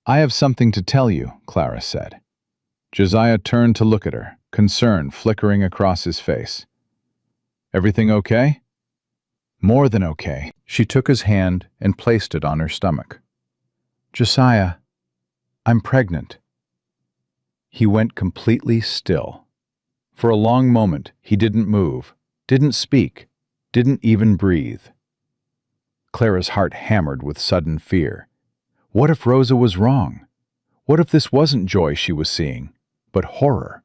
"I have something to tell you," Clara said. Josiah turned to look at her, concern flickering across his face. "Everything okay?" "More than okay." She took his hand and placed it on her stomach. "Josiah, I'm pregnant." He went completely still. For a long moment, he didn't move, didn't speak, didn't even breathe. Clara's heart hammered with sudden fear. What if Rosa was wrong? What if this wasn't joy she was seeing, but horror?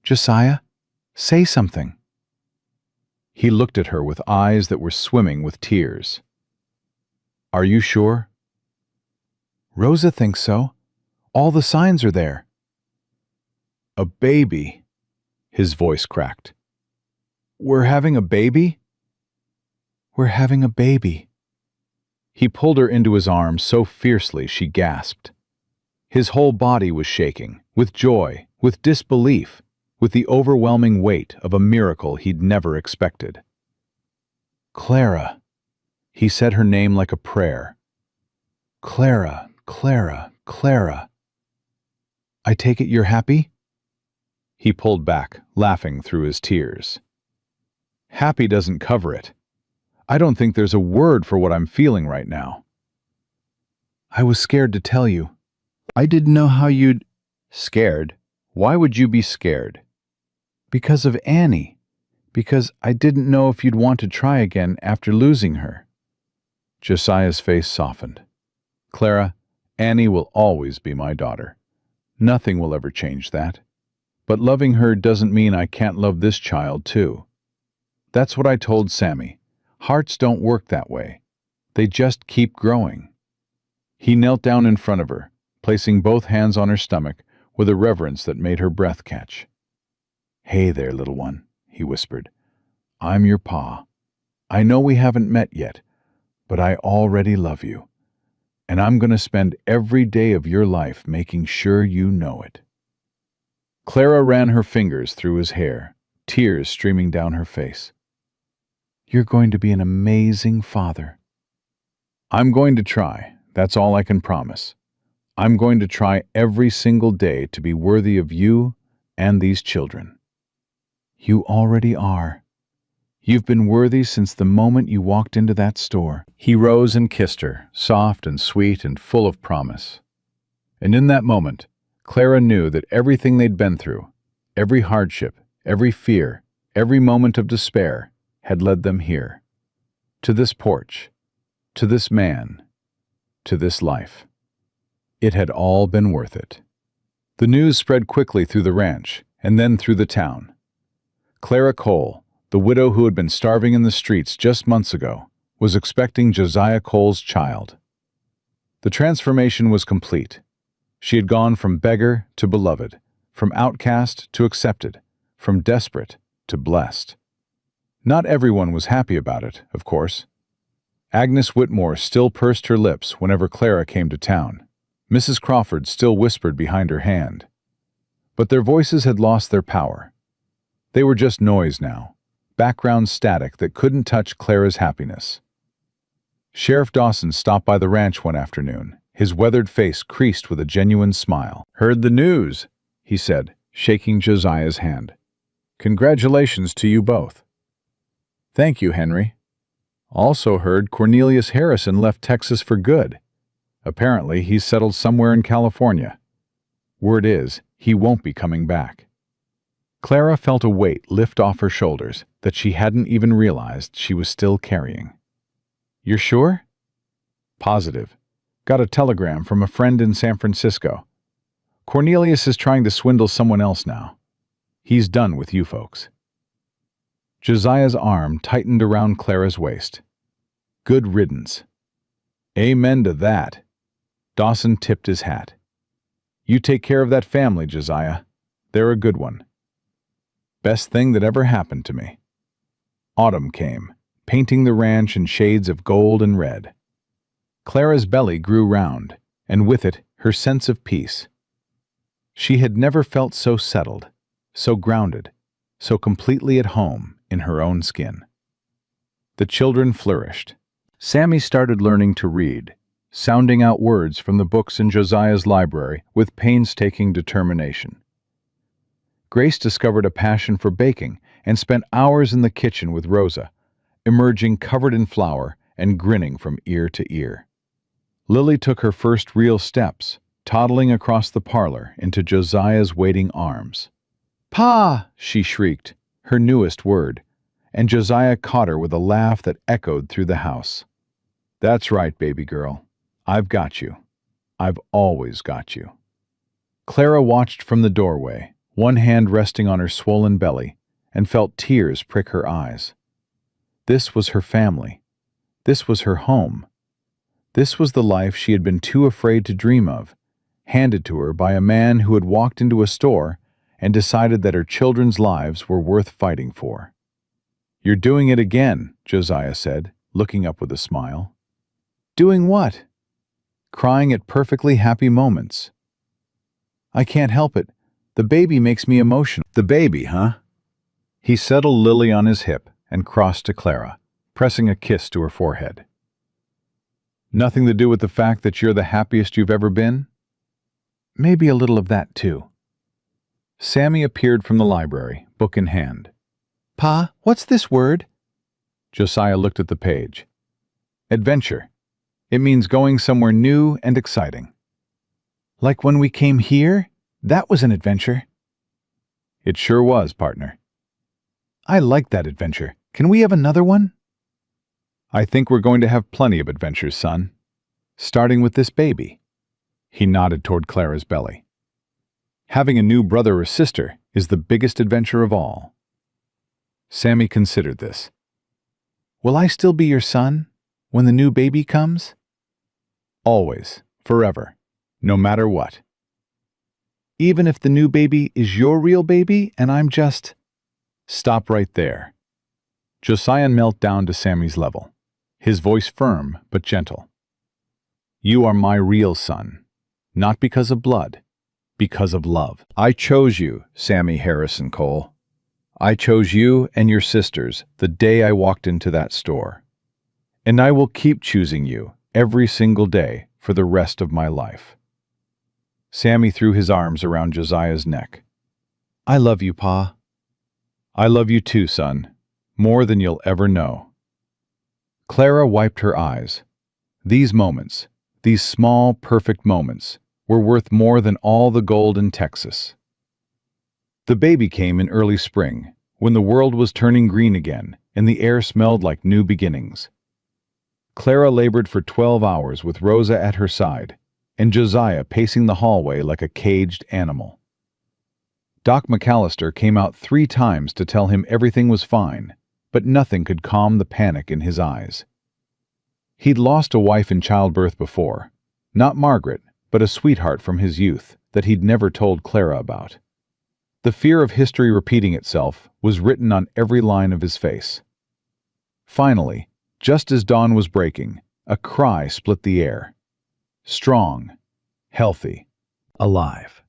"Josiah, say something." He looked at her with eyes that were swimming with tears. "Are you sure?" "Rosa thinks so. All the signs are there." "A baby," his voice cracked. "We're having a baby?" "We're having a baby." He pulled her into his arms so fiercely she gasped. His whole body was shaking, with joy, with disbelief, with the overwhelming weight of a miracle he'd never expected. "Clara." He said her name like a prayer. "Clara, Clara, Clara. I take it you're happy?" He pulled back, laughing through his tears. "Happy doesn't cover it. I don't think there's a word for what I'm feeling right now." "I was scared to tell you. I didn't know how you'd—" "Scared? Why would you be scared?" "Because of Annie. Because I didn't know if you'd want to try again after losing her." Josiah's face softened. "Clara, Annie will always be my daughter. Nothing will ever change that. But loving her doesn't mean I can't love this child too. That's what I told Sammy. Hearts don't work that way. They just keep growing. He knelt down in front of her, placing both hands on her stomach with a reverence that made her breath catch. "Hey there, little one," he whispered. "I'm your pa. I know we haven't met yet, but I already love you. And I'm going to spend every day of your life making sure you know it." Clara ran her fingers through his hair, tears streaming down her face. "You're going to be an amazing father." "I'm going to try. That's all I can promise. I'm going to try every single day to be worthy of you and these children." "You already are. You've been worthy since the moment you walked into that store." He rose and kissed her, soft and sweet and full of promise. And in that moment, Clara knew that everything they'd been through, every hardship, every fear, every moment of despair, had led them here. To this porch, to this man, to this life. It had all been worth it. The news spread quickly through the ranch, and then through the town. Clara Cole, the widow who had been starving in the streets just months ago, was expecting Josiah Cole's child. The transformation was complete. She had gone from beggar to beloved, from outcast to accepted, from desperate to blessed. Not everyone was happy about it, of course. Agnes Whitmore still pursed her lips whenever Clara came to town. Mrs. Crawford still whispered behind her hand. But their voices had lost their power. They were just noise now, background static that couldn't touch Clara's happiness. Sheriff Dawson stopped by the ranch one afternoon, his weathered face creased with a genuine smile. "Heard the news," he said, shaking Josiah's hand. "Congratulations to you both." "Thank you, Henry. Also heard Cornelius Harrison left Texas for good. Apparently, he's settled somewhere in California. Word is, he won't be coming back." Clara felt a weight lift off her shoulders that she hadn't even realized she was still carrying. "You're sure?" "Positive. Got a telegram from a friend in San Francisco. Cornelius is trying to swindle someone else now. He's done with you folks." Josiah's arm tightened around Clara's waist. "Good riddance." "Amen to that." Dawson tipped his hat. "You take care of that family, Josiah. They're a good one." Best thing that ever happened to me. Autumn came, painting the ranch in shades of gold and red. Clara's belly grew round, and with it, her sense of peace. She had never felt so settled, so grounded, so completely at home in her own skin. The children flourished. Sammy started learning to read, sounding out words from the books in Josiah's library with painstaking determination. Grace discovered a passion for baking and spent hours in the kitchen with Rosa, emerging covered in flour and grinning from ear to ear. Lily took her first real steps, toddling across the parlor into Josiah's waiting arms. "Pa!" she shrieked, her newest word, and Josiah caught her with a laugh that echoed through the house. "That's right, baby girl. I've got you. I've always got you." Clara watched from the doorway, one hand resting on her swollen belly, and felt tears prick her eyes. This was her family. This was her home. This was the life she had been too afraid to dream of, handed to her by a man who had walked into a store and decided that her children's lives were worth fighting for. "You're doing it again," Josiah said, looking up with a smile. "Doing what?" "Crying at perfectly happy moments." "I can't help it. The baby makes me emotional." "The baby, huh?" He settled Lily on his hip and crossed to Clara, pressing a kiss to her forehead. "Nothing to do with the fact that you're the happiest you've ever been?" "Maybe a little of that, too." Sammy appeared from the library, book in hand. "Pa, what's this word?" Josiah looked at the page. "Adventure. It means going somewhere new and exciting." "Like when we came here? That was an adventure." "It sure was, partner." "I like that adventure. Can we have another one?" "I think we're going to have plenty of adventures, son. Starting with this baby." He nodded toward Clara's belly. "Having a new brother or sister is the biggest adventure of all." Sammy considered this. Will I still be your son when the new baby comes? Always, forever, no matter what. Even if the new baby is your real baby and I'm just... Stop right there. Josiah knelt down to Sammy's level, his voice firm but gentle. You are my real son, not because of blood, because of love. I chose you, Sammy Harrison Cole. I chose you and your sisters the day I walked into that store. And I will keep choosing you every single day for the rest of my life. Sammy threw his arms around Josiah's neck. I love you, Pa. I love you too, son, more than you'll ever know. Clara wiped her eyes. These moments, these small, perfect moments, were worth more than all the gold in Texas. The baby came in early spring, when the world was turning green again and the air smelled like new beginnings. Clara labored for 12 hours with Rosa at her side, and Josiah pacing the hallway like a caged animal. Doc McAllister came out 3 times to tell him everything was fine, but nothing could calm the panic in his eyes. He'd lost a wife in childbirth before, not Margaret, but a sweetheart from his youth that he'd never told Clara about. The fear of history repeating itself was written on every line of his face. Finally, just as dawn was breaking, a cry split the air. Strong, healthy, alive.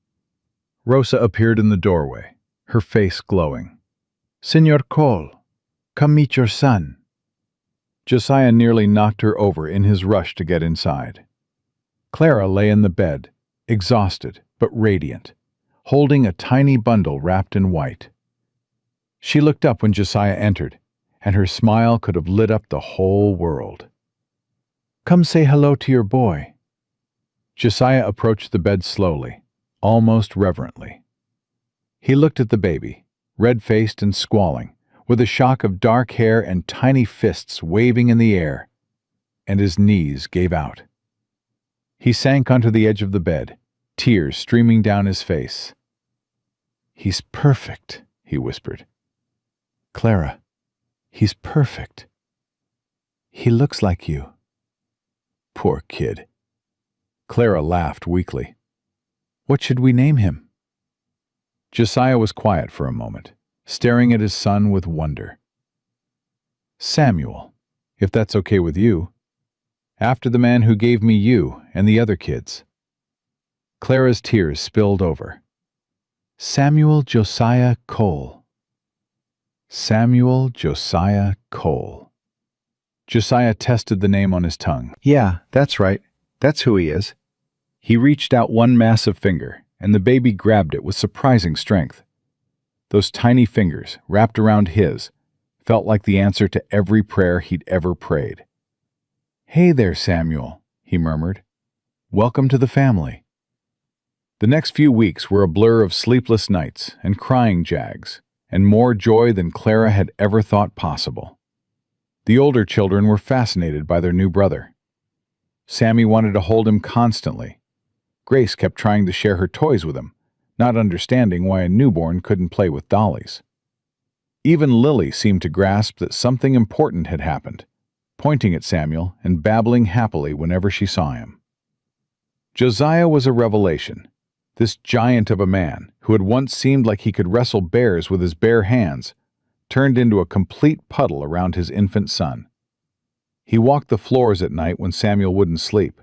Rosa appeared in the doorway, her face glowing. Senor Cole, come meet your son. Josiah nearly knocked her over in his rush to get inside. Clara lay in the bed, exhausted but radiant, holding a tiny bundle wrapped in white. She looked up when Josiah entered, and her smile could have lit up the whole world. Come say hello to your boy. Josiah approached the bed slowly, almost reverently. He looked at the baby, red-faced and squalling, with a shock of dark hair and tiny fists waving in the air, and his knees gave out. He sank onto the edge of the bed, tears streaming down his face. He's perfect, he whispered. Clara, he's perfect. He looks like you. Poor kid. Clara laughed weakly. What should we name him? Josiah was quiet for a moment, staring at his son with wonder. Samuel, if that's okay with you. After the man who gave me you and the other kids. Clara's tears spilled over. Samuel Josiah Cole. Samuel Josiah Cole. Josiah tested the name on his tongue. Yeah, that's right. That's who he is. He reached out one massive finger, and the baby grabbed it with surprising strength. Those tiny fingers, wrapped around his, felt like the answer to every prayer he'd ever prayed. Hey there, Samuel, he murmured. Welcome to the family. The next few weeks were a blur of sleepless nights and crying jags, and more joy than Clara had ever thought possible. The older children were fascinated by their new brother. Sammy wanted to hold him constantly. Grace kept trying to share her toys with him, not understanding why a newborn couldn't play with dollies. Even Lily seemed to grasp that something important had happened, pointing at Samuel and babbling happily whenever she saw him. Josiah was a revelation. This giant of a man, who had once seemed like he could wrestle bears with his bare hands, turned into a complete puddle around his infant son. He walked the floors at night when Samuel wouldn't sleep.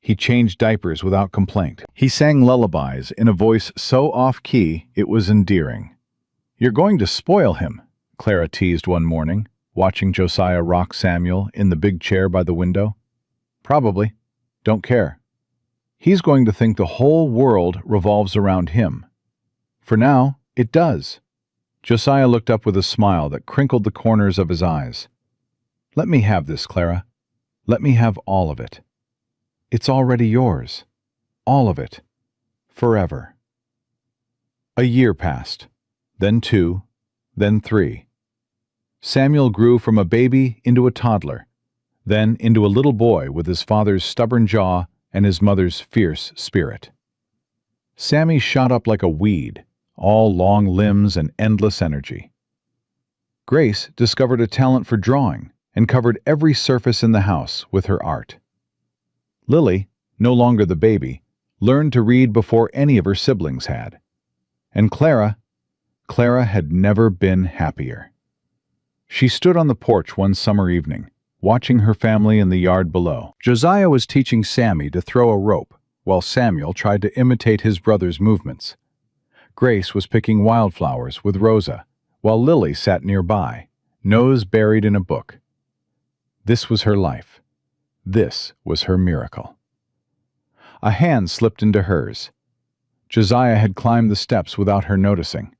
He changed diapers without complaint. He sang lullabies in a voice so off-key it was endearing. You're going to spoil him, Clara teased one morning, watching Josiah rock Samuel in the big chair by the window. Probably. Don't care. He's going to think the whole world revolves around him. For now, it does. Josiah looked up with a smile that crinkled the corners of his eyes. Let me have this, Clara. Let me have all of it. It's already yours. All of it. Forever. A year passed. Then 2. Then 3. Samuel grew from a baby into a toddler, then into a little boy with his father's stubborn jaw and his mother's fierce spirit. Sammy shot up like a weed, all long limbs and endless energy. Grace discovered a talent for drawing and covered every surface in the house with her art. Lily, no longer the baby, learned to read before any of her siblings had. And Clara had never been happier. She stood on the porch one summer evening, watching her family in the yard below. Josiah was teaching Sammy to throw a rope, while Samuel tried to imitate his brother's movements. Grace was picking wildflowers with Rosa, while Lily sat nearby, nose buried in a book. This was her life. This was her miracle. A hand slipped into hers. Josiah had climbed the steps without her noticing.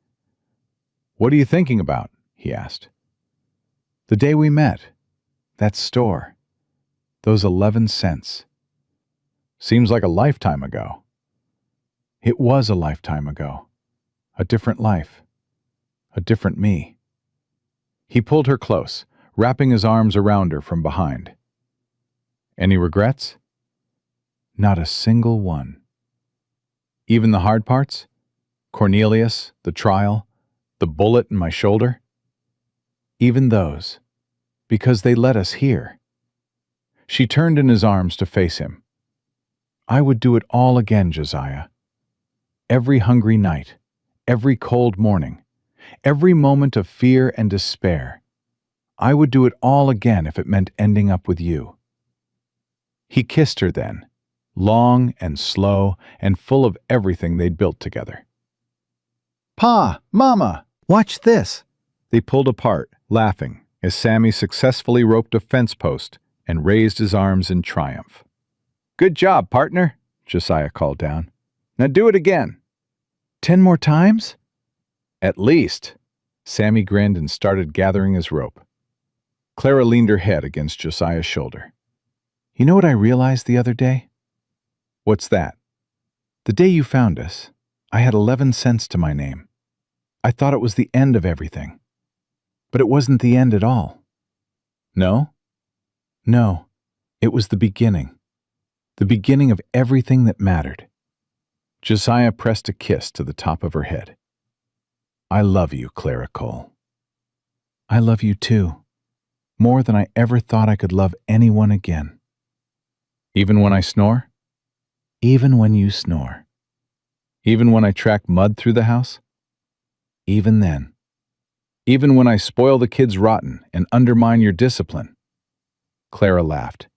"What are you thinking about?" he asked. "The day we met. That store. Those 11 cents. Seems like a lifetime ago." It was a lifetime ago. A different life. A different me. He pulled her close, wrapping his arms around her from behind. "Any regrets?" "Not a single one." "Even the hard parts? Cornelius, the trial, the bullet in my shoulder?" "Even those. Because they led us here." She turned in his arms to face him. "I would do it all again, Josiah. Every hungry night, every cold morning, every moment of fear and despair. I would do it all again if it meant ending up with you." He kissed her then, long and slow and full of everything they'd built together. "Pa, Mama, watch this." They pulled apart, laughing, as Sammy successfully roped a fence post and raised his arms in triumph. "Good job, partner," Josiah called down. "Now do it again." 10 more times?" "At least." Sammy grinned and started gathering his rope. Clara leaned her head against Josiah's shoulder. "You know what I realized the other day?" "What's that?" "The day you found us, I had 11 cents to my name. I thought it was the end of everything. But it wasn't the end at all." "No?" "No, it was the beginning. The beginning of everything that mattered." Josiah pressed a kiss to the top of her head. "I love you, Clara Cole." "I love you too, more than I ever thought I could love anyone again." "Even when I snore?" "Even when you snore." "Even when I track mud through the house?" "Even then." "Even when I spoil the kids rotten and undermine your discipline?" Clara laughed.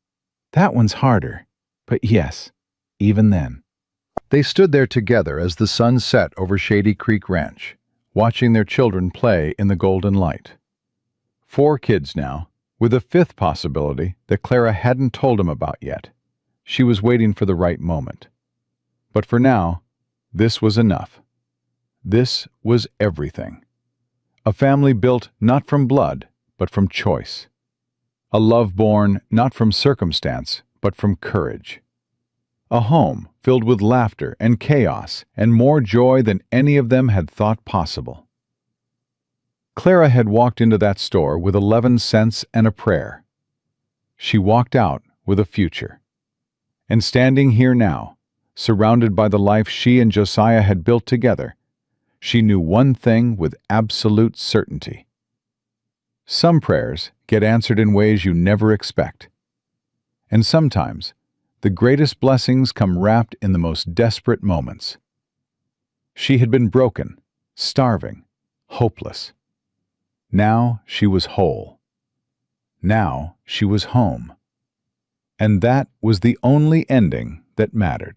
"That one's harder, but yes, even then." They stood there together as the sun set over Shady Creek Ranch, watching their children play in the golden light. 4 kids now, with a 5th possibility that Clara hadn't told him about yet. She was waiting for the right moment. But for now, this was enough. This was everything. A family built not from blood, but from choice. A love born not from circumstance, but from courage. A home filled with laughter and chaos and more joy than any of them had thought possible. Clara had walked into that store with 11 cents and a prayer. She walked out with a future. And standing here now, surrounded by the life she and Josiah had built together, she knew one thing with absolute certainty. Some prayers get answered in ways you never expect. And sometimes, the greatest blessings come wrapped in the most desperate moments. She had been broken, starving, hopeless. Now she was whole. Now she was home. And that was the only ending that mattered.